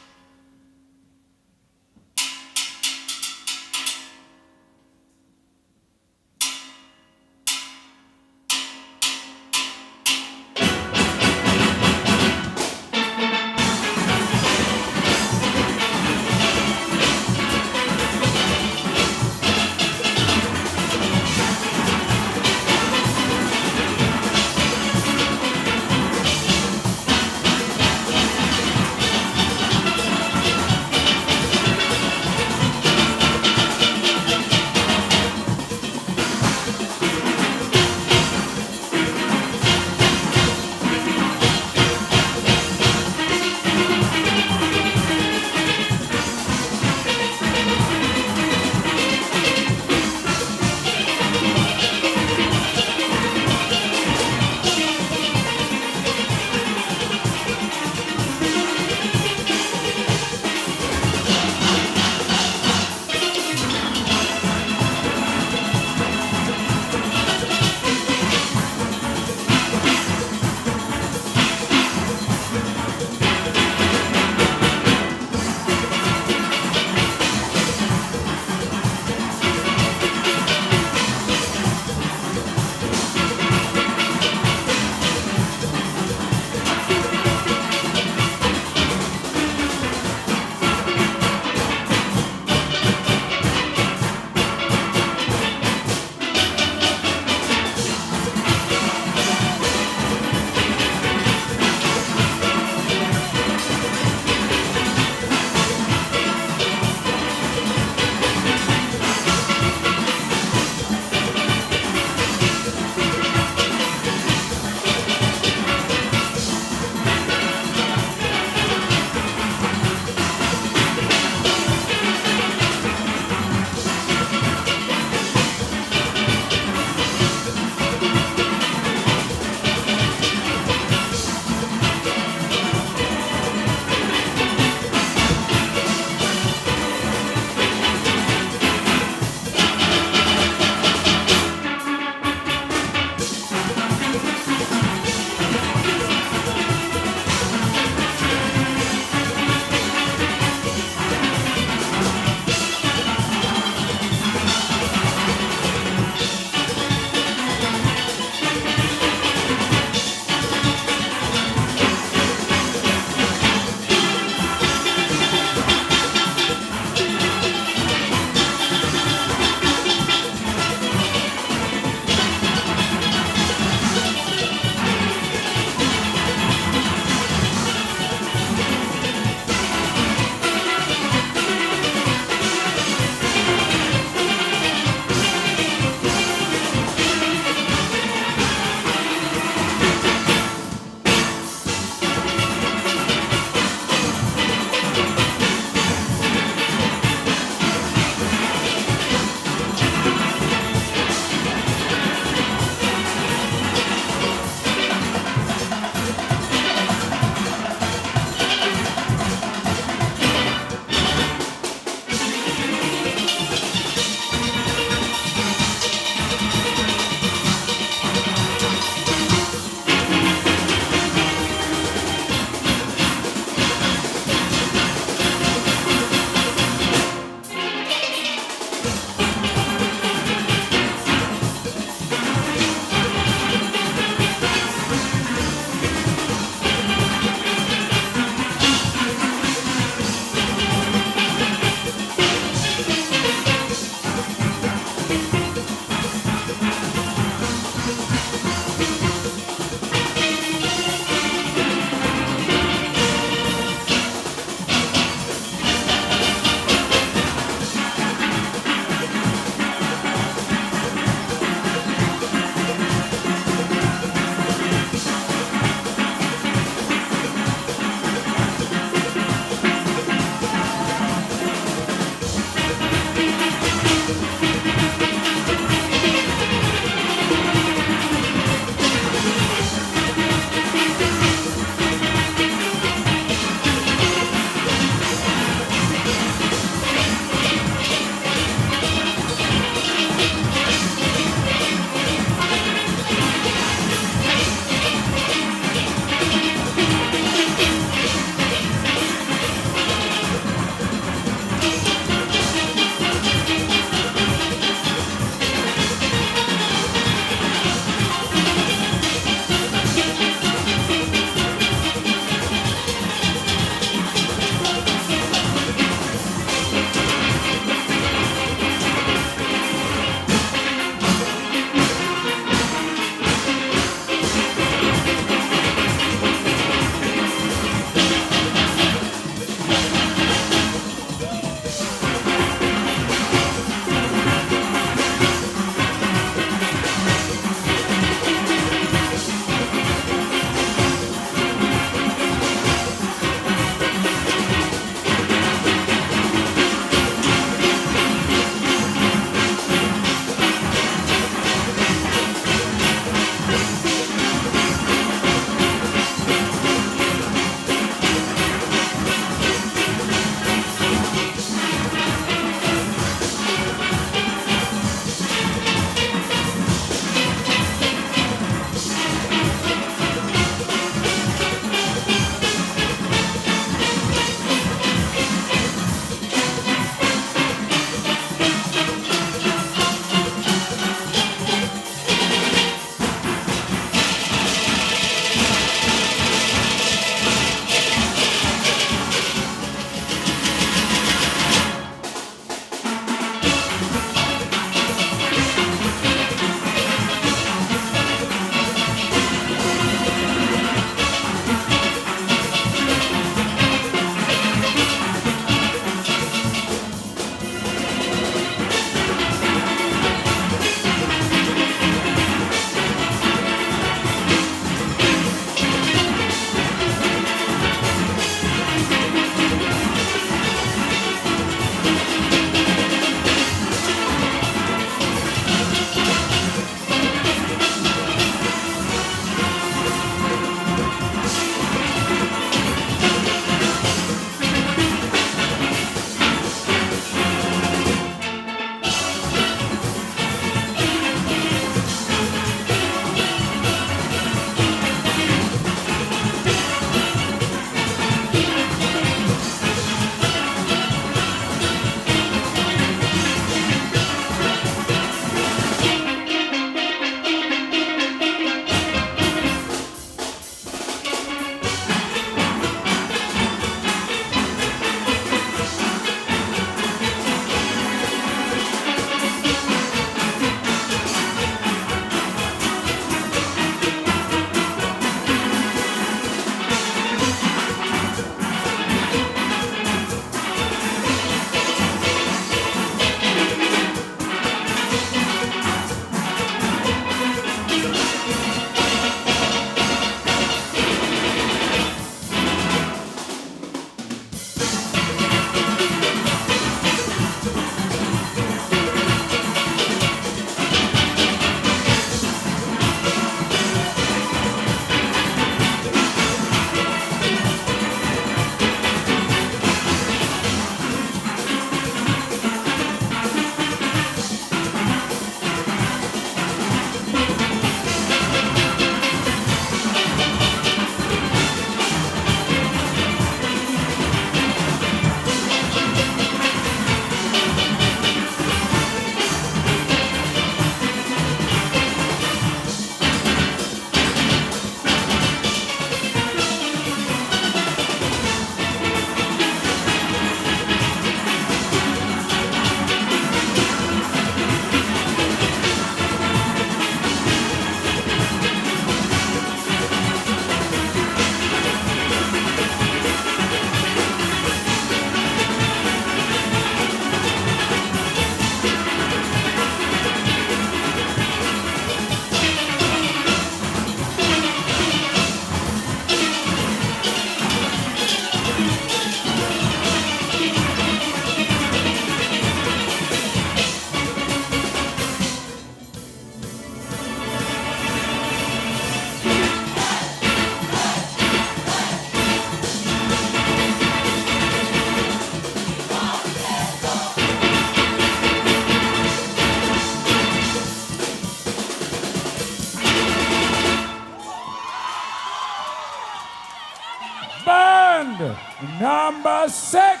number 6,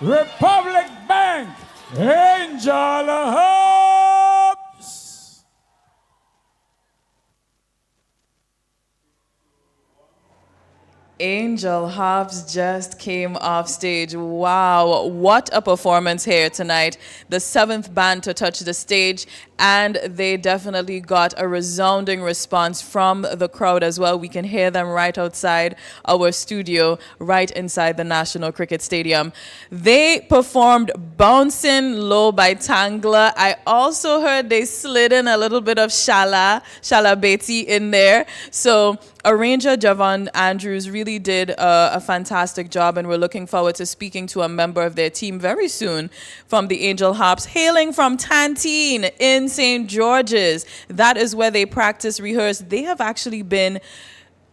Republic Bank, Angel Hubs. Angel Hobbs just came off stage. Wow, what a performance here tonight. The 7th band to touch the stage, and they definitely got a resounding response from the crowd as well. We can hear them right outside our studio, right inside the National Cricket Stadium. They performed Bouncing Low by Tangla. I also heard they slid in a little bit of Shala Betty in there. So arranger Javon Andrews really did a fantastic job, and we're looking forward to speaking to a member of their team very soon from the Angel Hops, hailing from Tantine in St. George's. That is where they practice, rehearse. They have actually been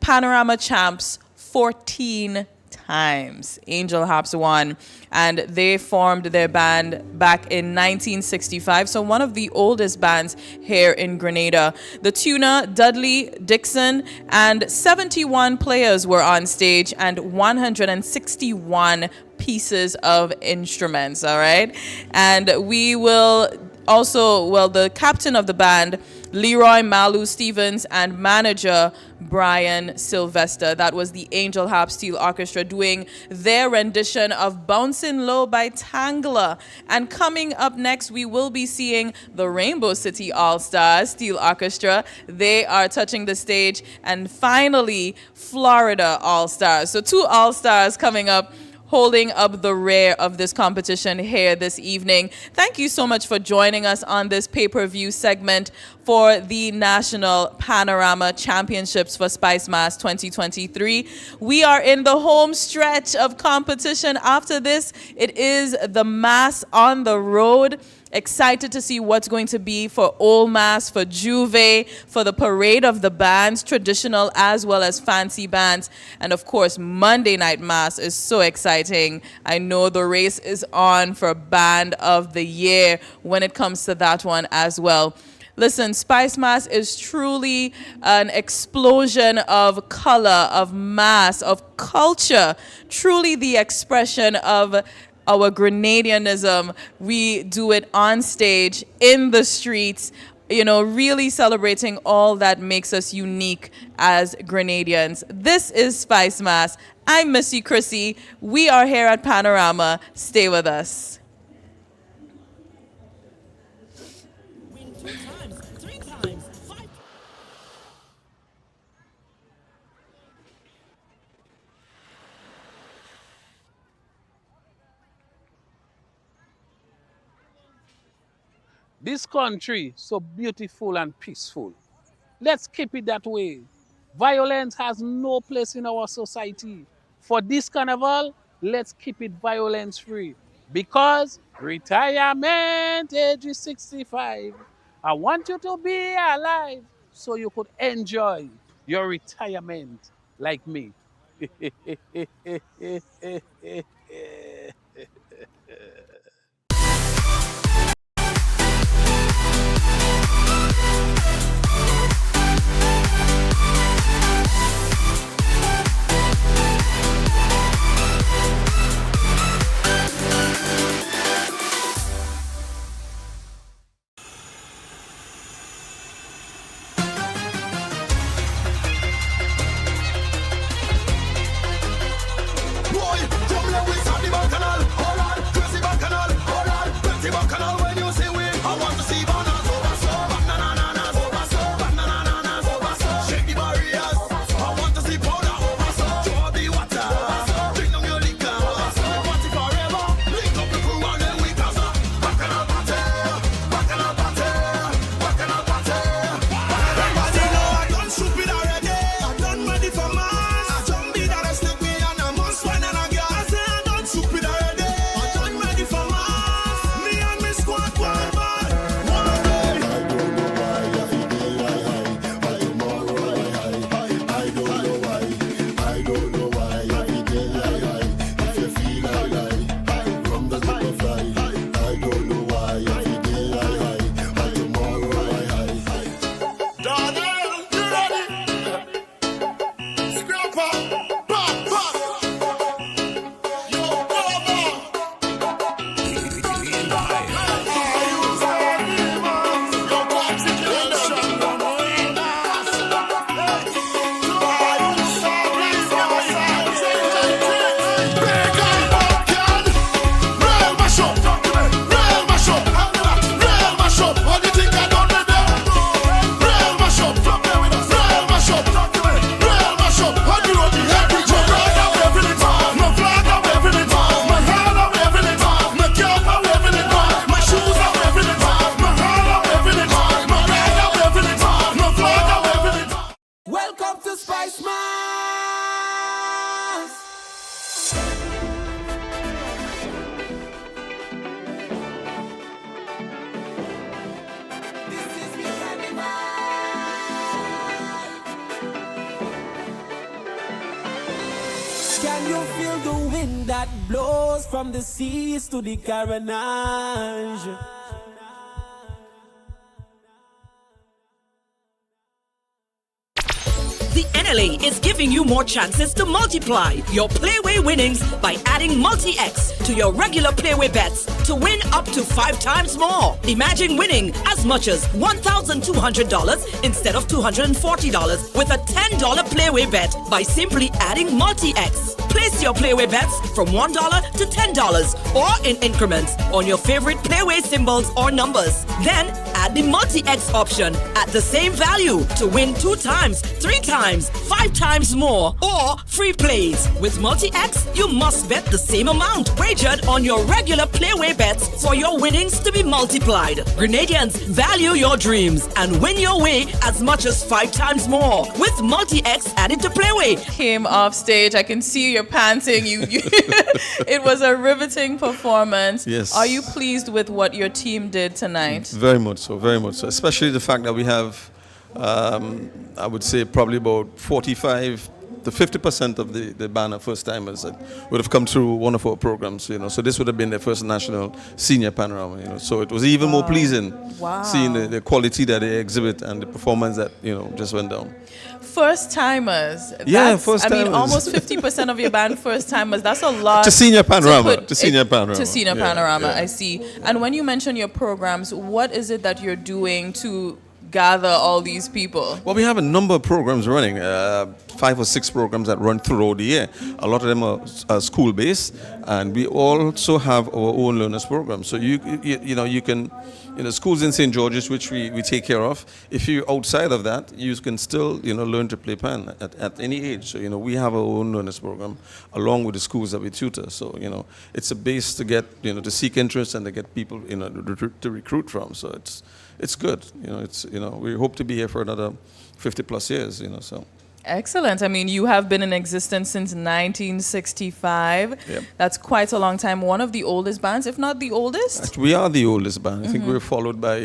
Panorama champs 14 times. Angel Hops won, and they formed their band back in 1965, so one of the oldest bands here in Grenada. The tuner, Dudley Dixon, and 71 players were on stage and 161 pieces of instruments, all right? And we will also, well, the captain of the band, Leroy Malu Stevens, and manager Brian Sylvester. That was the Angel Harp Steel Orchestra doing their rendition of Bouncing Low by Tangla. And coming up next, we will be seeing the Rainbow City All-Stars Steel Orchestra. They are touching the stage. And finally, Florida All-Stars. So 2 All-Stars coming up, holding up the rear of this competition here this evening. Thank you so much for joining us on this pay-per-view segment for the National Panorama Championships for Spice Mass 2023. We are in the home stretch of competition. After this, it is the Mass on the road. Excited to see what's going to be for Old Mass, for Juve, for the Parade of the Bands, traditional as well as fancy bands. And of course, Monday Night Mass is so exciting. I know the race is on for Band of the Year when it comes to that one as well. Listen, Spice Mass is truly an explosion of color, of mass, of culture, truly the expression of our Grenadianism. We do it on stage, in the streets, you know, really celebrating all that makes us unique as Grenadians. This is Spice Mass. I'm Missy Chrissy. We are here at Panorama. Stay with us. This country so beautiful and peaceful. Let's keep it that way. Violence has no place in our society. For this carnival, let's keep it violence free. Because retirement age is 65. I want you to be alive so you could enjoy your retirement like me. Boy, come here with welcome to Spice Mars. This is the carnival. Can you feel the wind that blows from the seas to the Carnage? The NLA is giving you more chances to multiply your Playway winnings by adding multi-X to your regular Playway bets to win up to 5 times more. Imagine winning as much as $1,200 instead of $240 with a $10 Playway bet by simply adding multi-X. Place your Playway bets from $1 to $10 or in increments on your favorite Playway symbols or numbers. Then add the multi-X option at the same value to win 2 times, 3 times, 5 times more, or free plays. With multi-X, you must bet the same amount wagered on your regular Playway bets for your winnings to be multiplied. Grenadians, value your dreams and win your way as much as 5 times more with multi-X added to Playway. Came off stage, I can see you're panting. You It was a riveting performance. Yes. Are you pleased with what your team did tonight? Very much so, very much so. Especially the fact that we have, I would say, probably about 45 to 50% of the band are first-timers that would have come through one of our programs, you know. So this would have been their first national senior Panorama, you know. So it was even more pleasing seeing the quality that they exhibit and the performance that, you know, just went down. First-timers. Yeah, first-timers. I mean, almost 50% of your band first-timers. That's a lot. To senior Panorama. To To senior Panorama. To senior Yeah, Panorama, yeah. I see. And when you mention your programs, what is it that you're doing to gather all these people? Well, we have a number of programs running, 5 or 6 programs that run throughout the year. A lot of them are school-based, and we also have our own learners program. So you know, you can, you know, schools in St. George's, which we take care of. If you're outside of that, you can still, you know, learn to play pan at any age. So, you know, we have our own learners program along with the schools that we tutor. So, you know, it's a base to get, you know, to seek interest and to get people, you know, to recruit from. So it's good. You know, we hope to be here for another 50 plus years, you know, so. Excellent. I mean, you have been in existence since 1965. Yep. That's quite a long time. One of the oldest bands, if not the oldest. We are the oldest band. I think we're followed by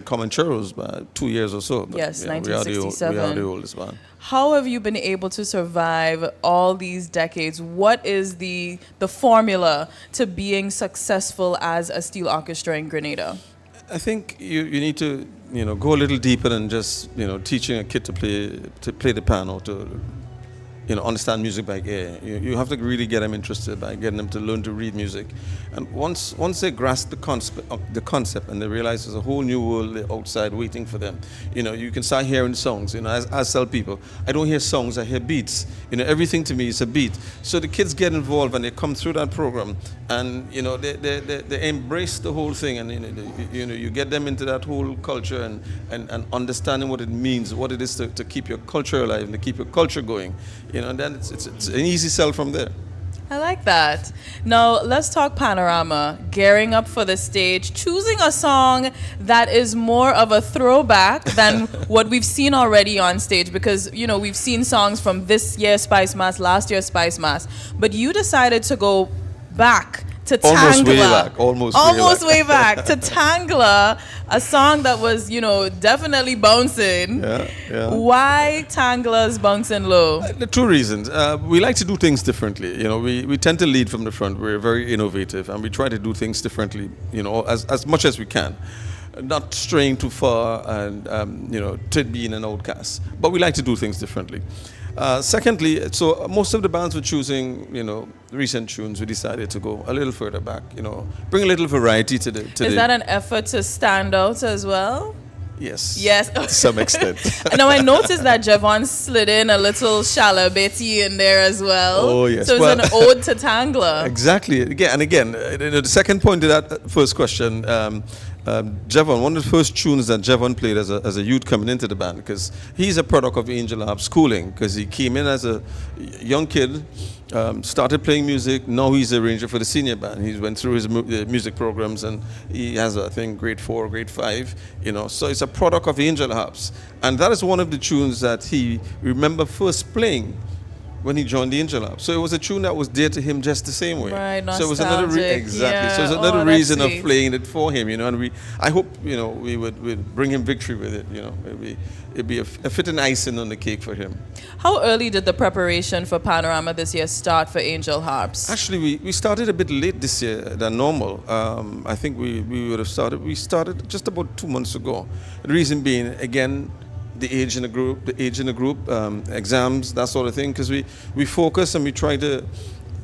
Comancheros by 2 years or so. But, Yes, yeah, 1967. We are the oldest band. How have you been able to survive all these decades? What is the formula to being successful as a steel orchestra in Grenada? I think you need to, you know, go a little deeper than just, you know, teaching a kid to play the piano, to, you know, understand music by ear. You have to really get them interested by getting them to learn to read music. And once they grasp the concept and they realize there's a whole new world outside waiting for them, you know, you can start hearing songs. You know, as I tell people, I don't hear songs, I hear beats. You know, everything to me is a beat. So the kids get involved and they come through that program, and, you know, they embrace the whole thing, and, you know, you get them into that whole culture and understanding what it means, what it is to keep your culture alive and to keep your culture going. You know, and then it's an easy sell from there. I like that. Now, let's talk Panorama. Gearing up for the stage, choosing a song that is more of a throwback than what we've seen already on stage, because, you know, we've seen songs from this year's Spice Mass, last year's Spice Mass, but you decided to go back to Tangla. Almost way back to Tangla, a song that was, you know, definitely bouncing. Yeah. Why Tangla's Bouncing Low? The 2 reasons. We like to do things differently. You know, we tend to lead from the front. We're very innovative, and we try to do things differently, you know, as much as we can. Not straying too far and, you know, to being an outcast. But we like to do things differently. Secondly, so most of the bands were choosing, you know, recent tunes. We decided to go a little further back, you know, bring a little variety to the. Is that an effort to stand out as well? Yes. Yes. To some extent. Now, I noticed that Javon slid in a little Shala Betty in there as well. Oh, yes. So it's an ode to Tangla. Exactly. Again, the second point to that first question, Jevon, one of the first tunes that Jevon played as a youth coming into the band, because he's a product of Angel Harp schooling, because he came in as a young kid, started playing music. Now he's a arranger for the senior band. He went through his music programs, and he has, I think, grade 4, grade 5, So it's a product of Angel Harps. And that is one of the tunes that he remember first playing when he joined the Angel Harp. So it was a tune that was dear to him just the same way. Right, so it was another exactly. Yeah. So it's another that's reason of sweet. playing it for him, And I hope we would bring him victory with it. It'd be a fitting icing on the cake for him. How early did the preparation for Panorama this year start for Angel Harps? Actually, we started a bit late this year than normal. I think we would have started. We started just about 2 months ago. The reason being, again, the age in the group, exams, that sort of thing, because we focus and we try to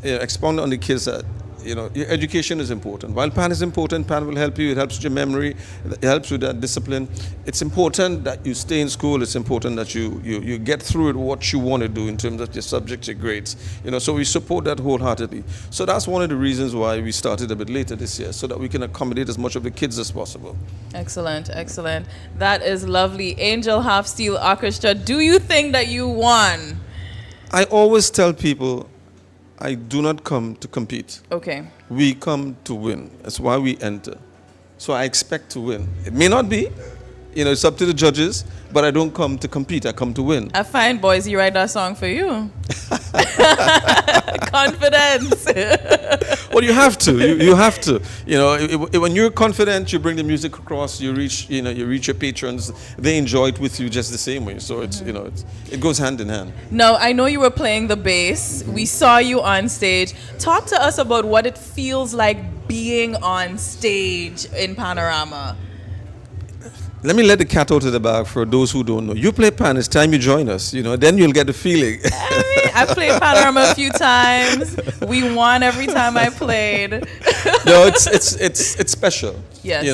expound on the kids that your education is important. While PAN is important, PAN will help you. It helps with your memory. It helps with that discipline. It's important that you stay in school. It's important that you get through it what you want to do in terms of your subjects, your grades. So we support that wholeheartedly. So that's one of the reasons why we started a bit later this year, so that we can accommodate as much of the kids as possible. Excellent, excellent. That is lovely. Angel Harp Steel Orchestra, do you think that you won? I always tell people, I do not come to compete. Okay. We come to win. That's why we enter. So I expect to win. It may not be, it's up to the judges, but I don't come to compete. I come to win. I find, boys, he write that song for you. Confidence. Well, you have to. You have to. When you're confident, you bring the music across. You reach your patrons. They enjoy it with you just the same way. So it goes hand in hand. Now, I know you were playing the bass. We saw you on stage. Talk to us about what it feels like being on stage in Panorama. Let me let the cat out of the bag for those who don't know. You play pan, it's time you join us, then you'll get the feeling. I played Panorama a few times. We won every time I played. No, it's special. Yes.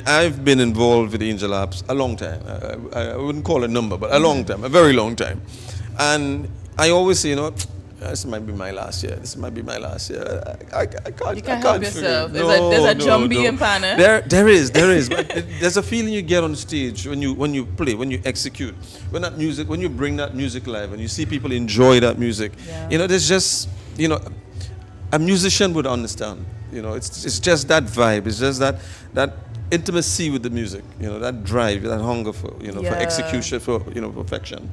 I've been involved with Angel Harps a long time. I wouldn't call a number, but a long time, a very long time. And I always say, this might be my last year. This might be my last year. I can't. You can't help yourself. There's a jumbie in Pana. There is. But there's a feeling you get on stage when you play, when you execute, when you bring that music live, and you see people enjoy that music. Yeah. There's just a musician would understand. It's just that vibe. It's just that intimacy with the music. That drive, that hunger for for execution, for perfection.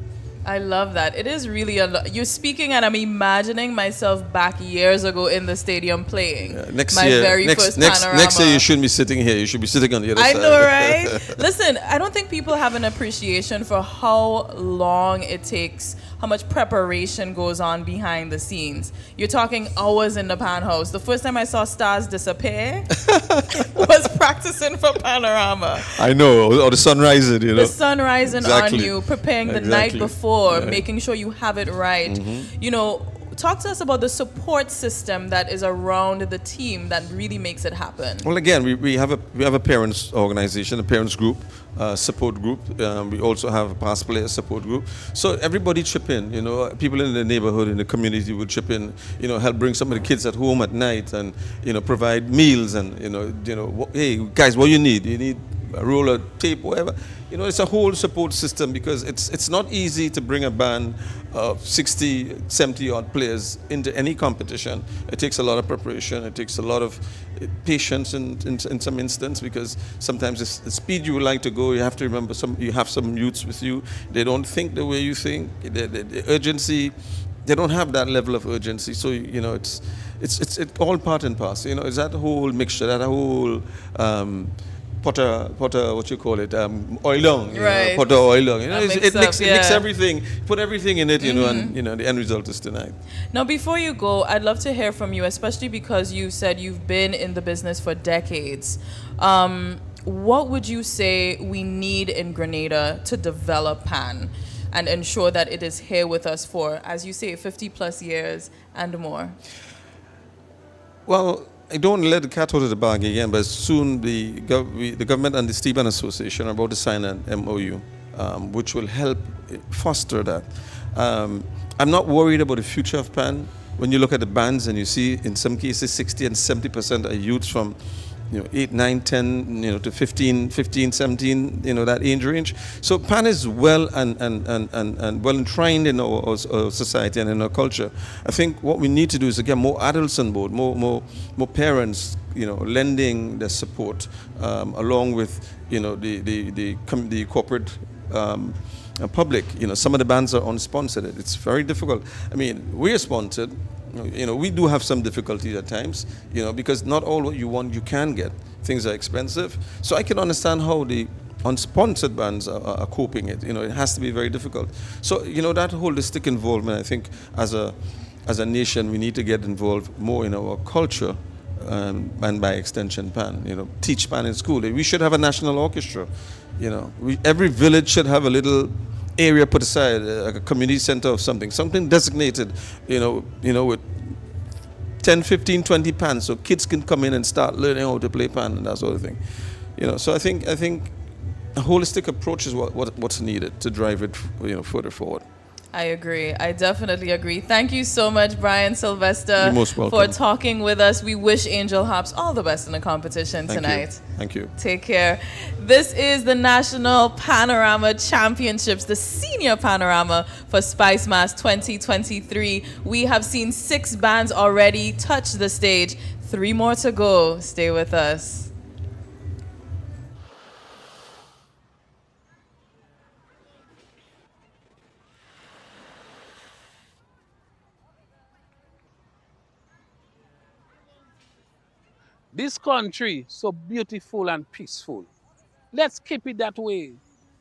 I love that. It is really you're speaking, and I'm imagining myself back years ago in the stadium playing. Yeah, next year, first Panorama. Next year, you shouldn't be sitting here. You should be sitting on the other side. I know, right? Listen, I don't think people have an appreciation for how long it takes, how much preparation goes on behind the scenes. You're talking hours in the pan house. The first time I saw stars disappear was practicing for Panorama. I know, or the sun rising, The sun rising on you, preparing the night before, yeah. making sure you have it right. Mm-hmm. Talk to us about the support system that is around the team that really makes it happen. Well, again, we have a parents organization, a parents group, support group. We also have a past player support group. So everybody chip in. People in the neighborhood, in the community would chip in. Help bring some of the kids at home at night, and provide meals, and hey guys, what you need? You need a roll of tape, whatever. It's a whole support system, because it's not easy to bring a band of 60, 70 odd players into any competition. It takes a lot of preparation. It takes a lot of patience in some instance, because sometimes the speed you would like to go, you have to remember you have some youths with you. They don't think the way you think. The urgency, they don't have that level of urgency. So it's all part and parcel. It's that whole mixture, that whole Potter, what you call it, oil down, right. Potter oil down. It mix yeah. everything, put everything in it, and the end result is tonight. Now, before you go, I'd love to hear from you, especially because you said you've been in the business for decades. What would you say we need in Grenada to develop PAN and ensure that it is here with us for, as you say, 50 plus years and more? Well, I don't let the cat out of the bag again, but soon the government and the Stephen Association are about to sign an MOU, which will help foster that. I'm not worried about the future of PAN. When you look at the bands and you see, in some cases, 60 and 70% are youths from 8, 9, 10, to 15, 17, that age range. So pan is well and well enshrined in our society and in our culture. I think what we need to do is to get more adults on board, more parents, lending their support, along with, the corporate public. Some of the bands are unsponsored. It's very difficult. I mean, we are sponsored. We do have some difficulties at times, because not all what you want you can get. Things are expensive. So I can understand how the unsponsored bands are coping it. It has to be very difficult. So, that holistic involvement, I think, as a nation, we need to get involved more in our culture, and by extension pan. Teach pan in school. We should have a national orchestra. Every village should have a little area put aside, a community center or something designated, with 10, 15, 20 pans, so kids can come in and start learning how to play pan and that sort of thing. So I think a holistic approach is what's needed to drive it, further forward. I agree. I definitely agree. Thank you so much, Brian Sylvester, You're most welcome. for talking with us. We wish Angel Hops all the best in the competition tonight. Thank you. Take care. This is the National Panorama Championships, the Senior Panorama for Spice Mass 2023. We have seen 6 bands already touch the stage. 3 more to go. Stay with us. This country so beautiful and peaceful. Let's keep it that way.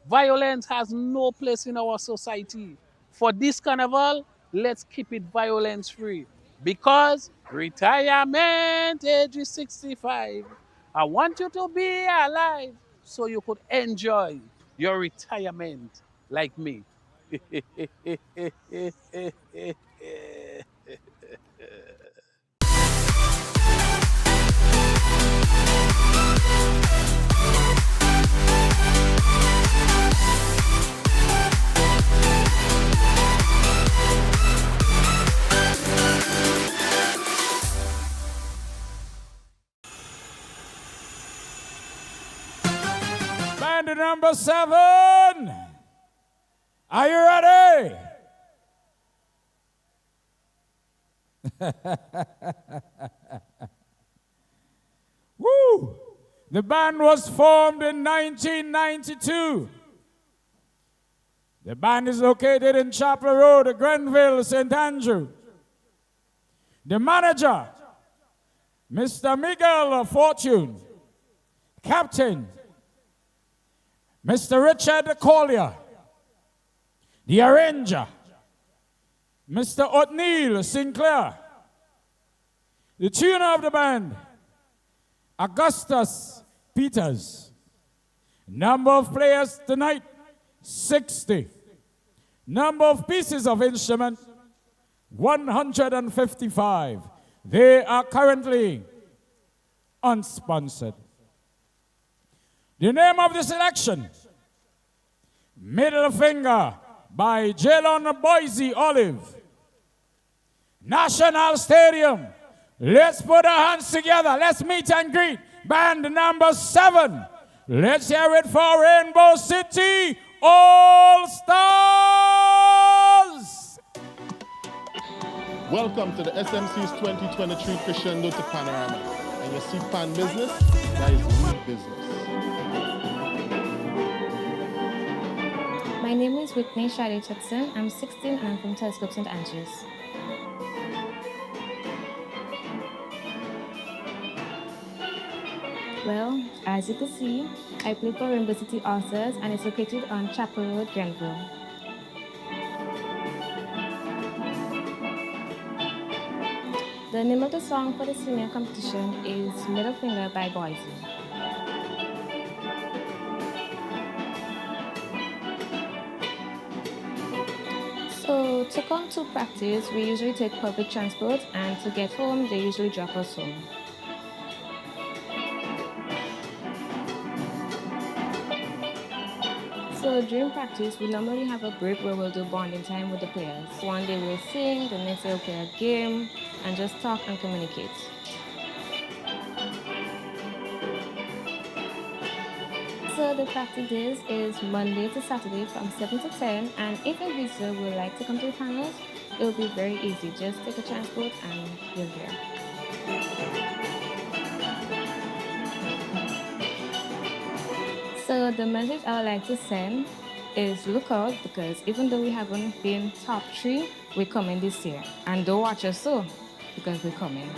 Violence has no place in our society. For this carnival, let's keep it violence free. Because retirement age is 65. I want you to be alive so you could enjoy your retirement like me. Band number 7. Are you ready? Woo! The band was formed in 1992. The band is located in Chapel Road, Grenville, St. Andrew. The manager, Mr. Miguel Fortune. Captain, Mr. Richard Collier. The arranger, Mr. O'Neill Sinclair. The tuner of the band, Augustus Peters. Number of players tonight, 60. Number of pieces of instrument, 155. They are currently unsponsored. The name of the selection, Middle Finger by Jalon Boise Olive. National Stadium. Let's put our hands together. Let's meet and greet band number 7. Let's hear it for Rainbow City All Stars. Welcome to the SMC's 2023 Crescendo to Panorama. And you see pan business, that is real business. My name is Whitney Shadi Hudson. I'm 16 and I'm from Telescope St. Andrews. Well, as you can see, I play for Rainbow City All-Stars and it's located on Chapel Road, Grenville. The name of the song for the senior competition is Middle Finger by Boise. So to come to practice, we usually take public transport, and to get home, they usually drop us home. So during practice, we normally have a break where we'll do bonding time with the players. One day we'll sing, the next day we'll play a game, and just talk and communicate. So the practice days is Monday to Saturday from 7 to 10. And if a visitor would like to come to the panels, it will be very easy. Just take a transport and you're there. So the message I would like to send is look out, because even though we haven't been top 3, we're coming this year. And don't watch us so, because we're coming.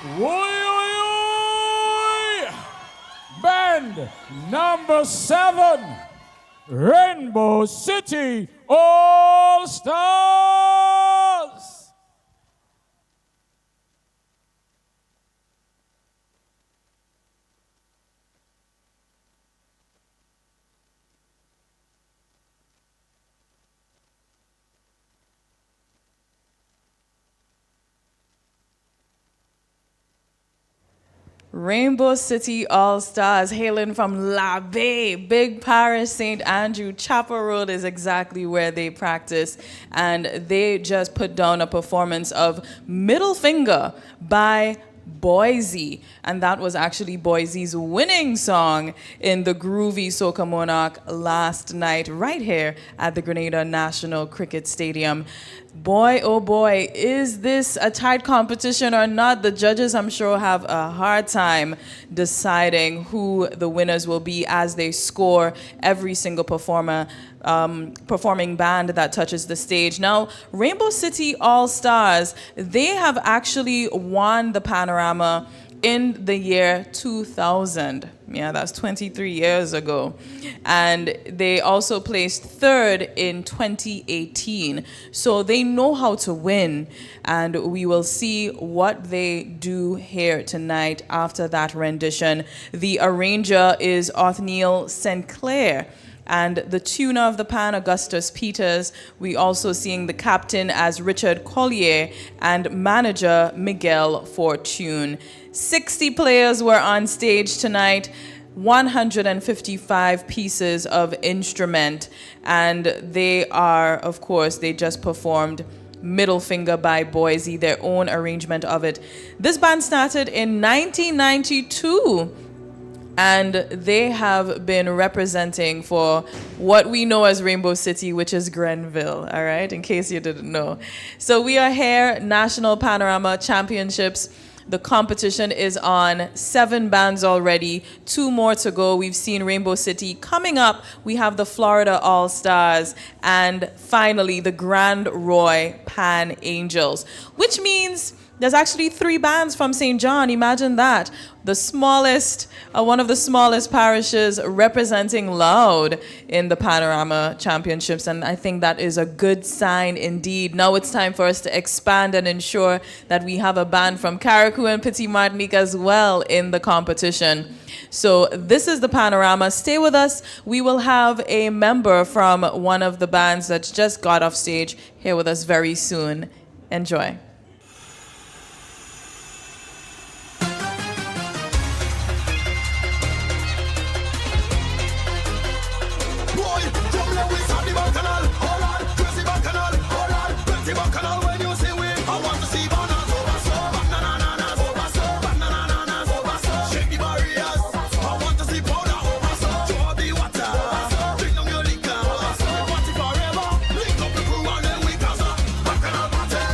Oi, oi, oi! Band number 7, Rainbow City All Stars. Rainbow City All Stars, hailing from La Baie, Big Parish, St. Andrew, Chapel Road is exactly where they practice. And they just put down a performance of Middle Finger by Boise. And that was actually Boise's winning song in the Groovy Soca Monarch last night, right here at the Grenada National Cricket Stadium. Boy, oh boy, is this a tight competition or not? The judges, I'm sure, have a hard time deciding who the winners will be as they score every single performing band that touches the stage. Now, Rainbow City All Stars, they have actually won the Panorama in the year 2000. Yeah, that's 23 years ago. And they also placed third in 2018. So they know how to win. And we will see what they do here tonight after that rendition. The arranger is Othniel Sinclair. And the tuner of the pan, Augustus Peters. We also seeing the captain as Richard Collier and manager Miguel Fortune. 60 players were on stage tonight, 155 pieces of instrument. And they are, of course, they just performed Middle Finger by Boise, their own arrangement of it. This band started in 1992. And they have been representing for what we know as Rainbow City, which is Grenville, all right, in case you didn't know. So we are here, National Panorama Championships. The competition is on 7 bands already, 2 more to go. We've seen Rainbow City. Coming up, we have the Florida All Stars, and finally, the Grand Roy Pan Angels, which means there's actually 3 bands from St. John. Imagine that. The smallest, one of the smallest parishes representing loud in the Panorama Championships. And I think that is a good sign indeed. Now it's time for us to expand and ensure that we have a band from Carriacou and Petit Martinique as well in the competition. So this is the Panorama. Stay with us. We will have a member from one of the bands that just got off stage here with us very soon. Enjoy. Bacchanal party,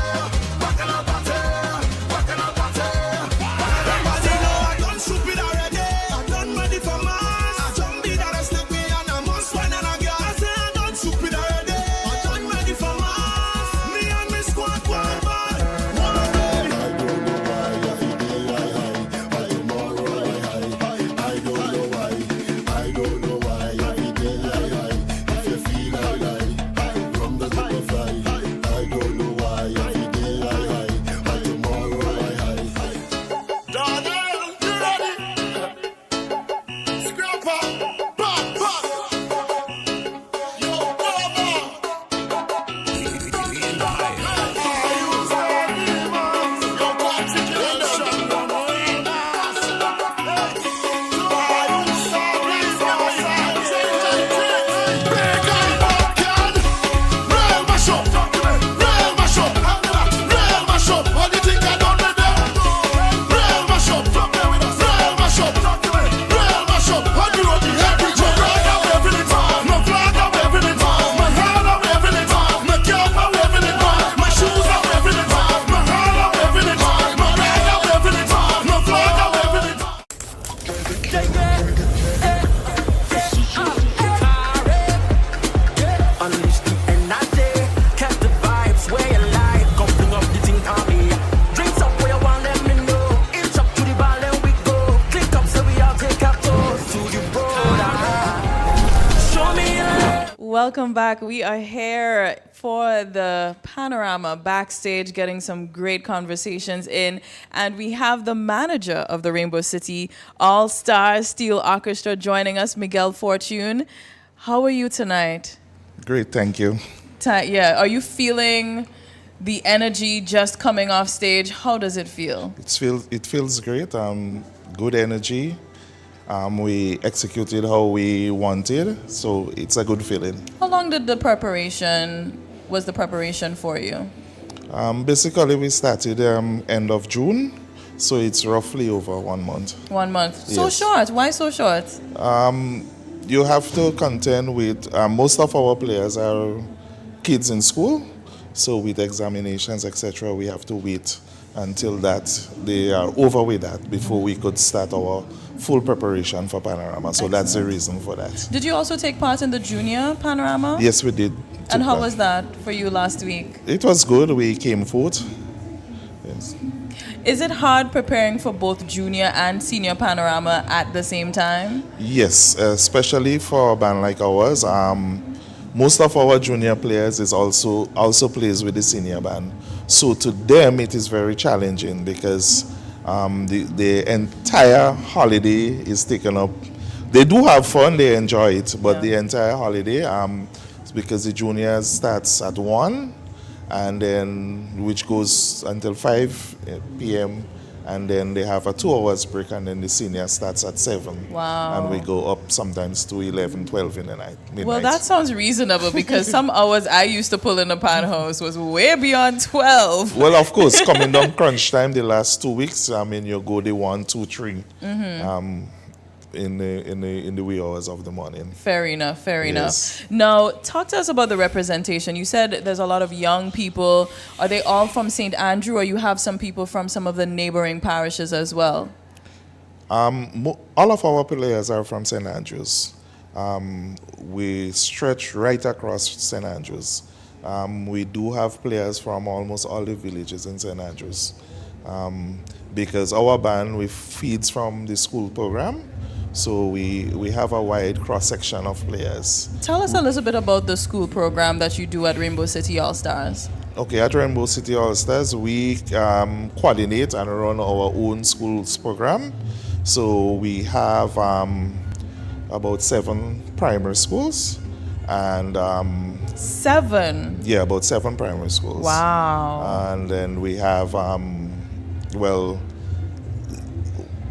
Welcome back. We are here for the Panorama backstage, getting some great conversations in. And we have the manager of the Rainbow City All-Star Steel Orchestra joining us, Miguel Fortune. How are you tonight? Great, thank you. Yeah, are you feeling the energy just coming off stage? How does it feel? It feels great. Good energy. We executed how we wanted, so it's a good feeling. How long did the preparation for you? Basically, we started end of June, so it's roughly over 1 month. 1 month. So Yes. short. Why so short? You have to contend with, most of our players are kids in school, so with examinations, etc., we have to wait until that they are over with that before we could start our full preparation for Panorama. So that's the reason for that. Did you also take part in the junior Panorama? Yes, we did. And how was that for you last week? It was good. We came fourth. Yes. Is it hard preparing for both junior and senior Panorama at the same time? Yes, especially for a band like ours. Most of our junior players is also plays with the senior band. So to them it is very challenging because the entire holiday is taken up. They do have fun, they enjoy it, but the entire holiday, because the juniors starts at 1 and then which goes until 5 p.m. and then they have a 2 hours break and then the senior starts at 7. Wow. And we go up sometimes to 11, 12 in the night, midnight. Well, that sounds reasonable because some hours I used to pull in the pan house was way beyond 12. Well, of course, coming down crunch time the last 2 weeks, I mean, you go the 1, 2, 3 in the wee hours of the morning. Fair enough, fair Yes. enough. Now, talk to us about the representation. You said there's a lot of young people. Are they all from St. Andrew, or you have some people from some of the neighboring parishes as well? All of our players are from St. Andrews. We stretch right across St. Andrews. We do have players from almost all the villages in St. Andrews. Because our band, we feeds from the school program. So we have a wide cross-section of players. Tell us a little bit about the school program that you do at Rainbow City All-Stars. Okay, at Rainbow City All-Stars, we coordinate and run our own schools program. So we have about 7 primary schools and 7? Yeah, about 7 primary schools. Wow. And then we have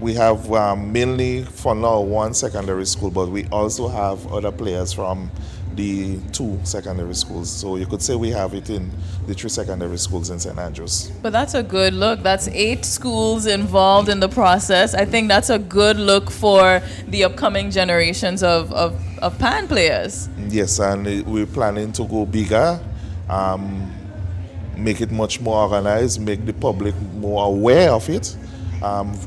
we have mainly for now 1 secondary school, but we also have other players from the 2 secondary schools. So you could say we have it in the 3 secondary schools in St. Andrews. But that's a good look. That's 8 schools involved in the process. I think that's a good look for the upcoming generations of PAN players. Yes, and we're planning to go bigger, make it much more organized, make the public more aware of it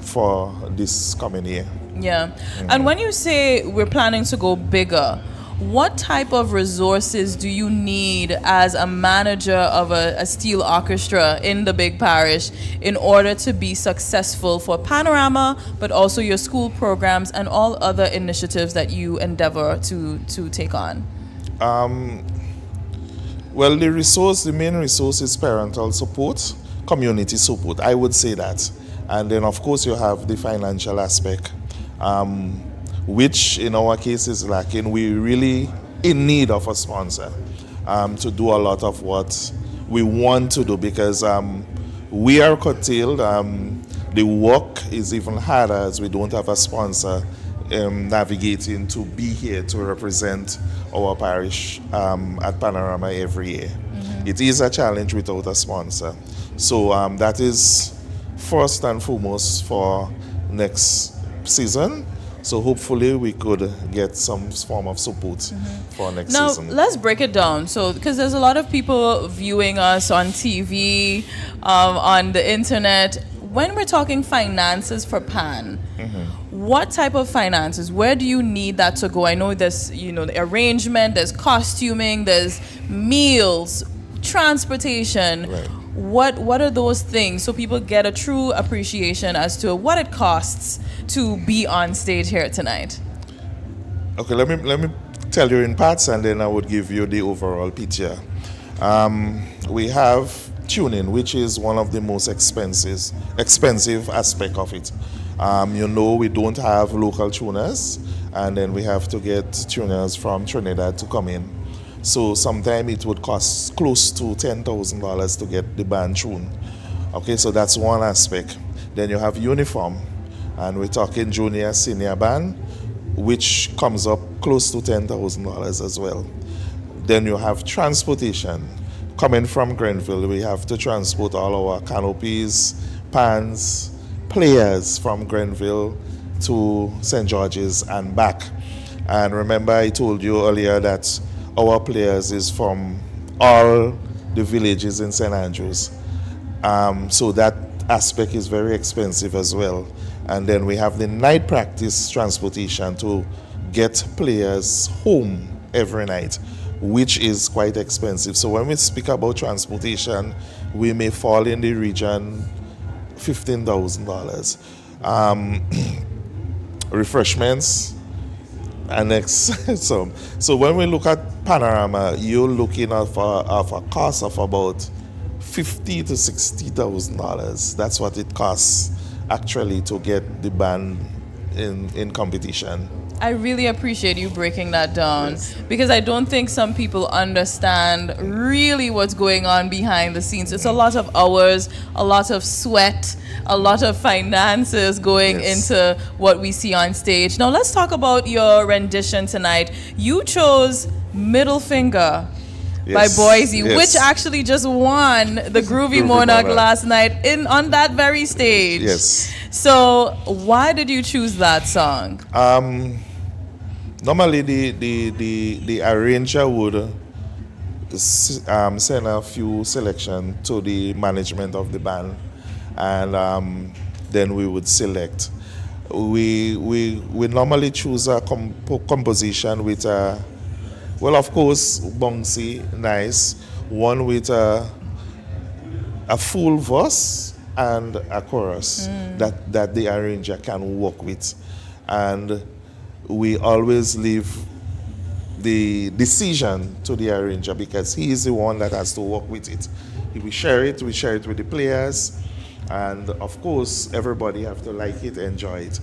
for this coming year. Yeah. And when you say we're planning to go bigger, what type of resources do you need as a manager of a steel orchestra in the big parish in order to be successful for Panorama, but also your school programs and all other initiatives that you endeavor to take on? Well, the main resource is parental support, community support, I would say that. And then, of course, you have the financial aspect, which in our case is lacking. We're really in need of a sponsor to do a lot of what we want to do because we are curtailed. The work is even harder as we don't have a sponsor navigating to be here to represent our parish at Panorama every year. It is a challenge without a sponsor. So that is first and foremost for next season. So hopefully we could get some form of support for next season. Now, let's break it down. So, because there's a lot of people viewing us on TV, on the internet. When we're talking finances for PAN, what type of finances? Where do you need that to go? I know there's, the arrangement, there's costuming, there's meals, transportation. Right. What are those things so people get a true appreciation as to what it costs to be on stage here tonight? Okay, let me tell you in parts, and then I would give you the overall picture. We have tuning, which is one of the most expensive aspect of it. We don't have local tuners, and then we have to get tuners from Trinidad to come in. So sometimes it would cost close to $10,000 to get the band tuned. Okay, so that's one aspect. Then you have uniform, and we're talking junior, senior band, which comes up close to $10,000 as well. Then you have transportation. Coming from Grenville, we have to transport all our canopies, pans, players from Grenville to St. George's and back. And remember, I told you earlier that our players is from all the villages in St. Andrews. So that aspect is very expensive as well. And then we have the night practice transportation to get players home every night, which is quite expensive. So when we speak about transportation, we may fall in the region $15,000. Refreshments, annex. So when we look at Panorama, you're looking at a cost of about $50,000 to $60,000. That's what it costs actually to get the band in competition. I really appreciate you breaking that down, because I don't think some people understand really what's going on behind the scenes. It's a lot of hours, a lot of sweat, a lot of finances going into what we see on stage. Now let's talk about your rendition tonight. You chose Middle Finger by Boise, which actually just won the Groovy Monarch last night on that very stage. Yes. So why did you choose that song? Normally the arranger would send a few selection to the management of the band, and then we would select. We normally choose a composition with a, well, of course, bouncy, nice, one with a full verse and a chorus that the arranger can work with. And we always leave the decision to the arranger, because he is the one that has to work with it. If we share it with the players, and of course everybody have to like it, enjoy it.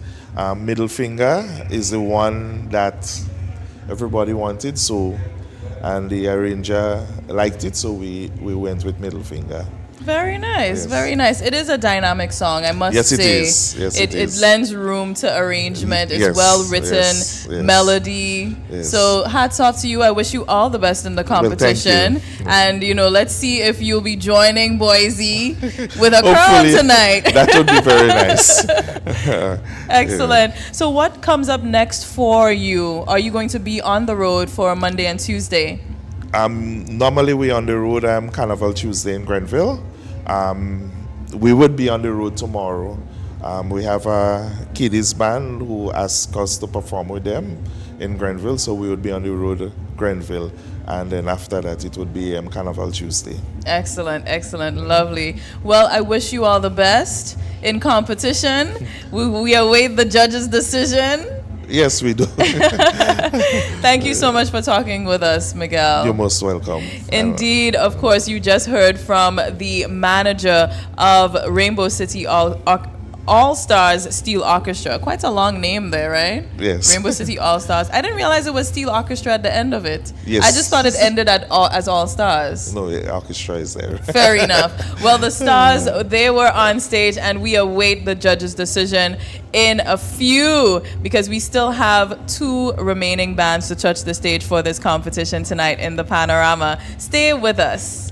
Middle Finger is the one that everybody wanted, so, and the arranger liked it, so we went with Middle Finger. Very nice, very nice. It is a dynamic song, I must say. It is. Yes, it is. It lends room to arrangement. It's well written, melody. So hats off to you. I wish you all the best in the competition. And let's see if you'll be joining Boise with a crowd tonight. That would be very nice. Excellent. So what comes up next for you? Are you going to be on the road for Monday and Tuesday? Normally we're on the road Carnival Tuesday in Grenville. We would be on the road tomorrow. We have a kiddies band who asked us to perform with them in Grenville, so we would be on the road Grenville, and then after that it would be Carnival Tuesday. Excellent, excellent, lovely. Well, I wish you all the best in competition. We await the judge's decision. Yes, we do. Thank you so much for talking with us, Miguel. You're most welcome. Indeed, of course, you just heard from the manager of Rainbow City All-Stars Steel Orchestra. Quite a long name there, right? Yes. Rainbow City All-Stars. I didn't realize it was Steel Orchestra at the end of it. Yes. I just thought it ended as All-Stars. No, the orchestra is there. Fair enough. Well, the stars, they were on stage, and we await the judge's decision in a few, because we still have 2 remaining bands to touch the stage for this competition tonight in the Panorama. Stay with us.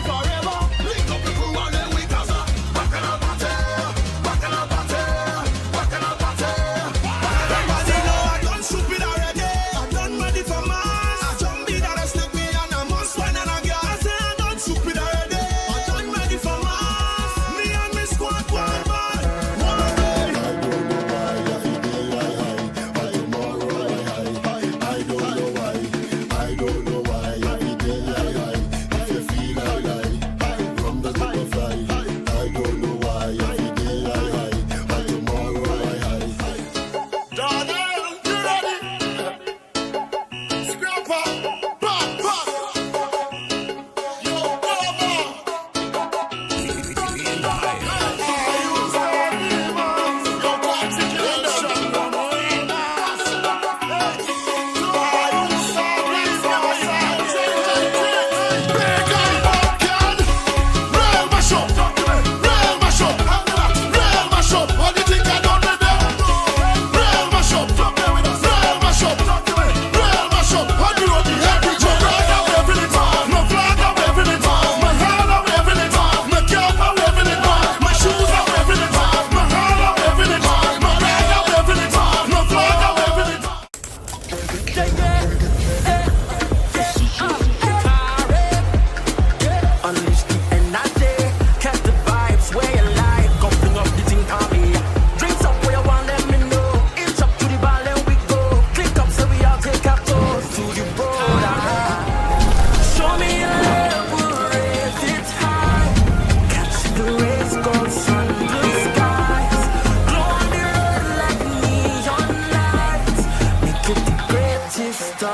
Forever, link up the crew and then we cause a bacchanal party.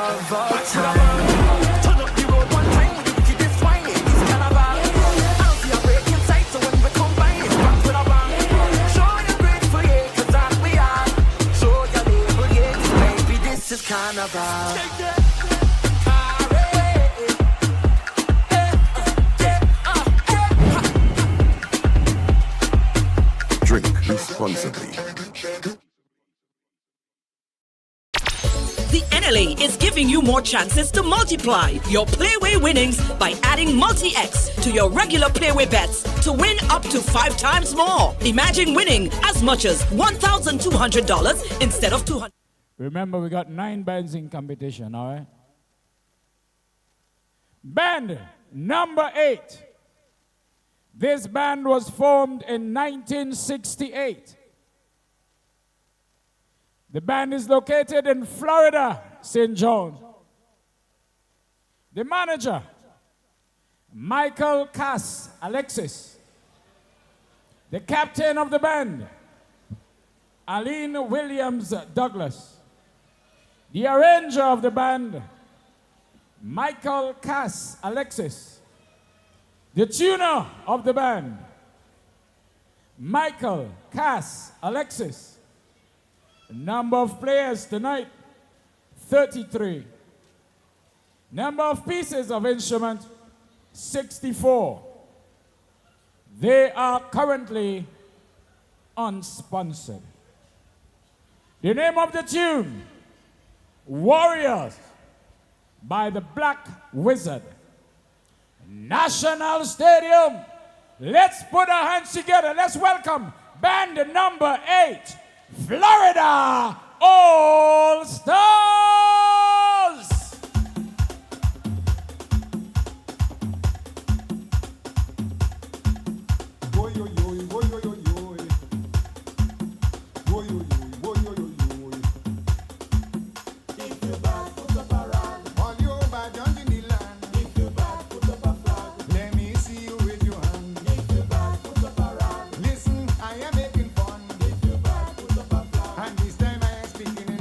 of time. Turn up the road one time, the wickedest wine, it's carnival. I don't see a break in sight, so when we combine, it's back with a bang. Show your grateful, yeah, 'cause that we are. Show your label, yeah, 'cause baby, this is carnival. Drink responsibly. The NLA is giving you more chances to multiply your Playway winnings by adding Multi-X to your regular Playway bets to win up to 5 times more. Imagine winning as much as $1,200 instead of $200. Remember, we got 9 bands in competition, all right? Band number 8. This band was formed in 1968. The band is located in Florida, St. John. The manager, Michael Cass Alexis. The captain of the band, Aline Williams Douglas. The arranger of the band, Michael Cass Alexis. The tuner of the band, Michael Cass Alexis. The number of players tonight, 33. Number of pieces of instrument, 64. They are currently unsponsored. The name of the tune, Warriors by the Black Wizard. National Stadium. Let's put our hands together. Let's welcome band number 8, Florida All Stars. Listen, I am making fun. And this time I am speaking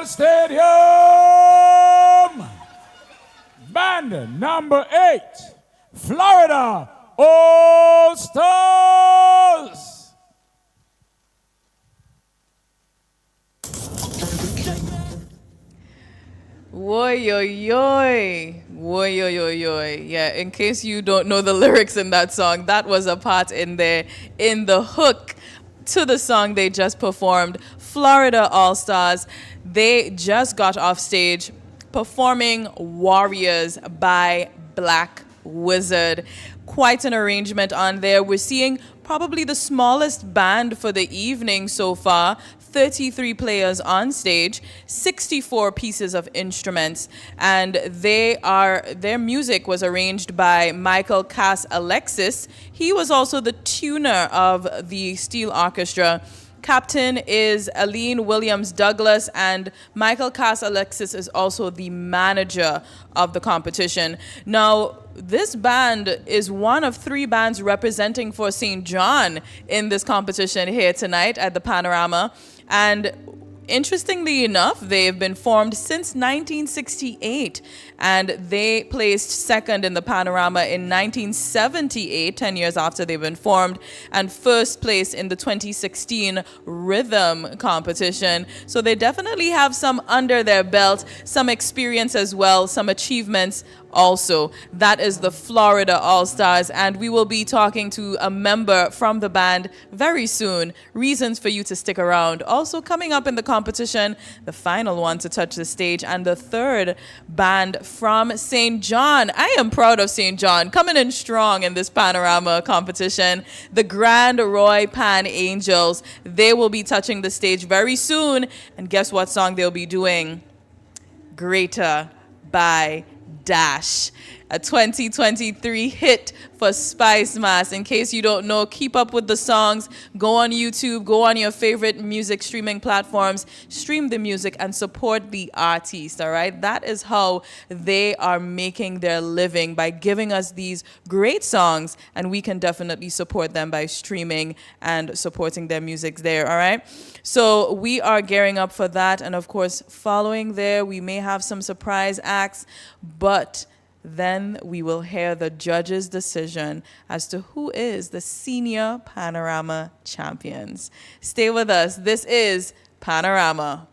Memorial Stadium. Band number 8, Florida All Stars. Woy, yo, yo. Woy, yo, yo, yo. Yeah, in case you don't know the lyrics in that song, that was a part in there, in the hook to the song they just performed, Florida All Stars. They just got off stage performing Warriors by Black Wizard. Quite an arrangement on there. We're seeing probably the smallest band for the evening so far. 33 players on stage, 64 pieces of instruments, and their music was arranged by Michael Cass Alexis. He was also the tuner of the steel orchestra. Captain is Aline Williams Douglas, and Michael Cass Alexis is also the manager of the competition. Now, this band is one of 3 bands representing for St. John in this competition here tonight at the Panorama. And interestingly enough, they've been formed since 1968, and they placed second in the Panorama in 1978, 10 years after they've been formed, and first place in the 2016 Rhythm competition. So they definitely have some under their belt, some experience as well, some achievements also. That is the Florida All-Stars, and we will be talking to a member from the band very soon. Reasons for you to stick around. Also coming up in the competition, the final one to touch the stage, and the third band from St. John. I am proud of St. John, coming in strong in this Panorama competition. The Grand Roy Pan Angels. They will be touching the stage very soon, and guess what song they'll be doing? Greater by Dash, a 2023 hit for Spice Mass. In case you don't know, keep up with the songs. Go on YouTube, go on your favorite music streaming platforms, stream the music and support the artist, all right? That is how they are making their living, by giving us these great songs, and we can definitely support them by streaming and supporting their music there, all right? So we are gearing up for that, and of course, following there, we may have some surprise acts, but then we will hear the judges' decision as to who is the senior Panorama champions. Stay with us. This is Panorama.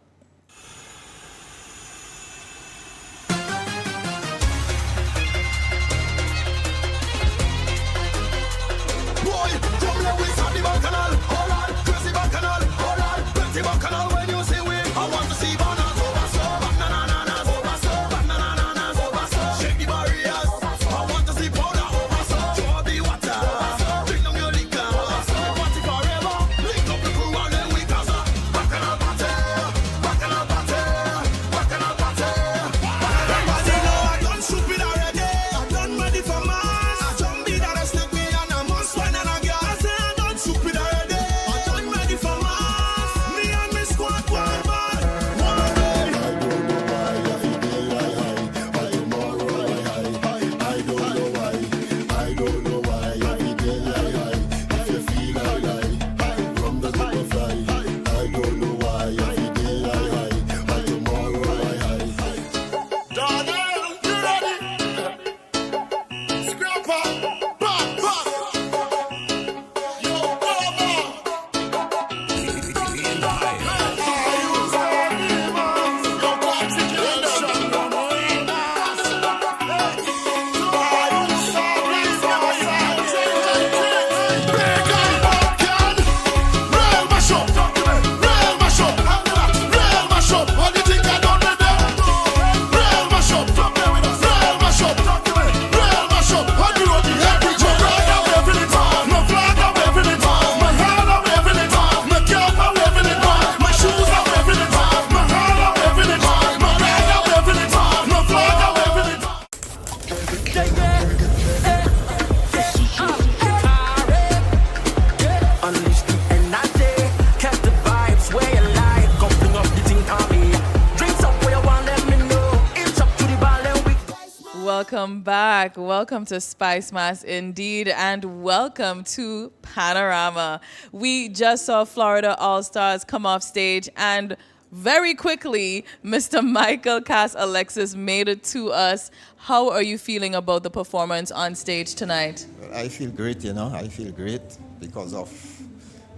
Welcome back. Welcome to Spice Mass indeed, and welcome to Panorama. We just saw Florida All-Stars come off stage, and Very quickly, Mr. Michael Cass Alexis made it to us. How are you feeling about the performance on stage tonight? Well, I feel great, I feel great because of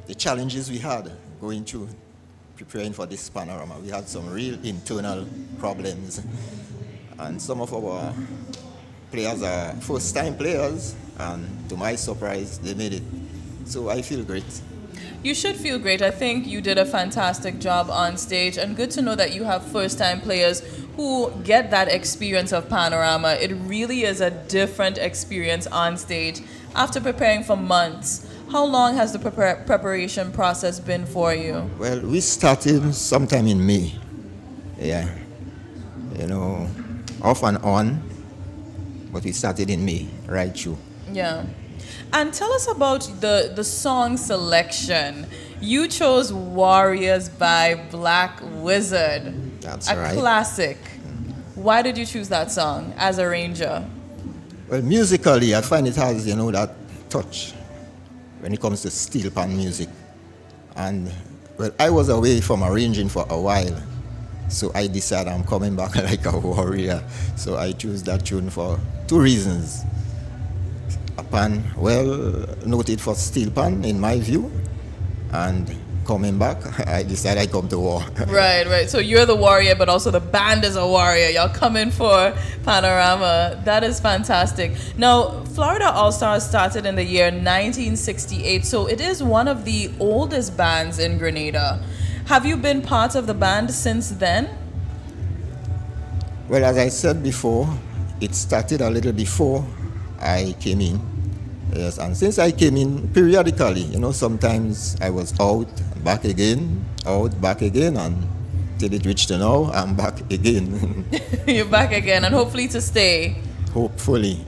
the challenges we had going through preparing for this panorama. We had some real internal problems, and some of our players are first-time players, and to my surprise, they made it. So I feel great. You should feel great. I think you did a fantastic job on stage, and good to know that you have first-time players who get that experience of Panorama. It really is a different experience on stage after preparing for months. How long has the preparation process been for you? Well, we started sometime in May. Yeah. Off and on, but we started in May, right through. Yeah. And tell us about the song selection. You chose Warriors by Black Wizard. That's right. A classic. Why did you choose that song as arranger? Well, musically, I find it has, that touch when it comes to steel pan music. And, well, I was away from arranging for a while, so I decided I'm coming back like a warrior. So I chose that tune for two reasons. A pan well noted for steel pan in my view, and coming back I decided I come to war. Right. So you're the warrior, but also the band is a warrior. Y'all coming for Panorama. That is fantastic. Now, Florida All-Stars started in the year 1968, so it is one of the oldest bands in Grenada. Have you been part of the band since then? Well, as I said before, it started a little before I came in. Yes, and since I came in periodically, sometimes I was out, back again, out, back again, and till it reached now, I'm back again. You're back again, and hopefully to stay. Hopefully.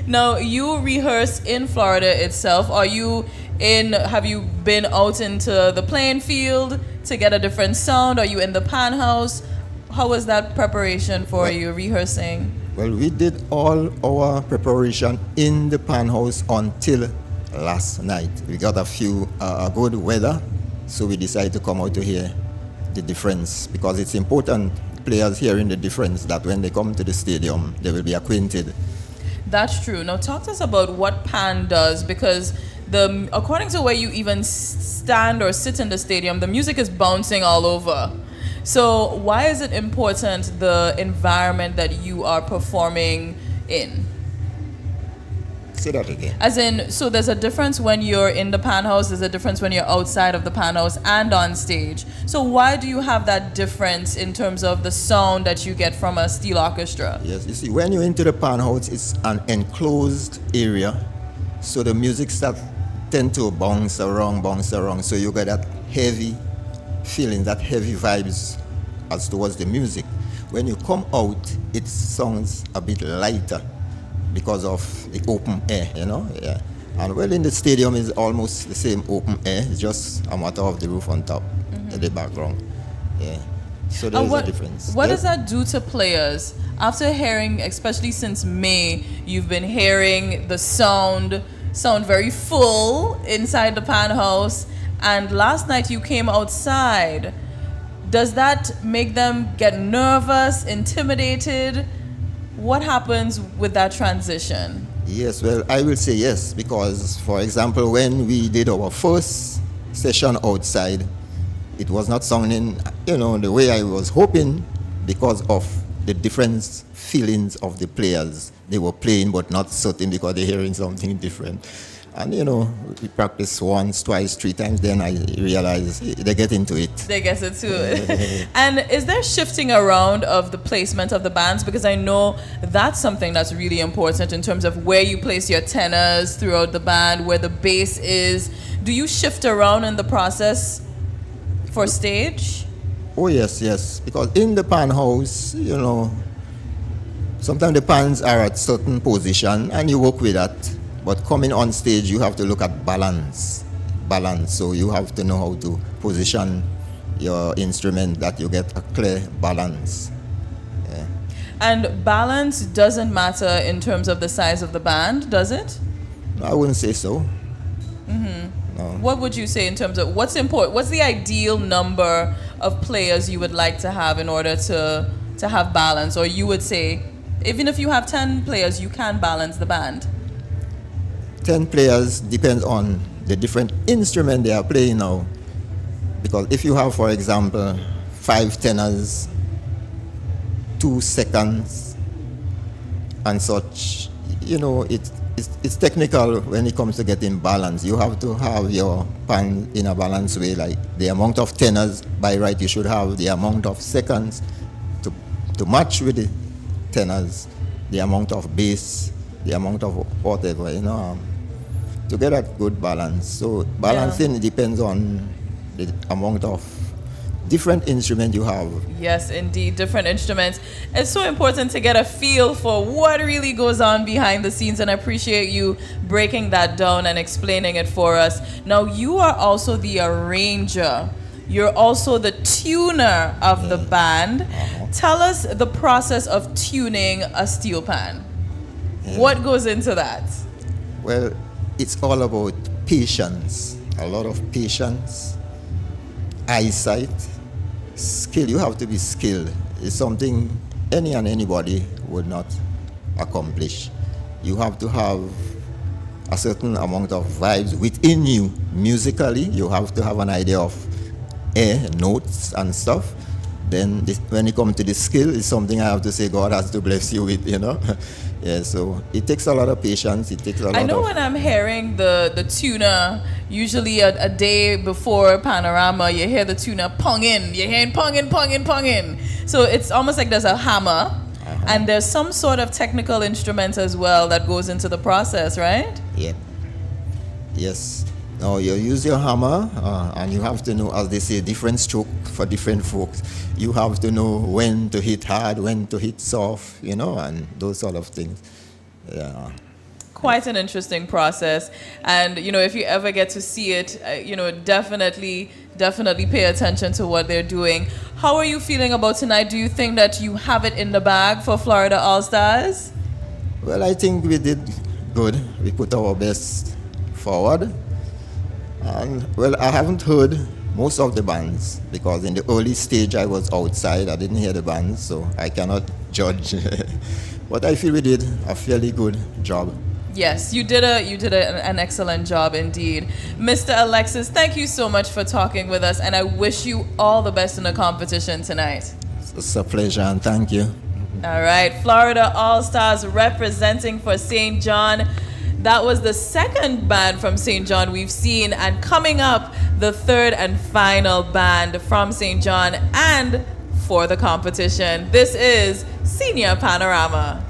Now, you rehearse in Florida itself. Have you been out into the playing field to get a different sound? Are you in the pan house? How was that preparation for you, rehearsing? Well, we did all our preparation in the pan house until last night. We got a few good weather, so we decided to come out to hear the difference, because it's important players hearing the difference, that when they come to the stadium, they will be acquainted. That's true. Now talk to us about what pan does, because according to where you even stand or sit in the stadium, the music is bouncing all over. So why is it important, the environment that you are performing in? Say that again. As in, so there's a difference when you're in the pan house, there's a difference when you're outside of the pan house and on stage. So why do you have that difference in terms of the sound that you get from a steel orchestra? Yes, you see, when you're into the pan house, it's an enclosed area, so the music tend to bounce around, so you get that heavy feeling, that heavy vibes as towards the music. When you come out, it sounds a bit lighter because of the open air, yeah. And well, in the stadium is almost the same open air, it's just a matter of the roof on top, in the background, yeah. So there's a difference. What does that do to players? After hearing, especially since May, you've been hearing the sound very full inside the pan house, and last night you came outside. Does that make them get nervous, intimidated? What happens with that transition? Yes, well, I will say yes, because, for example, when we did our first session outside, it was not sounding, the way I was hoping, because of the different feelings of the players. They were playing but not certain because they're hearing something different. And, we practice once, twice, 3 times, then I realize they get into it. They get into it. And is there shifting around of the placement of the bands? Because I know that's something that's really important in terms of where you place your tenors throughout the band, where the bass is. Do you shift around in the process for stage? Oh, yes. Because in the pan house, sometimes the pans are at certain position and you work with that. But coming on stage, you have to look at balance. So you have to know how to position your instrument that you get a clear balance. Yeah. And balance doesn't matter in terms of the size of the band, does it? No, I wouldn't say so. No. What would you say in terms of what's important? What's the ideal number of players you would like to have in order to have balance? Or you would say, even if you have 10 players, you can balance the band? 10 players depends on the different instrument they are playing now. Because if you have, for example, 5 tenors, 2 seconds, and such, you know, it's technical when it comes to getting balance. You have to have your pan in a balanced way, like the amount of tenors, by right, you should have the amount of seconds to match with the tenors, the amount of bass, the amount of whatever, you know, to get that good balance. So balancing depends on the amount of different instruments you have. Yes, indeed, different instruments. It's so important to get a feel for what really goes on behind the scenes, and I appreciate you breaking that down and explaining it for us. Now, you are also the arranger. You're also the tuner of the band. Tell us the process of tuning a steel pan. What goes into that? Well, it's all about patience, a lot of patience, eyesight, skill. You have to be skilled. It's something any and anybody would not accomplish. You have to have a certain amount of vibes within you. Musically, you have to have an idea of air, notes, and stuff. Then when it comes to the skill, it's something I have to say God has to bless you with, you know. Yeah, so it takes a lot of patience. It takes a lot of... I know when I'm hearing the tuner, usually a day before Panorama, you hear the tuner ponging. You're hearing ponging, ponging, ponging. So it's almost like there's a hammer, and there's some sort of technical instrument as well that goes into the process, right? Yep. Yes. Now you use your hammer, and you have to know, as they say, different stroke for different folks. You have to know when to hit hard, when to hit soft, you know, and those sort of things. Yeah. Quite an interesting process, and you know, if you ever get to see it, you know, definitely pay attention to what they're doing. How are you feeling about tonight? Do you think that you have it in the bag for Florida All-Stars? Well, I think we did good. We put our best forward. And, well, I haven't heard most of the bands because in the early stage I was outside. I didn't hear the bands, so I cannot judge. But I feel we did a fairly good job. Yes, you did an excellent job indeed. Mr. Alexis, thank you so much for talking with us, and I wish you all the best in the competition tonight. It's a pleasure, and thank you. All right, Florida All-Stars representing for St. John. That was the second band from St. John we've seen, and coming up, the third and final band from St. John and for the competition. This is Senior Panorama.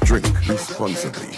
Drink responsibly.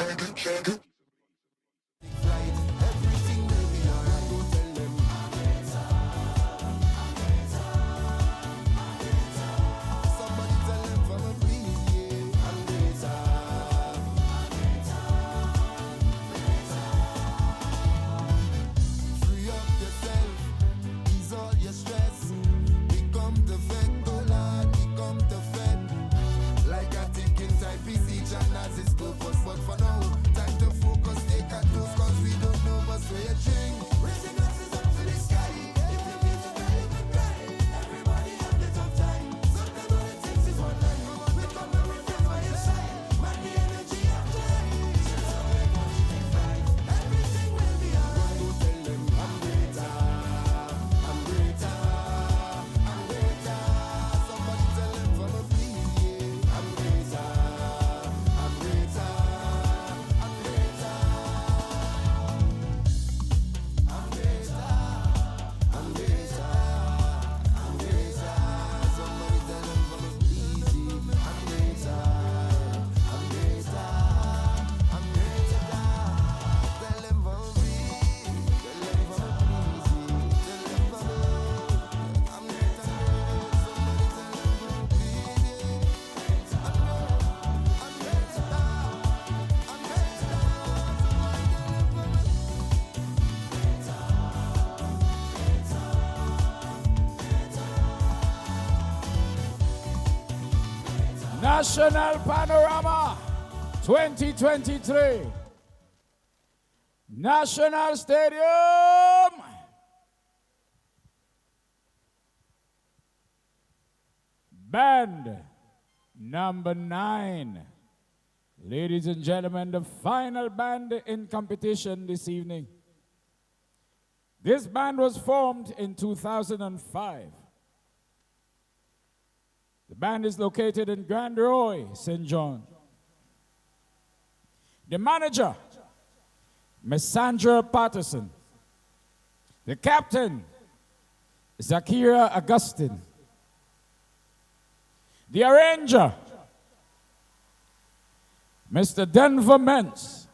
National Panorama 2023. National Stadium. Band number 9. Ladies and gentlemen, the final band in competition this evening. This band was formed in 2005. The band is located in Grand Roy, St. John. The manager, Miss Sandra Patterson. The captain, Zakira Augustine. The arranger, Mr. Denver Mentz.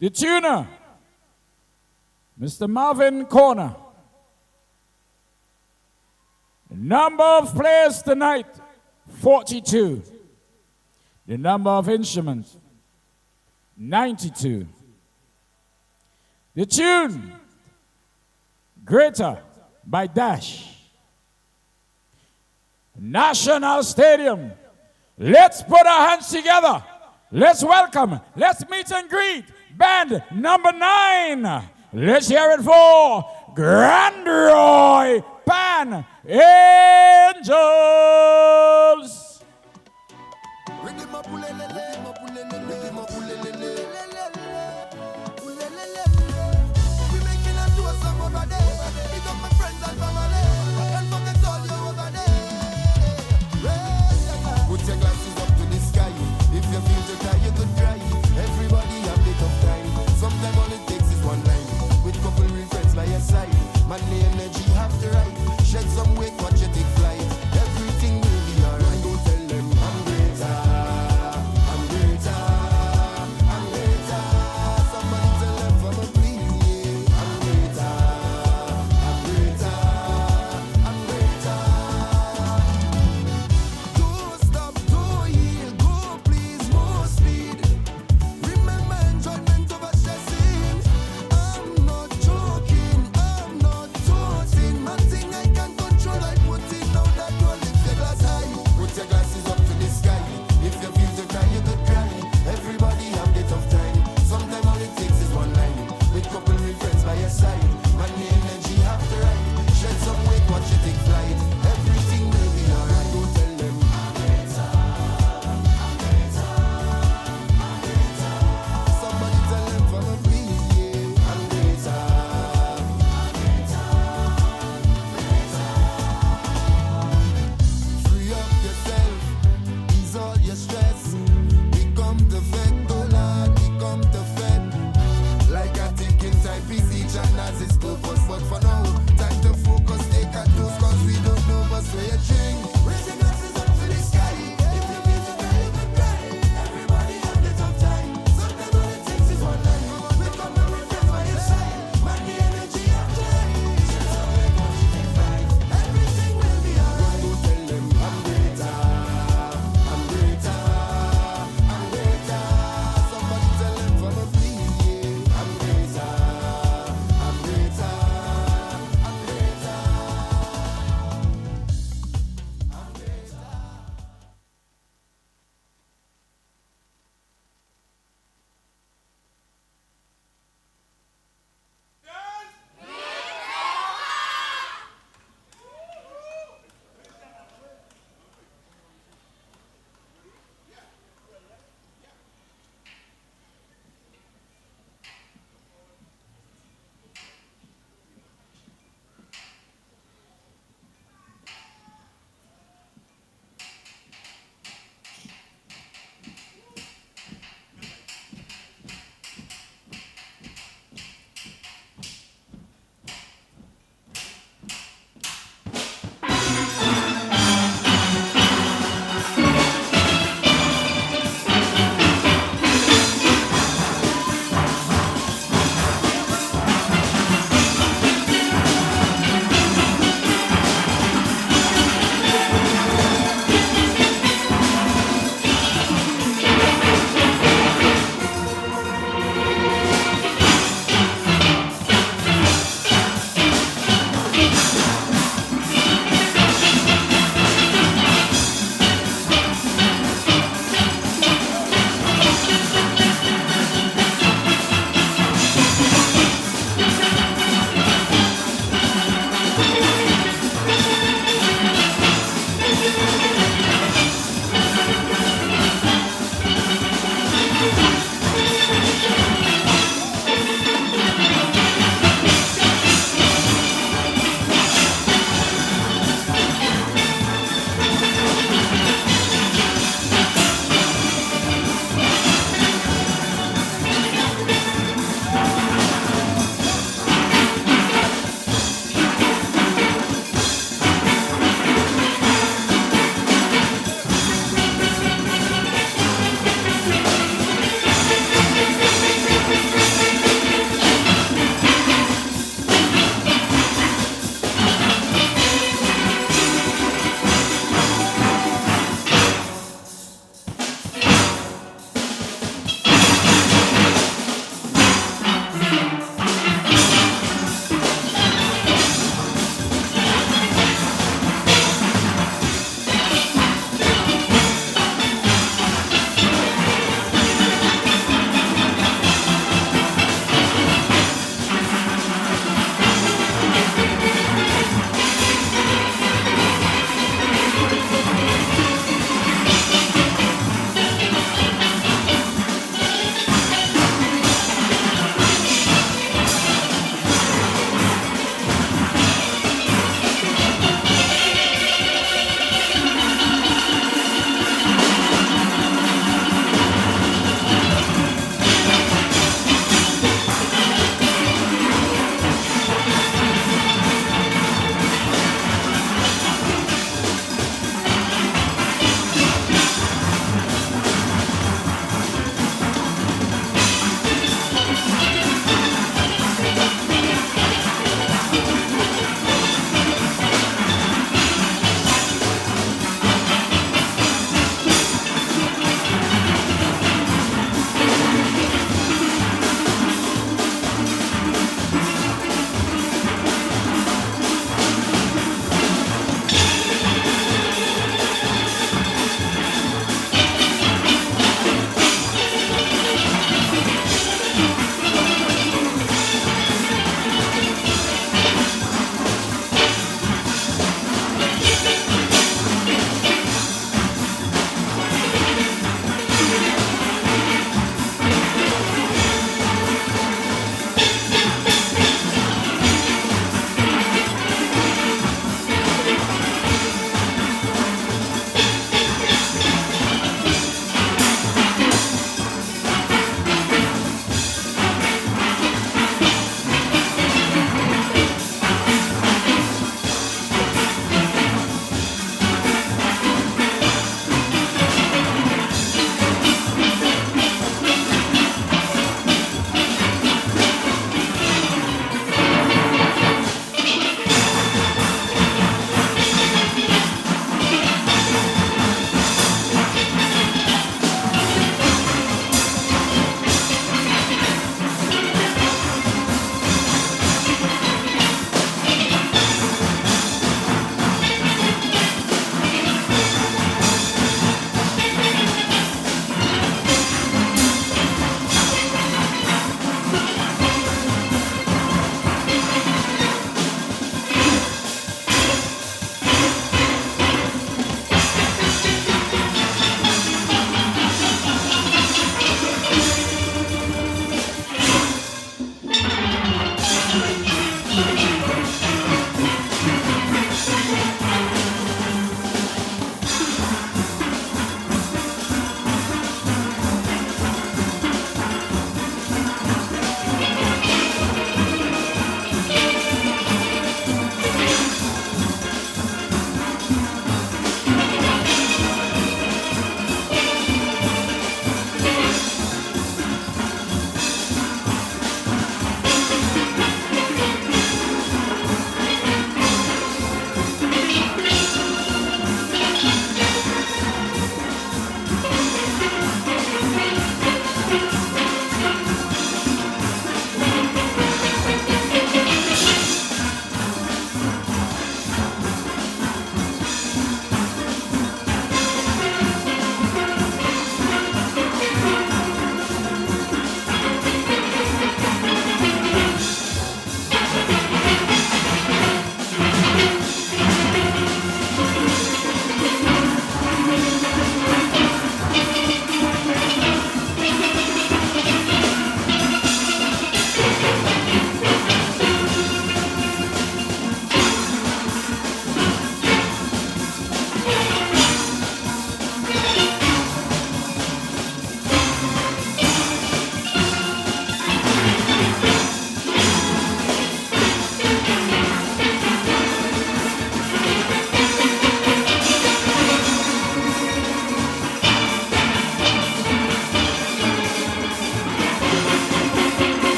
The tuner, Mr. Marvin Corner. The number of players tonight, 42. The number of instruments, 92. The tune, Greater by Dash. National Stadium. Let's put our hands together. Let's welcome, let's meet and greet band number 9. Let's hear it for Grand Roy Pan Angels. Put your glasses up to the sky. If you feel to cry, you could cry. Everybody have a tough time. Sometimes all it takes is one line. With couple real friends by your side. Man, the energy have to ride. Shed some weight, watch you take flight. Everything will be alright. Go tell them I'm greater. I'm greater. I'm greater. Somebody tell them for me, please. Yeah. I'm greater. I'm greater. I'm greater. Don't stop, don't yield, go please, more speed. Remember enjoyment over stressing. I'm not joking, I'm not toting. Man thing I can control, I put it now that will lift your glass high. Put your glasses up to the sky. If you feel to cry, you could cry. Everybody have the tough time. Sometimes all it takes is one line. With couple real friends by your side. Man, the energy have to ride. Shed some weight, watch you take flight. Everything will be alright. Go tell them I'm greater. I'm greater. I'm greater. Somebody tell them for me, please. Yeah. I'm greater. I'm greater. Free up yourself. Ease all your stress. We come to fed, oh Lord, we come to fed. Like a ticking type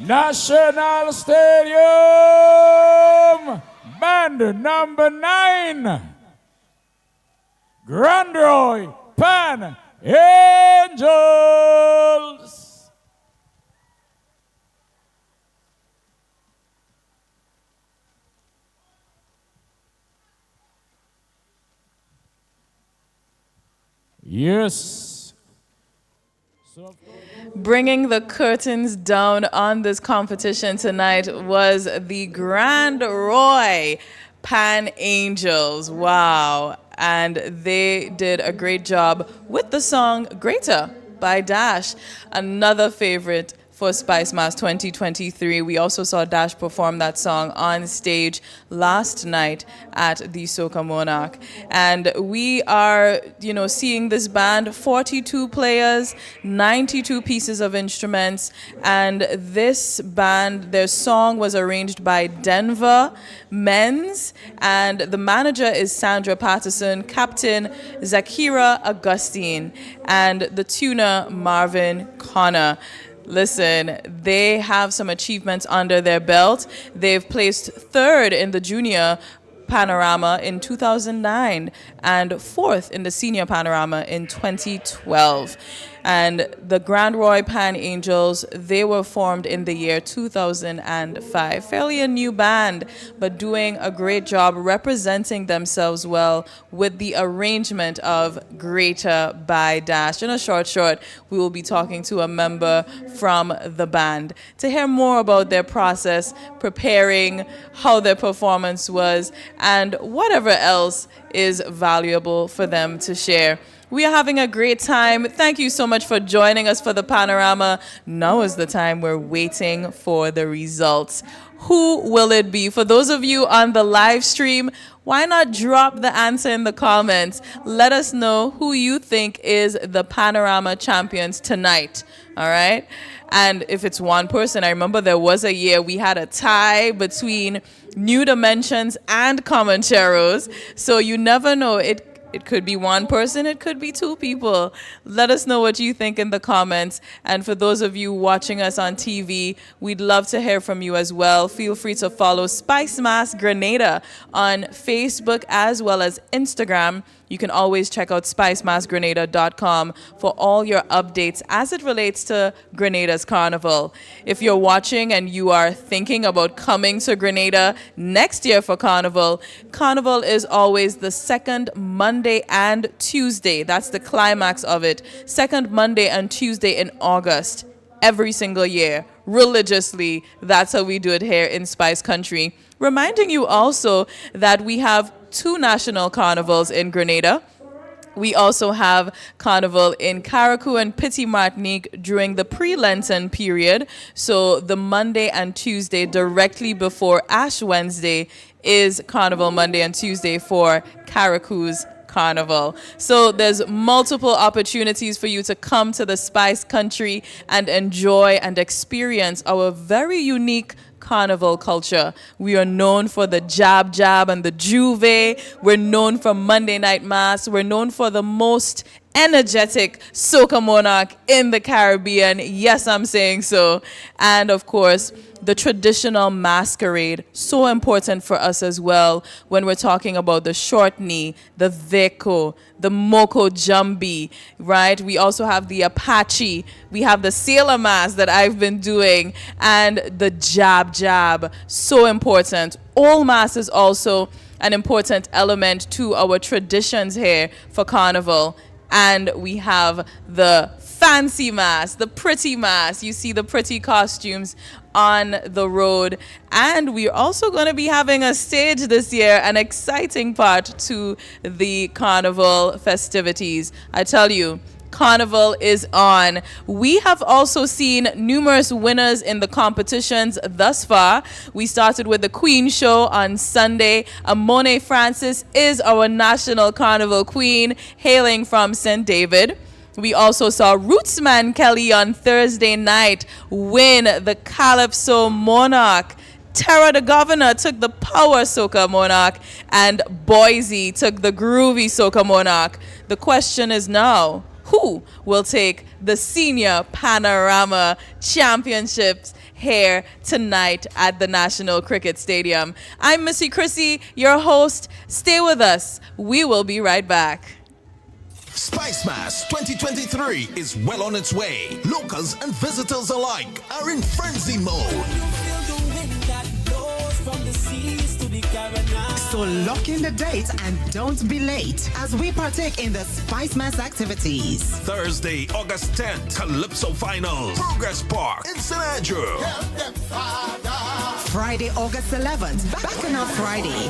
National Stadium, band number 9, Grand Roy Pan Angels. Yes. Bringing the curtains down on this competition tonight was the Grand Roy Pan Angels. Wow. And they did a great job with the song Greater by Dash, another favorite for Spice Mass 2023. We also saw Dash perform that song on stage last night at the Soca Monarch. And we are, seeing this band, 42 players, 92 pieces of instruments. And this band, their song was arranged by Denver Men's. And the manager is Sandra Patterson, captain Zakira Augustine, and the tuner Marvin Connor. Listen, they have some achievements under their belt. They've placed 3rd in the junior Panorama in 2009 and 4th in the senior Panorama in 2012. And the Grand Roy Pan Angels, they were formed in the year 2005. Fairly a new band, but doing a great job representing themselves well with the arrangement of Greater by Dash. In a short, we will be talking to a member from the band to hear more about their process, preparing, how their performance was, and whatever else is valuable for them to share. We are having a great time. Thank you so much for joining us for the Panorama. Now is the time we're waiting for the results. Who will it be? For those of you on the live stream, why not drop the answer in the comments? Let us know who you think is the Panorama champions tonight. All right? And if it's one person, I remember there was a year we had a tie between New Dimensions and Comancheros. So you never know. It could be one person, it could be 2 people. Let us know what you think in the comments. And for those of you watching us on TV, we'd love to hear from you as well. Feel free to follow Spice Mass Grenada on Facebook as well as Instagram. You can always check out spicemassgrenada.com for all your updates as it relates to Grenada's Carnival. If you're watching and you are thinking about coming to Grenada next year for Carnival, Carnival is always the 2nd Monday and Tuesday. That's the climax of it. 2nd Monday and Tuesday in August. Every single year, religiously. That's how we do it here in Spice Country. Reminding you also that we have 2 national carnivals in Grenada. We also have carnival in Carriacou and Petit Martinique during the pre-Lenten period. So the Monday and Tuesday directly before Ash Wednesday is Carnival Monday and Tuesday for Carriacou's Carnival. So there's multiple opportunities for you to come to the Spice Country and enjoy and experience our very unique carnival culture. We are known for the jab and the juve. We're known for Monday Night Mass. We're known for the most energetic Soca Monarch in the Caribbean. Yes, I'm saying so. And of course, the traditional masquerade, so important for us as well when we're talking about the short knee, the veko, the moko jambi, right? We also have the Apache, we have the sailor mass that I've been doing, and the jab, so important. All mass is also an important element to our traditions here for Carnival. And we have the fancy mass, the pretty mass. You see the pretty costumes on the road. And we're also going to be having a stage this year, an exciting part to the Carnival festivities. I tell you, Carnival is on. We have also seen numerous winners in the competitions thus far. We started with the Queen Show on Sunday. Amone Francis is our national Carnival queen, hailing from St. David. We also saw Rootsman Kelly on Thursday night win the Calypso Monarch. Tara the Governor took the Power Soca Monarch, and Boise took the Groovy Soca Monarch. The question is now, who will take the Senior Panorama Championships here tonight at the National Cricket Stadium. I'm Missy Chrissy, your host. Stay with us. We will be right back. Spice Mass 2023 is well on its way. Locals and visitors alike are in frenzy mode. So lock in the date and don't be late as we partake in the Spice Mass activities. Thursday, August 10th, Calypso Finals, Progress Park in St. Andrew. Friday, August 11th, Bacchanal Friday.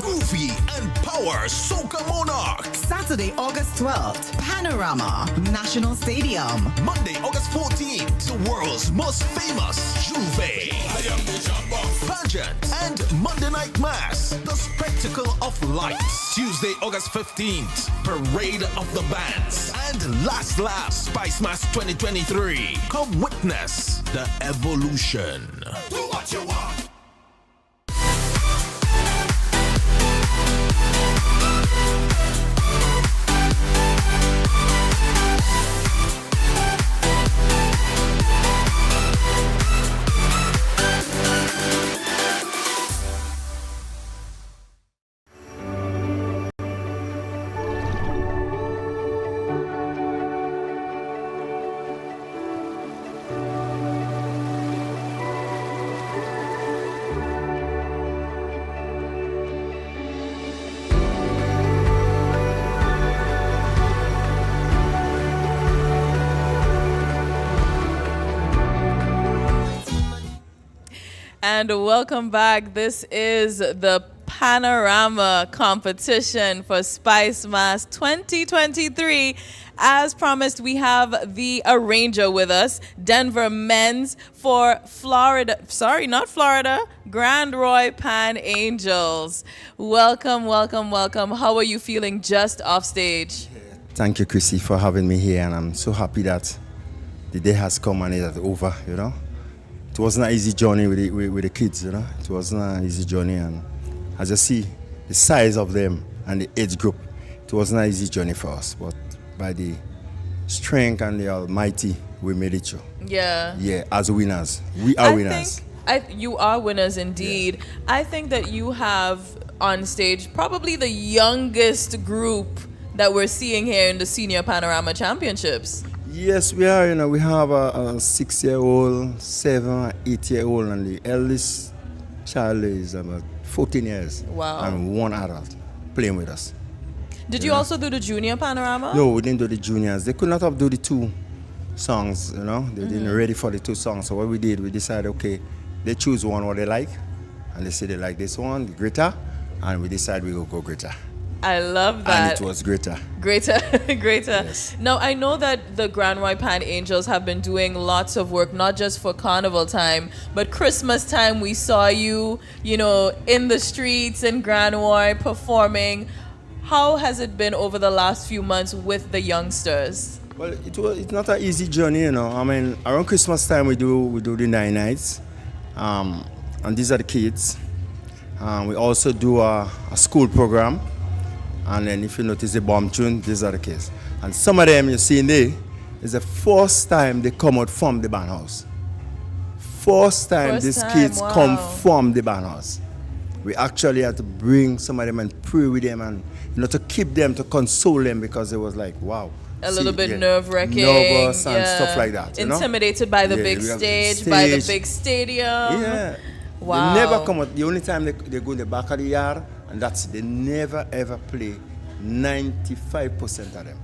Goofy and Power Soca Monarch. Saturday, August 12th, Panorama, National Stadium. Monday, August 14th, the world's most famous Juve. Pageant and Monday Night Mass, the spectacle of lights. Tuesday, August 15th, Parade of the Bands. And last, Spice Mass 2023. Come witness the evolution. Do what you want. And welcome back. This is the Panorama competition for Spice Mass 2023. As promised, we have the arranger with us, Denver Men's for Grand Roy Pan Angels. Welcome, welcome, welcome. How are you feeling just off stage? Thank you, Chrissy, for having me here, and I'm so happy that the day has come and it is over, you know. It wasn't an easy journey with the kids, you know. It wasn't an easy journey, and as you see, the size of them and the age group, it wasn't an easy journey for us, but by the strength and the Almighty, we made it through. Yeah. Yeah, as winners. We are winners. You are winners indeed. Yeah. I think that you have on stage probably the youngest group that we're seeing here in the Senior Panorama Championships. Yes, we are. You know, we have a 6-year-old, 7, 8-year-old, and the eldest child is about 14 years. Wow. And one adult playing with us. Did you also do the Junior Panorama? No, we didn't do the juniors. They could not have do the 2 songs, you know. They didn't ready for the 2 songs. So what we did, we decided, okay, they choose one what they like, and they say they like this one, the greater, and we decided we will go greater. I love that. And it was greater. Greater. Yes. Now, I know that the Grand Roy Pan Angels have been doing lots of work, not just for carnival time, but Christmas time we saw you, you know, in the streets in Grand Roy performing. How has it been over the last few months with the youngsters? Well, it's not an easy journey, you know. I mean, around Christmas time we do the 9 nights, and these are the kids. We also do a school program. And then if you notice the bomb tune, these are the kids. And some of them you see in there is the first time they come out from the band house. First time these kids come from the band house. We actually had to bring some of them and pray with them and, you know, to keep them, to console them, because it was like, wow. A little bit nerve-wracking. Nervous and stuff like that. Intimidated by the big stage, by the big stadium. Yeah. Wow. They never come out. The only time they go in the back of the yard, and that's it. They never ever play 95% of them.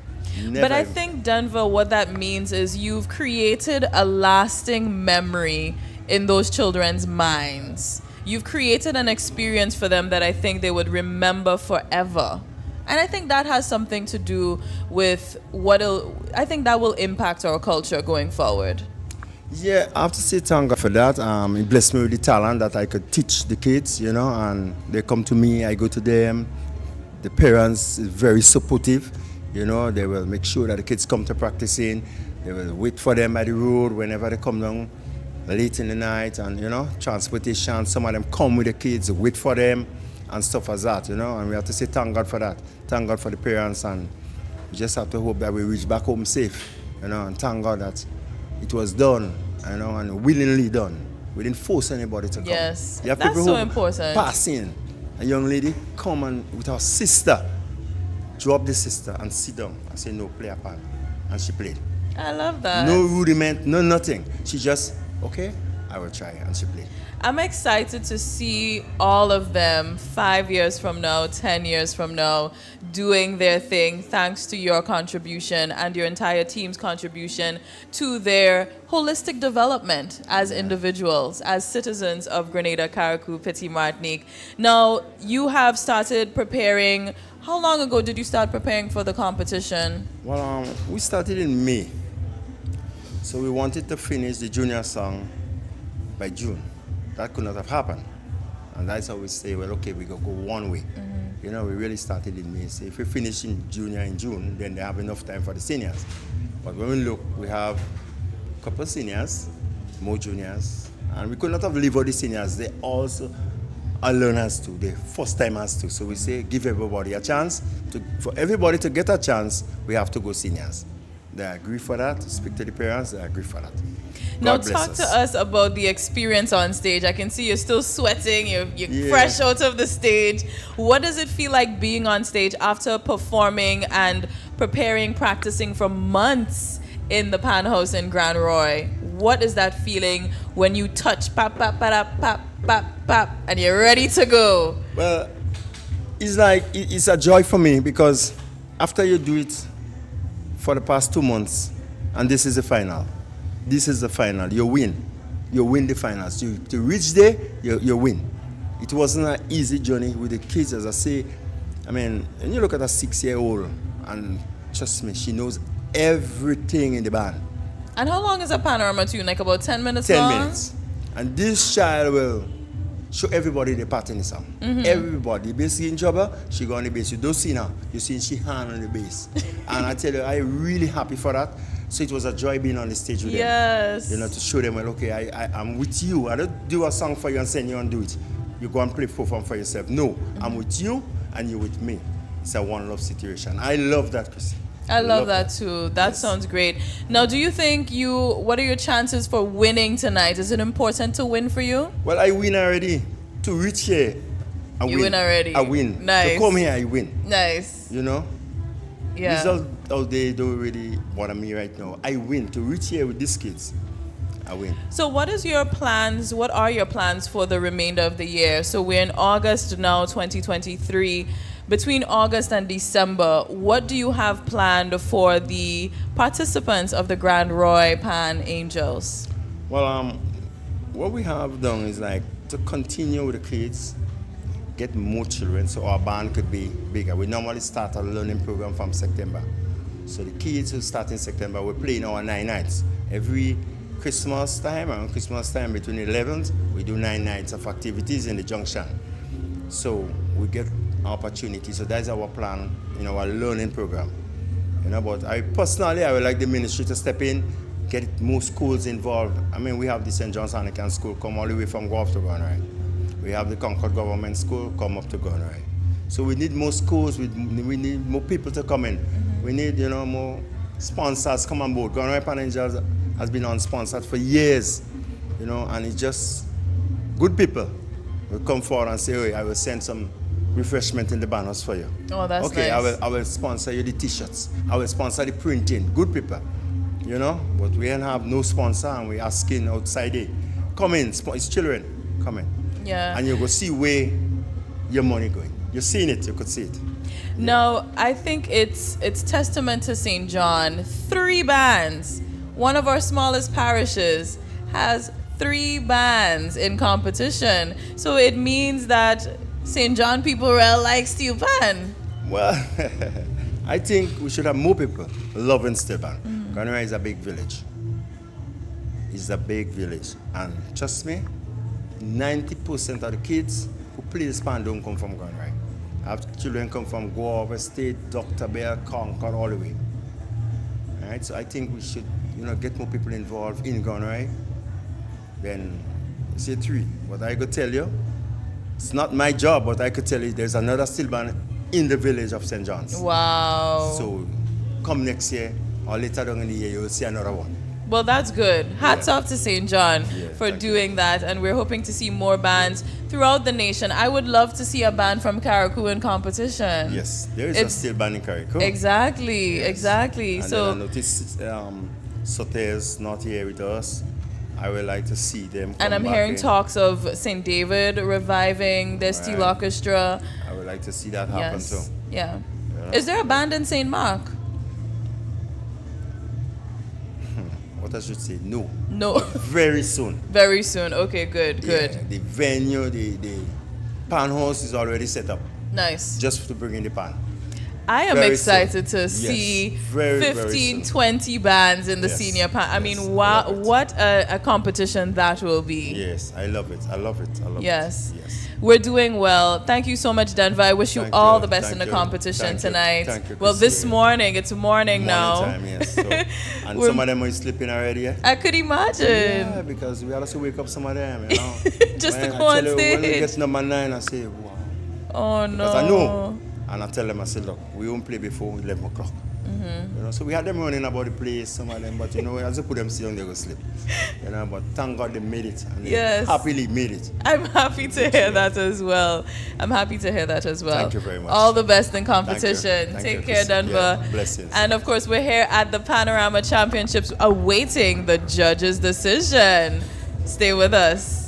Never but I think, Denver, what that means is you've created a lasting memory in those children's minds. You've created an experience for them that I think they would remember forever. And I think that has something to do with I think that will impact our culture going forward. Yeah, I have to say thank God for that. He blessed me with the talent that I could teach the kids, you know, and they come to me, I go to them. The parents is very supportive, you know. They will make sure that the kids come to practicing. They will wait for them by the road whenever they come down late in the night, and, you know, transportation. Some of them come with the kids, wait for them and stuff as that, you know. And we have to say thank God for that. Thank God for the parents and We just have to hope that we reach back home safe, and thank God that it was done, and willingly done. We didn't force anybody to come. Yes, You have that's people so who important. pass in. A young lady come and with her sister, drop the sister and sit down. I say, no, play a part. And she played. I love that. No rudiment, no nothing. She just, okay, I will try. And she played. I'm excited to see all of them 5 years from now, 10 years from now, doing their thing thanks to your contribution and your entire team's contribution to their holistic development as individuals, as citizens of Grenada, Carriacou, Petit Martinique. Now, you have started preparing. How long ago did you start preparing for the competition? Well, we started in May. So we wanted to finish the junior song by June. That could not have happened. And that's how we say, well, okay, we go one way. We really started in May. So if we finish in junior in June, then they have enough time for the seniors. But when we look, we have a couple of seniors, more juniors, and we could not have leave all the seniors. They also are learners too, they're first timers too. So we say, give everybody a chance. For everybody to get a chance, we have to go seniors. They agree for that. Speak to the parents, they agree for that. Now God talk bless to us about the experience on stage. I can see you're still sweating, you're Yeah. fresh out of the stage. What does it feel like being on stage after performing and preparing, practicing for months in the Pan House in Grand Roy? What is that feeling when you touch pap, pap, pap, pap, pap, pap, and you're ready to go? Well, it's like, it's a joy for me because after you do it for the past 2 months, and this is the final. This is the final. You win. You win the finals. To reach there, you win. It wasn't an easy journey with the kids, as I say. I mean, when you look at a 6-year-old, and trust me, she knows everything in the band. And how long is a panorama tune? Like about 10 minutes 10 long? minutes. And this child will show everybody the part in the song. Everybody. Basically in trouble, she go on the bass. You don't see now. You see she hand on the bass. And I tell you, I'm really happy for that. So it was a joy being on the stage with Yes. them. To show them, well, okay, I'm with you. I don't do a song for you and send you and do it. You go and perform for yourself. No, I'm with you and you're with me. It's a one love situation. I love that, Chrissy. I love that too. That sounds great. Now, do you think what are your chances for winning tonight? Is it important to win for you? Well, I win already. To reach here, I win. You win already. I win. Nice. To come here, I win. Nice. Yeah. Results out there don't really bother me right now. I win. To reach here with these kids, I win. So what are your plans for the remainder of the year? So we're in August now, 2023. Between August and December, what do you have planned for the participants of the Grand Roy Pan Angels? Well, what we have done is like to continue with the kids, get more children so our band could be bigger. We normally start a learning program from September. So the kids who start in September, we're playing our 9 nights. Every Christmas time, around Christmas time between 11th, we do 9 nights of activities in the junction. So we get opportunity. So that's our plan in our learning program. But I would like the ministry to step in, get more schools involved. I mean, we have the St. John's Anglican School come all the way from Guelph to Gonrai. We have the Concord Government School come up to Gonrai. So we need more schools, we need more people to come in. We need, more sponsors come on board. Gonrai Pan Angels has been unsponsored for years, and it's just good people will come forward and say, hey, I will send some refreshment in the banners for you. Oh, that's okay, nice. I will sponsor you the t-shirts. I will sponsor the printing. Good people, but we don't have no sponsor and we're asking outside there. Come in, it's children, come in. Yeah. And you go see where your money going. You've seen it, you could see it. No, I think it's testament to St. John. 3 bands. One of our smallest parishes has 3 bands in competition. So it means that St. John people real like steel pan. Well, I think we should have more people loving steel pan. Gonrai is a big village. It's a big village. And trust me, 90% of the kids who play this pan don't come from Gonrai. I have children come from Guava State, Dr. Bear, Concord, all the way. All right, so I think we should, get more people involved in Gonrai. Then say 3. What I could tell you, it's not my job, but I could tell you there's another steel band in the village of St. John's. Wow. So come next year or later on in the year, you'll see another one. Well, that's good. Hats off to St. John for doing that, and we're hoping to see more bands throughout the nation. I would love to see a band from Carriacou in competition. Yes, there is a still band in Carriacou. Exactly, exactly. And So then I noticed Sote's not here with us. I would like to see them. and I'm back hearing in. talks of St. David reviving their steel orchestra. I would like to see that happen Yes. too. Yeah. Is there a band in St. Mark? What I should say? No. No. But very soon. Very soon. Okay, good, good. Yeah, the venue, the pan house is already set up. Nice. Just to bring in the pan. I am Very excited soon. to see Very, 15, very soon. 20 bands in the Yes. senior pan. I mean, wow, what a competition that will be. Yes, I love it. I love it. I love Yes. it. Yes. We're doing well. Thank you so much, Denver. I wish you Thank all you. the best Thank in the you. competition Thank you. tonight. Thank you, Well, this Christine. morning, it's morning now. Time, yes. So, and We're- some of them are sleeping already. Yeah? I could imagine. Yeah, because we also wake up some of them, you know. Just when to I go on tell you, When we stage. get number 9, I say, wow. Oh, no. Because I know. And I tell them, I say, look, we won't play before 11 o'clock. Mhm. You know, so we had them running about the place, some of them, but you know, as you put them sit down, they go sleep. You know, but thank God they made it. And they Yes. happily made it. I'm happy to hear that as well. I'm happy to hear that as well. Thank you very much. All the best in Thank you. competition. Thank Take you, care, Chris. Denver. Yeah, blessings. And of course, we're here at the Panorama Championships awaiting the judge's decision. Stay with us.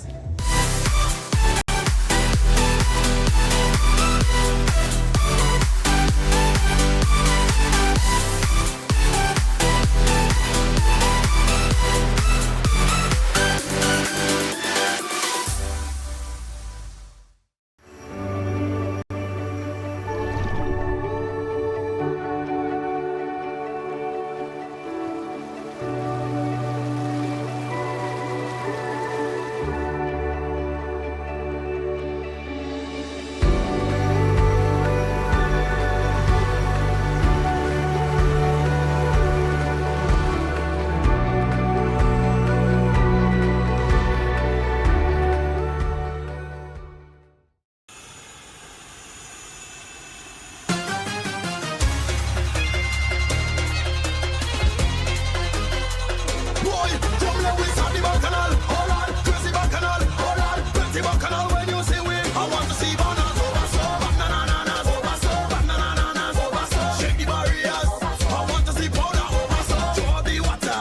Boy, come here, we start the bacchanal. Hold on, crazy bacchanal. Hold on, plenty bacchanal when you say we. I want to see bananas over so, bananas over so, bananas over so. Shake the barriers. I want to see powder over so. Draw the water.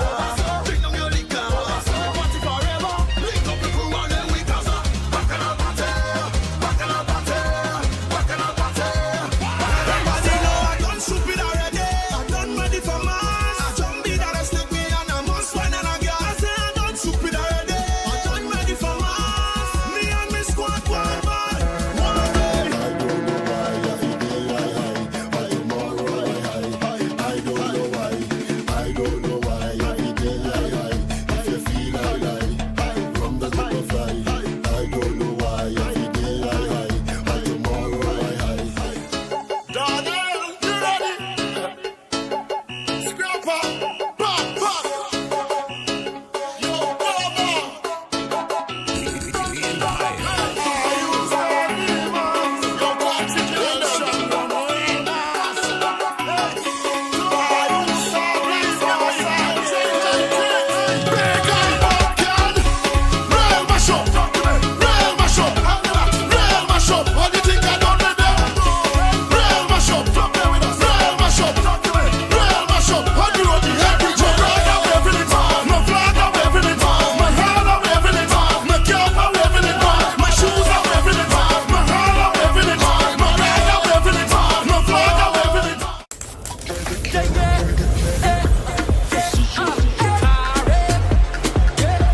Drink down your liquor. Party forever. Link up the crew and then we cause a bacchanal party. Bacchanal party. Bacchanal party. Everybody know I done stupid already. I done ready for mass. I jump in and I stick me and I must find and I got. I say I done stupid already. I done ready for mass. Me and me squad one man. One day. I don't know why. Every day if you feel like from the butterfly. I don't know why. Every day but tomorrow Daniel, you ready? Scrapper, pop, pop. Yo,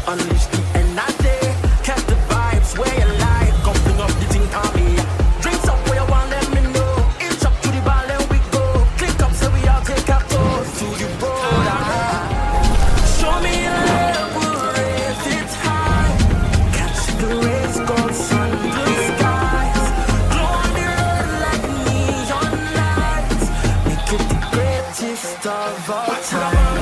Unleash the energy, catch the vibes where you like. Come bring up the thing for me. Drinks up where you want, let me know. Inch up to the bar, then we go. Click up, so we all take a toast to the border. Show me your level, raise it high. Catch the rays, go sun blue skies. Glow on the road like neon lights. Make it the greatest of all time.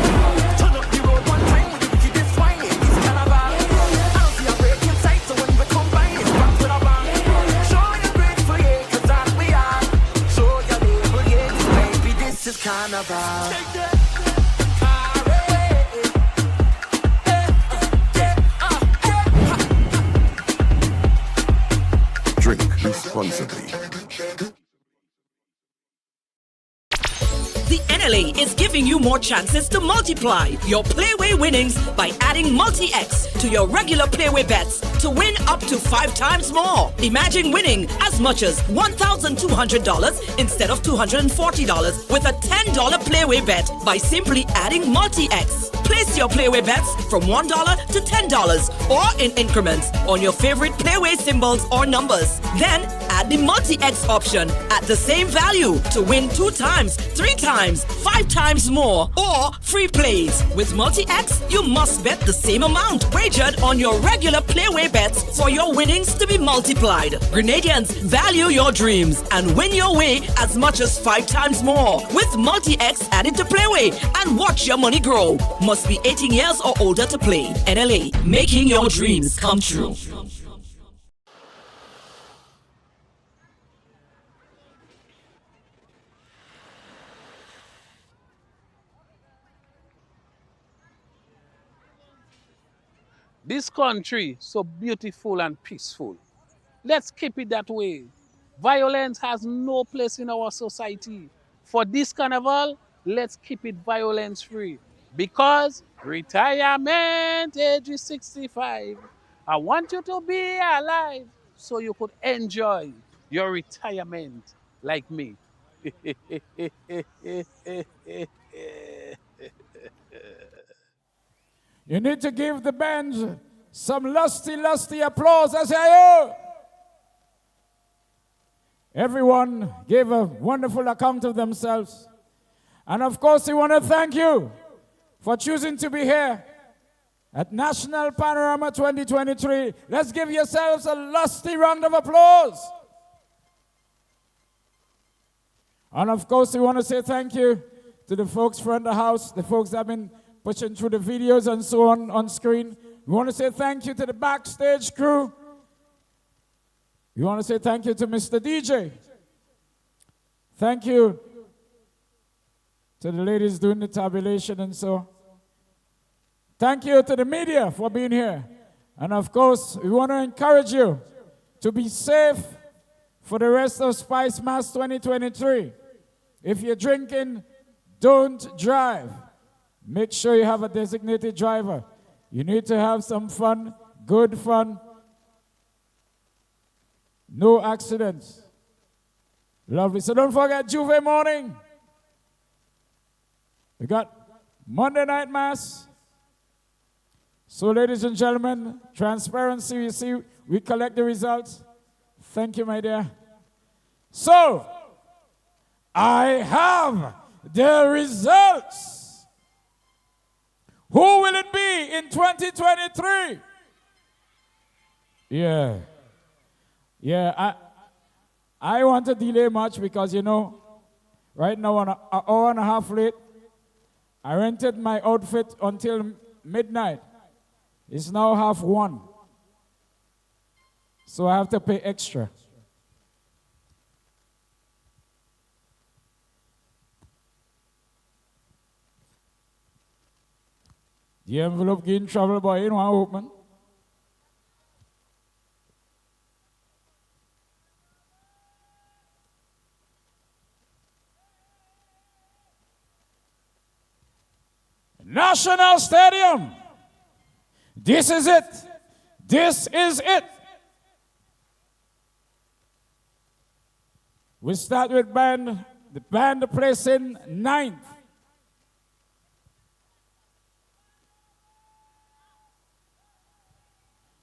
Turn up the road one time with the wickedest wine. It's carnival. I don't see a break in sight, so when we combine, it's back with a bang. Show your grateful, yeah, 'cause that we are. Show your label, yeah, baby, this is carnival. Drink responsibly. The NLA is giving you more chances to multiply your Playway winnings by adding multi-X to your regular Playway bets to win up to 5 times more. Imagine winning as much as $1,200 instead of $240 with a $10 Playway bet by simply adding multi-X. Place your Playway bets from $1 to $10 or in increments on your favorite Playway symbols or numbers. Then add the multi-X option at the same value to win 2 times, 3 times, 5 times more, or free plays. With multi-X, you must bet the same amount wagered on your regular Playway bets for your winnings to be multiplied. Grenadians, value your dreams and win your way as much as 5 times more with multi-X added to Playway and watch your money grow. Must be 18 years or older to play. NLA, making your dreams come true. This country so beautiful and peaceful. Let's keep it that way. Violence has no place in our society. For this carnival, let's keep it violence free. Because retirement age is 65. I want you to be alive so you could enjoy your retirement like me. You need to give the band some lusty applause. I say, oh! Everyone gave a wonderful account of themselves. And of course, we want to thank you for choosing to be here at National Panorama 2023. Let's give yourselves a lusty round of applause. And of course, we want to say thank you to the folks from the house, the folks that have been pushing through the videos and so on screen. We want to say thank you to the backstage crew. We want to say thank you to Mr. DJ. Thank you to the ladies doing the tabulation and so. Thank you to the media for being here. And of course, we want to encourage you to be safe for the rest of Spice Mass 2023. If you're drinking, don't drive. Make sure you have a designated driver. You need to have some fun, good fun. No accidents. Lovely. So don't forget Juve morning. We got Monday night mass. So ladies and gentlemen, transparency, you see, we collect the results. Thank you, my dear. So, I have the results. Who will it be in 2023? Yeah, I want to delay much because, you know, right now I'm an hour and a half late. I rented my outfit until midnight. It's now 1:30. So I have to pay extra. The envelope getting trouble, boy, you know how open. National Stadium. This is it. This is it. We start with band. The band placing 9th.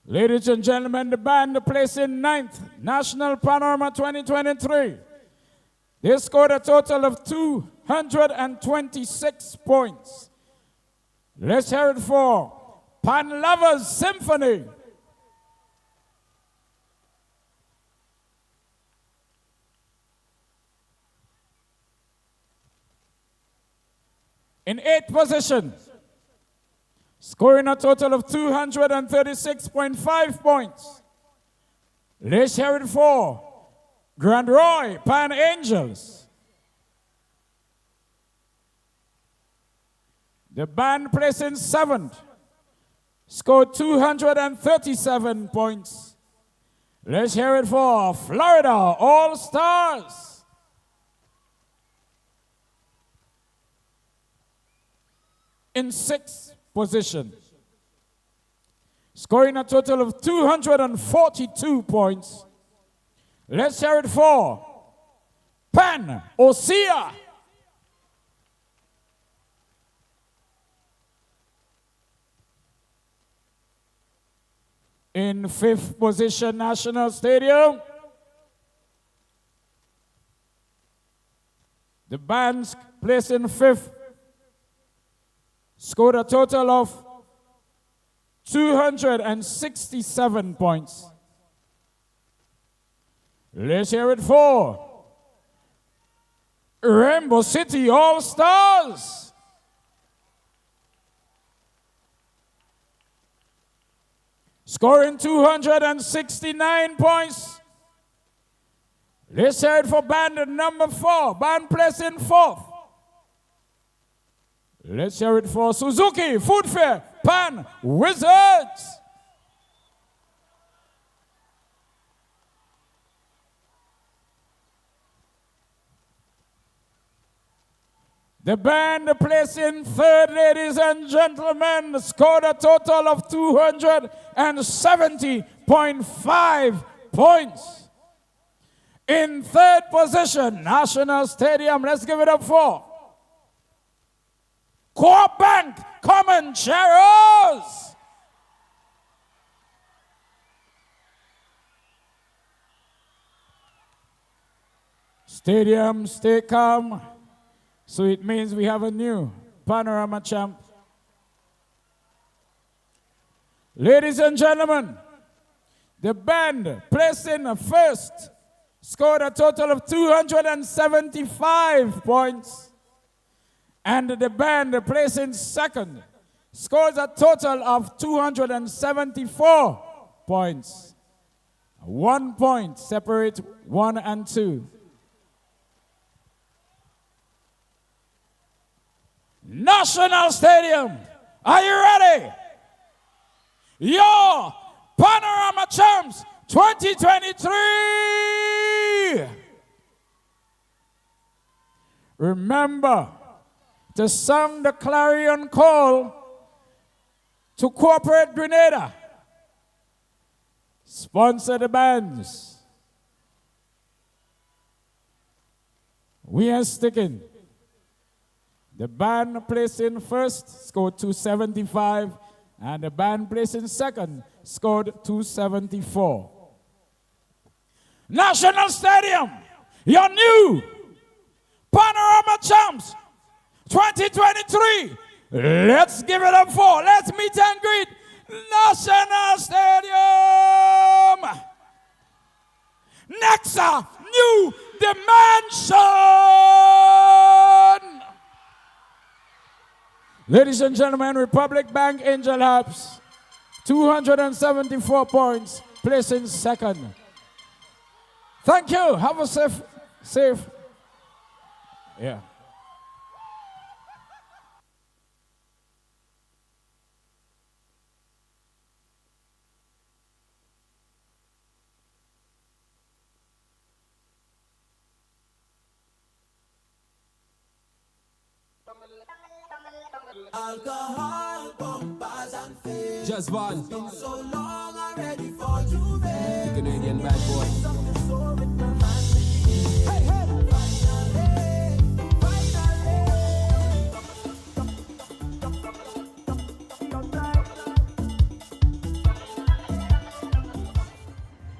Ladies and gentlemen, the band placing 9th. National Panorama 2023. They scored a total of 226 points. Let's hear it for Pan Lovers Symphony. In 8th position, scoring a total of 236.5 points. Let's hear it for Grand Roy Pan Angels. The band placing 7th scored 237 points. Let's hear it for Florida All Stars. In 6th position, scoring a total of 242 points. Let's hear it for Pan Osea. In 5th position, National Stadium, the bands placed in 5th scored a total of 267 points. Let's hear it for Rainbow City All Stars. Scoring 269 points. Let's hear it for band number 4, band placing 4th. Let's hear it for Suzuki Food Fair Pan Wizards. The band placing 3rd, ladies and gentlemen, scored a total of 270.5 points. In 3rd position, National Stadium, let's give it up for Co-op Bank Comancheros. Stadium, stay calm. So it means we have a new Panorama champ. Ladies and gentlemen, the band placing 1st scored a total of 275 points. And the band placing 2nd scores a total of 274 points. 1 point separate 1 and 2. National Stadium, are you ready? Your Panorama Champs 2023. Remember to sound the clarion call to Corporate Grenada. Sponsor the bands. We are sticking. The band placing 1st scored 275, and the band placing 2nd scored 274. National Stadium, your new Panorama Champs 2023. Let's give it up for, let's meet and greet National Stadium. Nexa New Dimension. Ladies and gentlemen, Republic Bank Angel Hubs, 274 points, placing 2nd. Thank you. Have a safe. Yeah. Alcohol, bumpers and face. Just one. Been so long already for you, babe. The Canadian bad boy. Something so with my man. Hey, hey.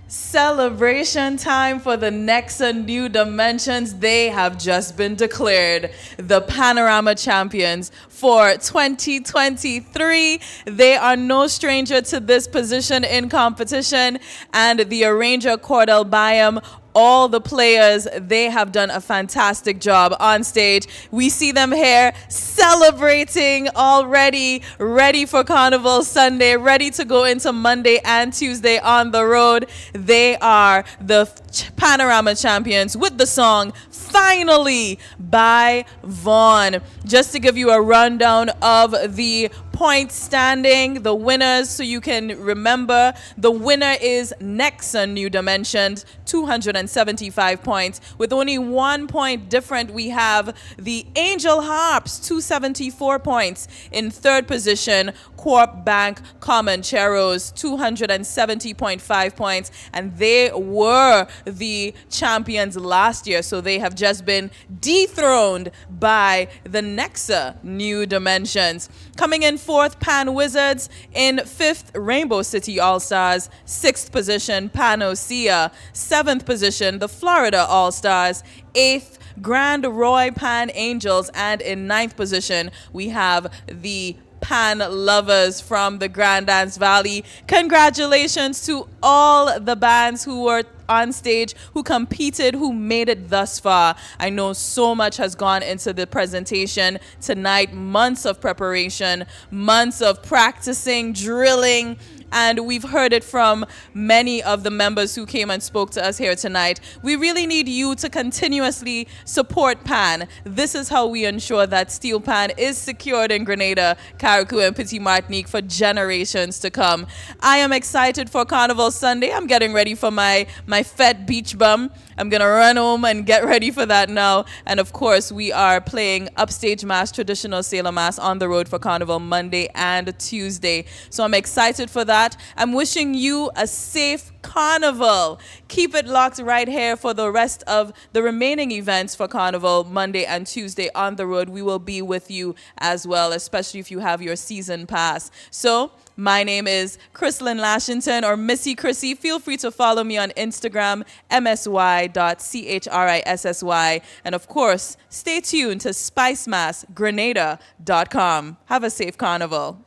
Celebration time for the Nexa New Dimensions. They have just been declared the Panorama champions for 2023. They are no stranger to this position in competition, and the arranger Cordell Byam all the players. They have done a fantastic job on stage. We see them here celebrating already, ready for Carnival Sunday, ready to go into Monday and Tuesday on the road. They are the Panorama champions with the song Finally by Vaughn. Just to give you a rundown of the point standing, the winners, so you can remember. The winner is Nexa New Dimensions, 275 points. With only 1 point different, we have the Angel Harps, 274 points. In third position, Corp Bank Comancheros, 270.5 points. And they were the champions last year, so they have just been dethroned by the Nexa New Dimensions. Coming in fourth, Pan Wizards. In fifth, Rainbow City All-Stars. Sixth position, Panacea. Seventh position, the Florida All-Stars. Eighth, Grand Roy Pan Angels. And in ninth position, we have the Pan Lovers from the Grand Dance Valley. Congratulations to all the bands who were on stage, who competed, who made it thus far. I know so much has gone into the presentation tonight. Months of preparation, months of practicing, drilling, and we've heard it from many of the members who came and spoke to us here tonight. We really need you to continuously support Pan. This is how we ensure that Steel Pan is secured in Grenada, Carriacou, and Petit Martinique for generations to come. I am excited for Carnival Sunday. I'm getting ready for my Fete Beach Bum. I'm going to run home and get ready for that now. And of course, we are playing Upstage Mass, Traditional Sailor Mass on the road for Carnival Monday and Tuesday. So I'm excited for that. I'm wishing you a safe Carnival. Keep it locked right here for the rest of the remaining events for Carnival Monday and Tuesday on the road. We will be with you as well, especially if you have your season pass. So my name is Chrislyn Lashington, or Missy Chrissy. Feel free to follow me on Instagram, msy.chrissy. And of course, stay tuned to spicemassgrenada.com. Have a safe Carnival.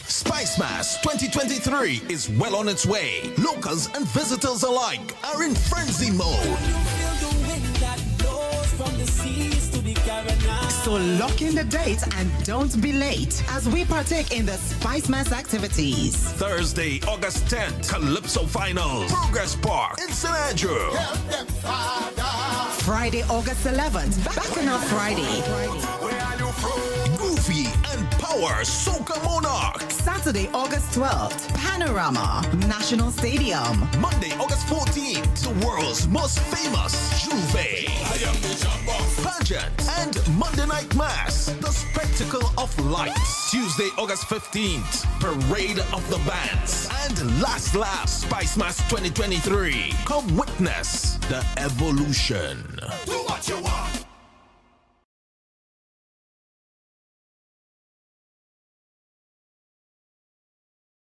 Spice Mass 2023 is well on its way. Locals and visitors alike are in frenzy mode. So lock in the date and don't be late as we partake in the Spice Mass activities. Thursday, August 10th, Calypso Finals, Progress Park in St. Andrew. Friday, August 11th, Bacchanal Friday. Goofy and Power Soca Monarch. Saturday, August 12th, Panorama, National Stadium. Monday, August 14th, the world's most famous Juve. Pageant and Monday Night Mass, the spectacle of lights. Tuesday, August 15th, Parade of the Bands. And last, Spice Mass 2023. Come witness the evolution. Do what you want.